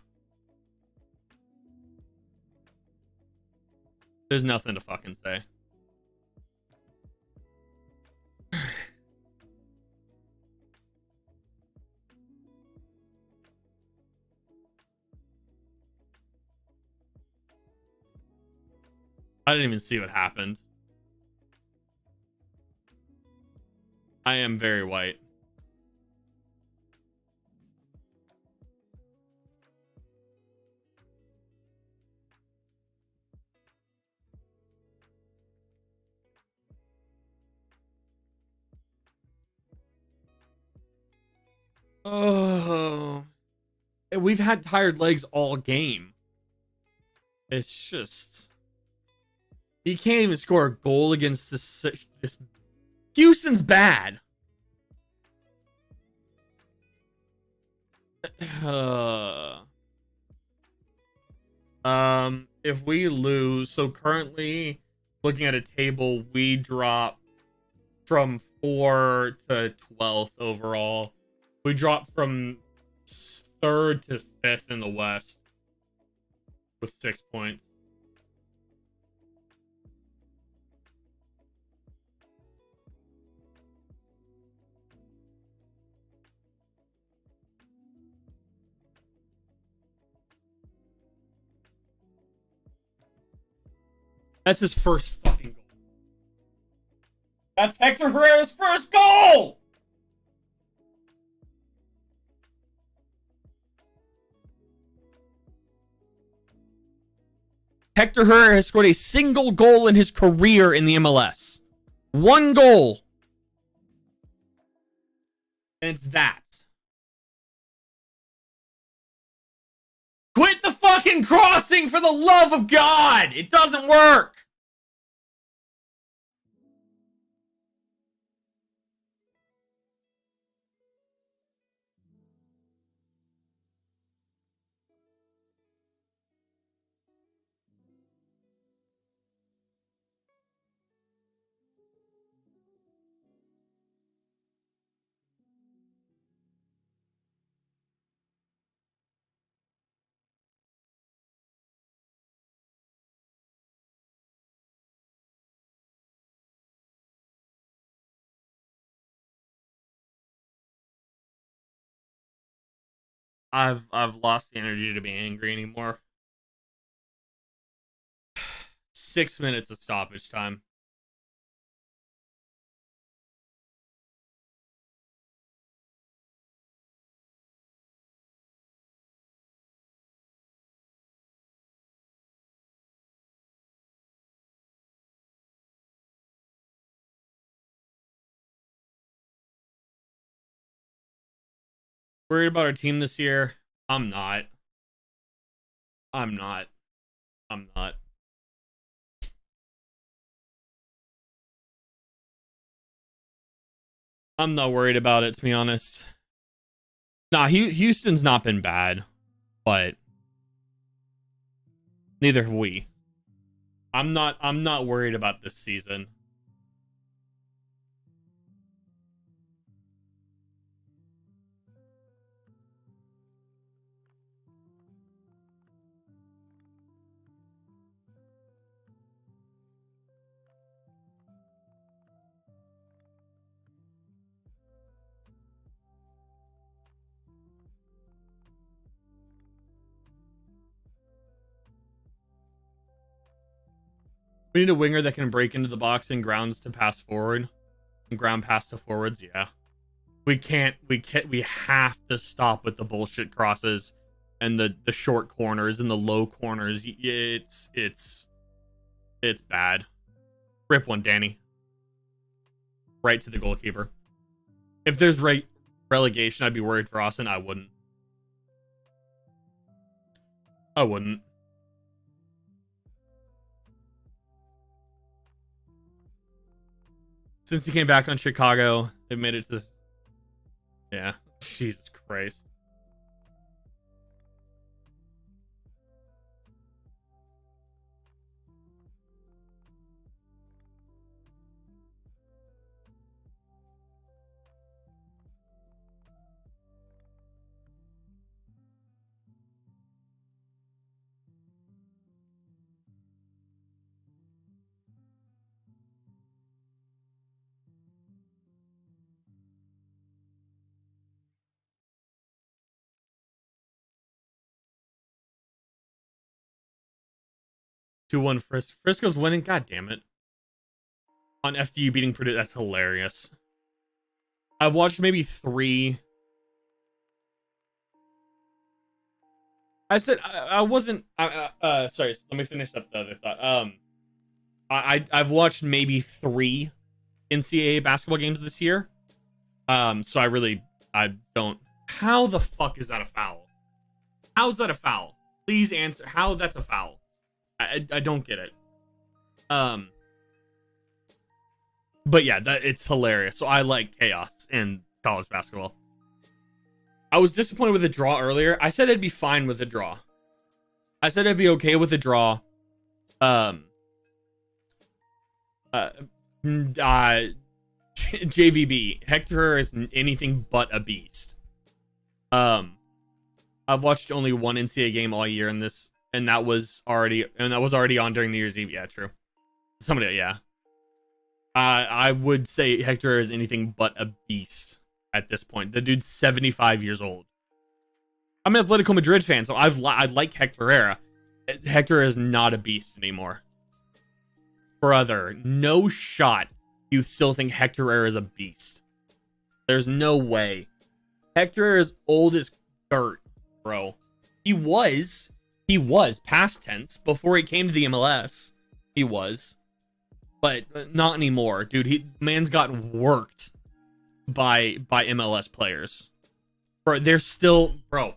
There's nothing to fucking say. I didn't even see what happened. I am very white. Oh, we've had tired legs all game. It's just he can't even score a goal against this. Houston's bad. If we lose, so currently looking at a table, we drop from 4 to 12th overall. We dropped from 3rd to 5th in the West with 6 points. That's his first fucking goal. That's Hector Herrera's first goal! Hector Herrera has scored a single goal in his career in the MLS. One goal. And it's that. Quit the fucking crossing, for the love of God! It doesn't work! I've lost the energy to be angry anymore. 6 minutes of stoppage time. Worried about our team this year? I'm not. I'm not. I'm not. I'm not worried about it, to be honest. Nah, Houston's not been bad, but neither have we. I'm not worried about this season. We need a winger that can break into the box and grounds to pass forward. And ground pass to forwards, yeah. We have to stop with the bullshit crosses and the short corners and the low corners. It's bad. Rip one, Danny. Right to the goalkeeper. If there's relegation, I'd be worried for Austin. I wouldn't. I wouldn't. Since he came back on Chicago, they made it to this. Yeah. Jesus Christ. Frisco's winning. God damn it. On FDU beating Purdue. That's hilarious. I've watched maybe 3. I said I wasn't. Sorry. Let me finish up the other thought. I've watched maybe 3 NCAA basketball games this year. So I don't. How the fuck is that a foul? How's that a foul? Please answer. How that's a foul? I don't get it. But yeah, it's hilarious. So I like chaos in college basketball. I was disappointed with the draw earlier. I said I'd be fine with the draw. I said I'd be okay with the draw. JVB Hector is anything but a beast. I've watched only one NCAA game all year in this. And that was already on during New Year's Eve. Yeah, true. Somebody, yeah. I would say Hector is anything but a beast at this point. The dude's 75 years old. I'm an Atletico Madrid fan, so I like Hector Herrera. Hector is not a beast anymore. brother, no shot you still think Hector Herrera is a beast. There's no way. Hector Herrera is old as dirt, bro. He was past tense before he came to the MLS. He was, but not anymore, dude. Man's gotten worked by MLS players. Bro, they're still, bro.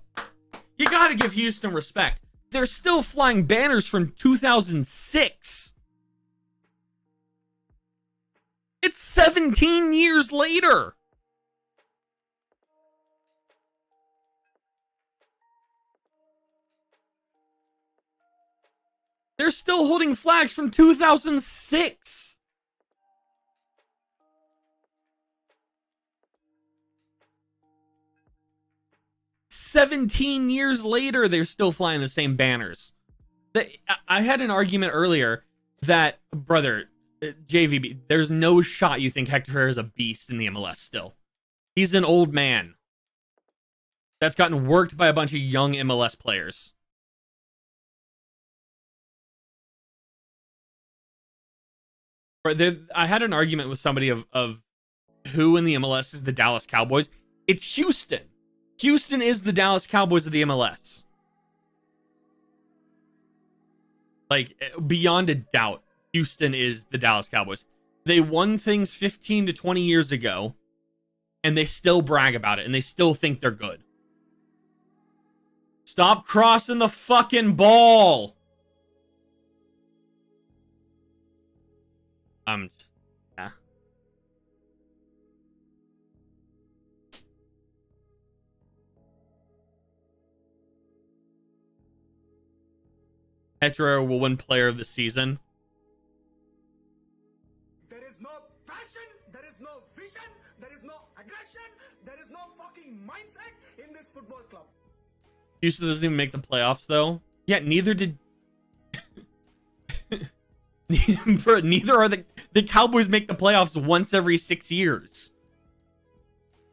You gotta give Houston respect. They're still flying banners from 2006. It's 17 years later. They're still holding flags from 2006. "17 years later, they're still flying the same banners." I had an argument earlier that, brother, JVB, there's no shot you think Hector Herrera is a beast in the MLS still. He's an old man that's gotten worked by a bunch of young MLS players. I had an argument with somebody of who in the MLS is the Dallas Cowboys. It's Houston. Houston is the Dallas Cowboys of the MLS. Like, beyond a doubt, Houston is the Dallas Cowboys. They won things 15 to 20 years ago, and they still brag about it, and they still think they're good. Stop crossing the fucking ball! Yeah. Hector Herrera will win Player of the Season. There is no passion, there is no vision, there is no aggression, there is no fucking mindset in this football club. Houston doesn't even make the playoffs, though. Yeah, neither did... Neither are the Cowboys make the playoffs once every 6 years.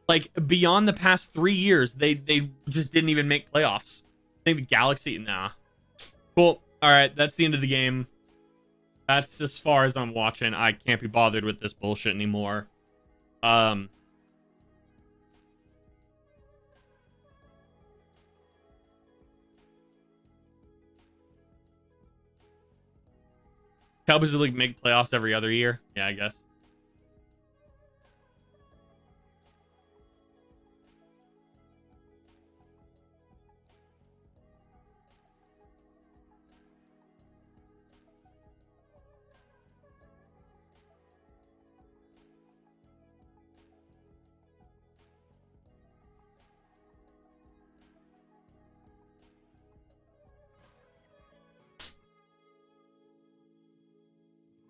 Like, beyond the past 3 years, they just didn't even make playoffs. I think the Galaxy, nah. Cool. All right, that's the end of the game. That's as far as I'm watching. I can't be bothered with this bullshit anymore. Cowboys League make playoffs every other year. Yeah, I guess.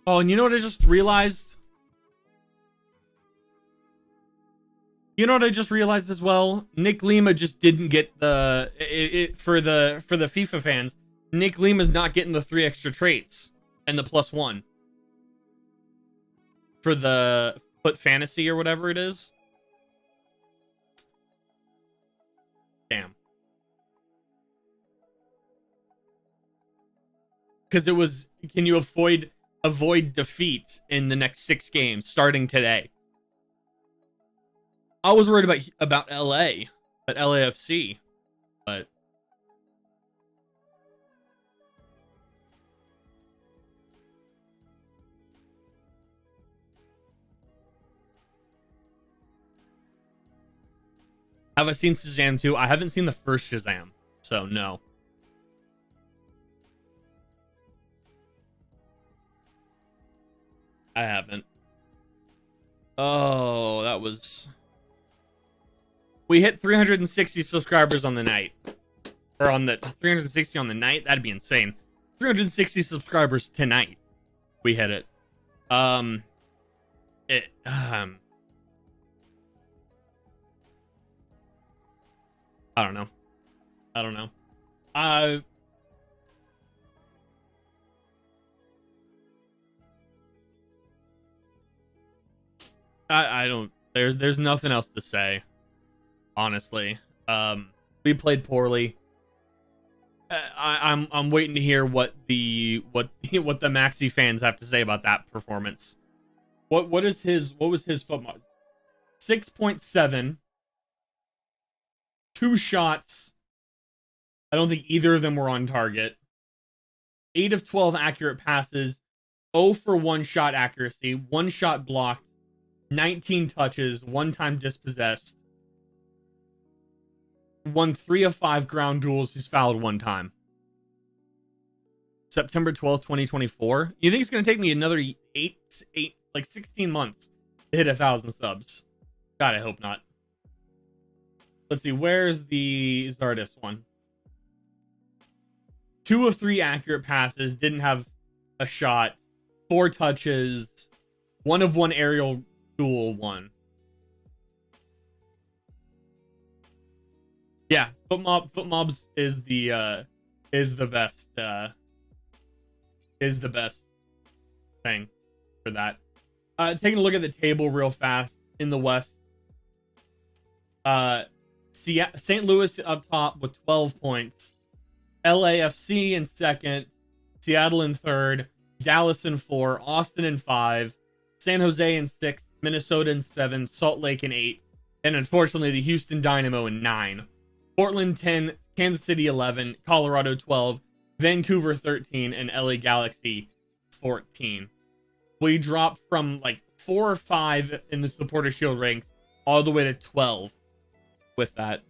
Oh, and you know what I just realized? You know what I just realized as well? Nick Lima just didn't get for the FIFA fans. Nick Lima's not getting the 3 extra traits and the +1 for the Foot Fantasy or whatever it is. Damn. Because it was, can you avoid defeat in the next 6 games starting today? I was worried about LA, at LAFC, but have I seen Shazam 2? I haven't seen the first Shazam, so no. I haven't. Oh, that was... We hit 360 subscribers on the night. Or on the... 360 on the night? That'd be insane. 360 subscribers tonight. We hit it. I don't know. I don't, there's nothing else to say, honestly. We played poorly. I'm waiting to hear what the Maxi fans have to say about that performance. What was his foot mod? 6.7, 2 shots. I don't think either of them were on target. 8 of 12 accurate passes, 0 for 1 shot accuracy, 1 shot blocked, 19 touches, 1 time dispossessed. Won 3 of 5 ground duels. He's fouled 1 time. September 12th, 2024. You think it's going to take me another 16 months to hit 1,000 subs? God, I hope not. Let's see. Where's the Zardes one? 2 of 3 accurate passes. Didn't have a shot. 4 touches. 1 of 1 aerial duel. 1. Yeah, foot mobs is the best thing for that. Taking a look at the table real fast in the West. St. Louis up top with 12 points. LAFC in second. Seattle in third. Dallas in 4. Austin in 5. San Jose in 6. Minnesota in 7. Salt Lake in 8. And unfortunately, the Houston Dynamo in 9. Portland 10, Kansas City 11, Colorado 12, Vancouver 13, and LA Galaxy 14. We dropped from like 4 or 5 in the Supporter Shield ranks all the way to 12 with that.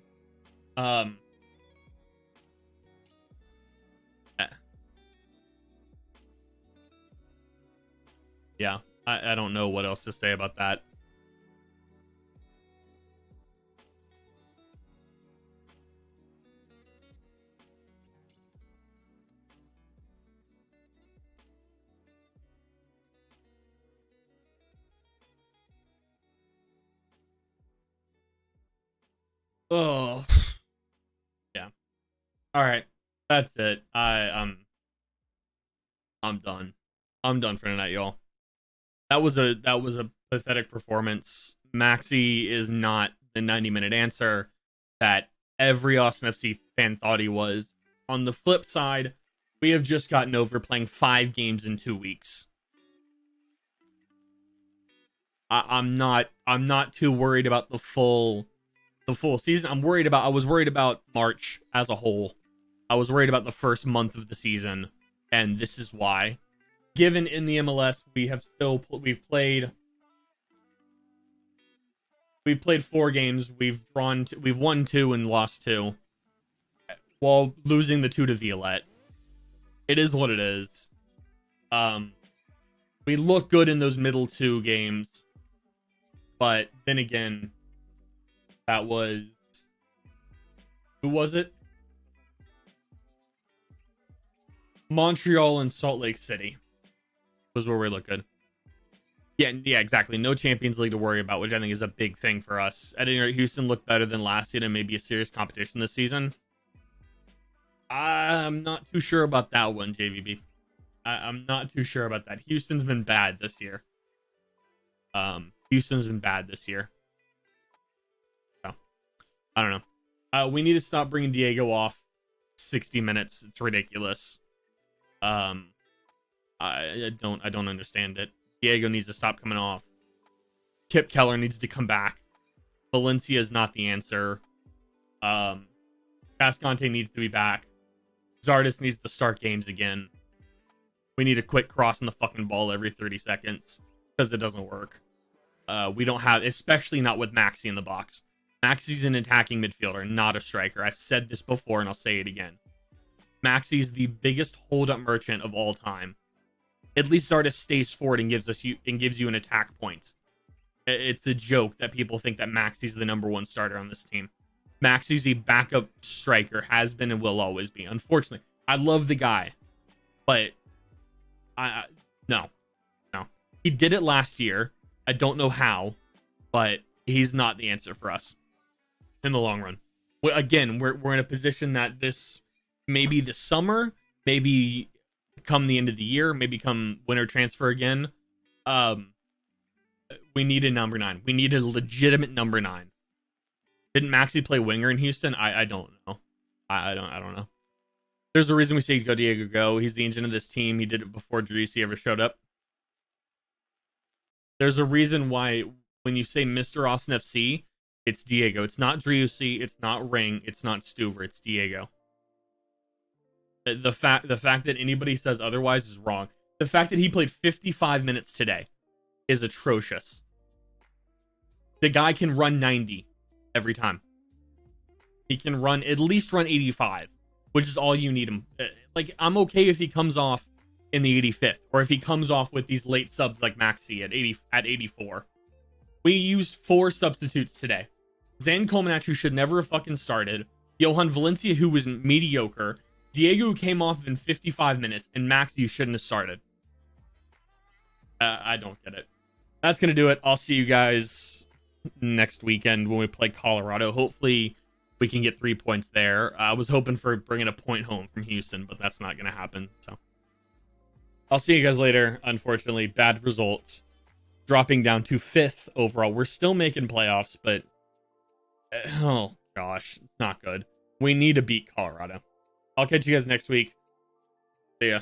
Yeah, I don't know what else to say about that. Oh, yeah. All right, that's it. I'm done. I'm done for tonight, y'all. That was a pathetic performance. Maxi is not the 90-minute answer that every Austin FC fan thought he was. On the flip side, we have just gotten over playing 5 games in 2 weeks. I'm not too worried about the full season. I was worried about March as a whole. I was worried about the first month of the season, and this is why. Given in the MLS, we've played 4 games. We've won 2 and lost 2, while losing the 2 to Violet. It is what it is. We look good in those middle 2 games, but then again, that was, who was it? Montreal and Salt Lake City was where we look good. Yeah, exactly. No Champions League to worry about, which I think is a big thing for us. At any rate, Houston looked better than last season and maybe a serious competition this season. I'm not too sure about that one, JVB. I'm not too sure about that. Houston's been bad this year. Houston's been bad this year. So, I don't know. We need to stop bringing Diego off 60 minutes. It's ridiculous. I don't understand it. Diego needs to stop coming off. Kip Keller needs to come back. Valencia is not the answer. Cascante needs to be back. Zardes needs to start games again. We need to quit crossing the fucking ball every 30 seconds because it doesn't work. We don't have, especially not with Maxi in the box. Maxi's an attacking midfielder, not a striker. I've said this before and I'll say it again. Maxi's the biggest hold-up merchant of all time. At least Zardes stays forward and gives you an attack point. It's a joke that people think that Maxi's the number 1 starter on this team. Maxi's a backup striker, has been and will always be. Unfortunately, I love the guy, but no. He did it last year. I don't know how, but he's not the answer for us in the long run. Again, we're in a position that this maybe this summer, maybe come the end of the year, maybe come winter transfer again. We need a number 9. We need a legitimate number 9. Didn't Maxi play winger in Houston? I don't know. I don't know. There's a reason we say go Diego go. He's the engine of this team. He did it before Driussi ever showed up. There's a reason why when you say Mr. Austin FC, it's Diego. It's not Driussi. It's not Ring. It's not Stuver. It's Diego. The fact that anybody says otherwise is wrong. The fact that he played 55 minutes today is atrocious. The guy can run 90 every time. He can at least run 85, which is all you need him. Like, I'm okay if he comes off in the 85th, or if he comes off with these late subs like Maxi at 84. We used 4 substitutes today. Zan Comaneci should never have fucking started. Johan Valencia, who was mediocre. Diego, who came off in 55 minutes, and Maxi, who shouldn't have started. I don't get it. That's going to do it. I'll see you guys next weekend when we play Colorado. Hopefully, we can get 3 points there. I was hoping for bringing a point home from Houston, but that's not going to happen. So I'll see you guys later. Unfortunately, bad results. Dropping down to 5th overall. We're still making playoffs, but oh gosh, it's not good. We need to beat Colorado. I'll catch you guys next week. See ya.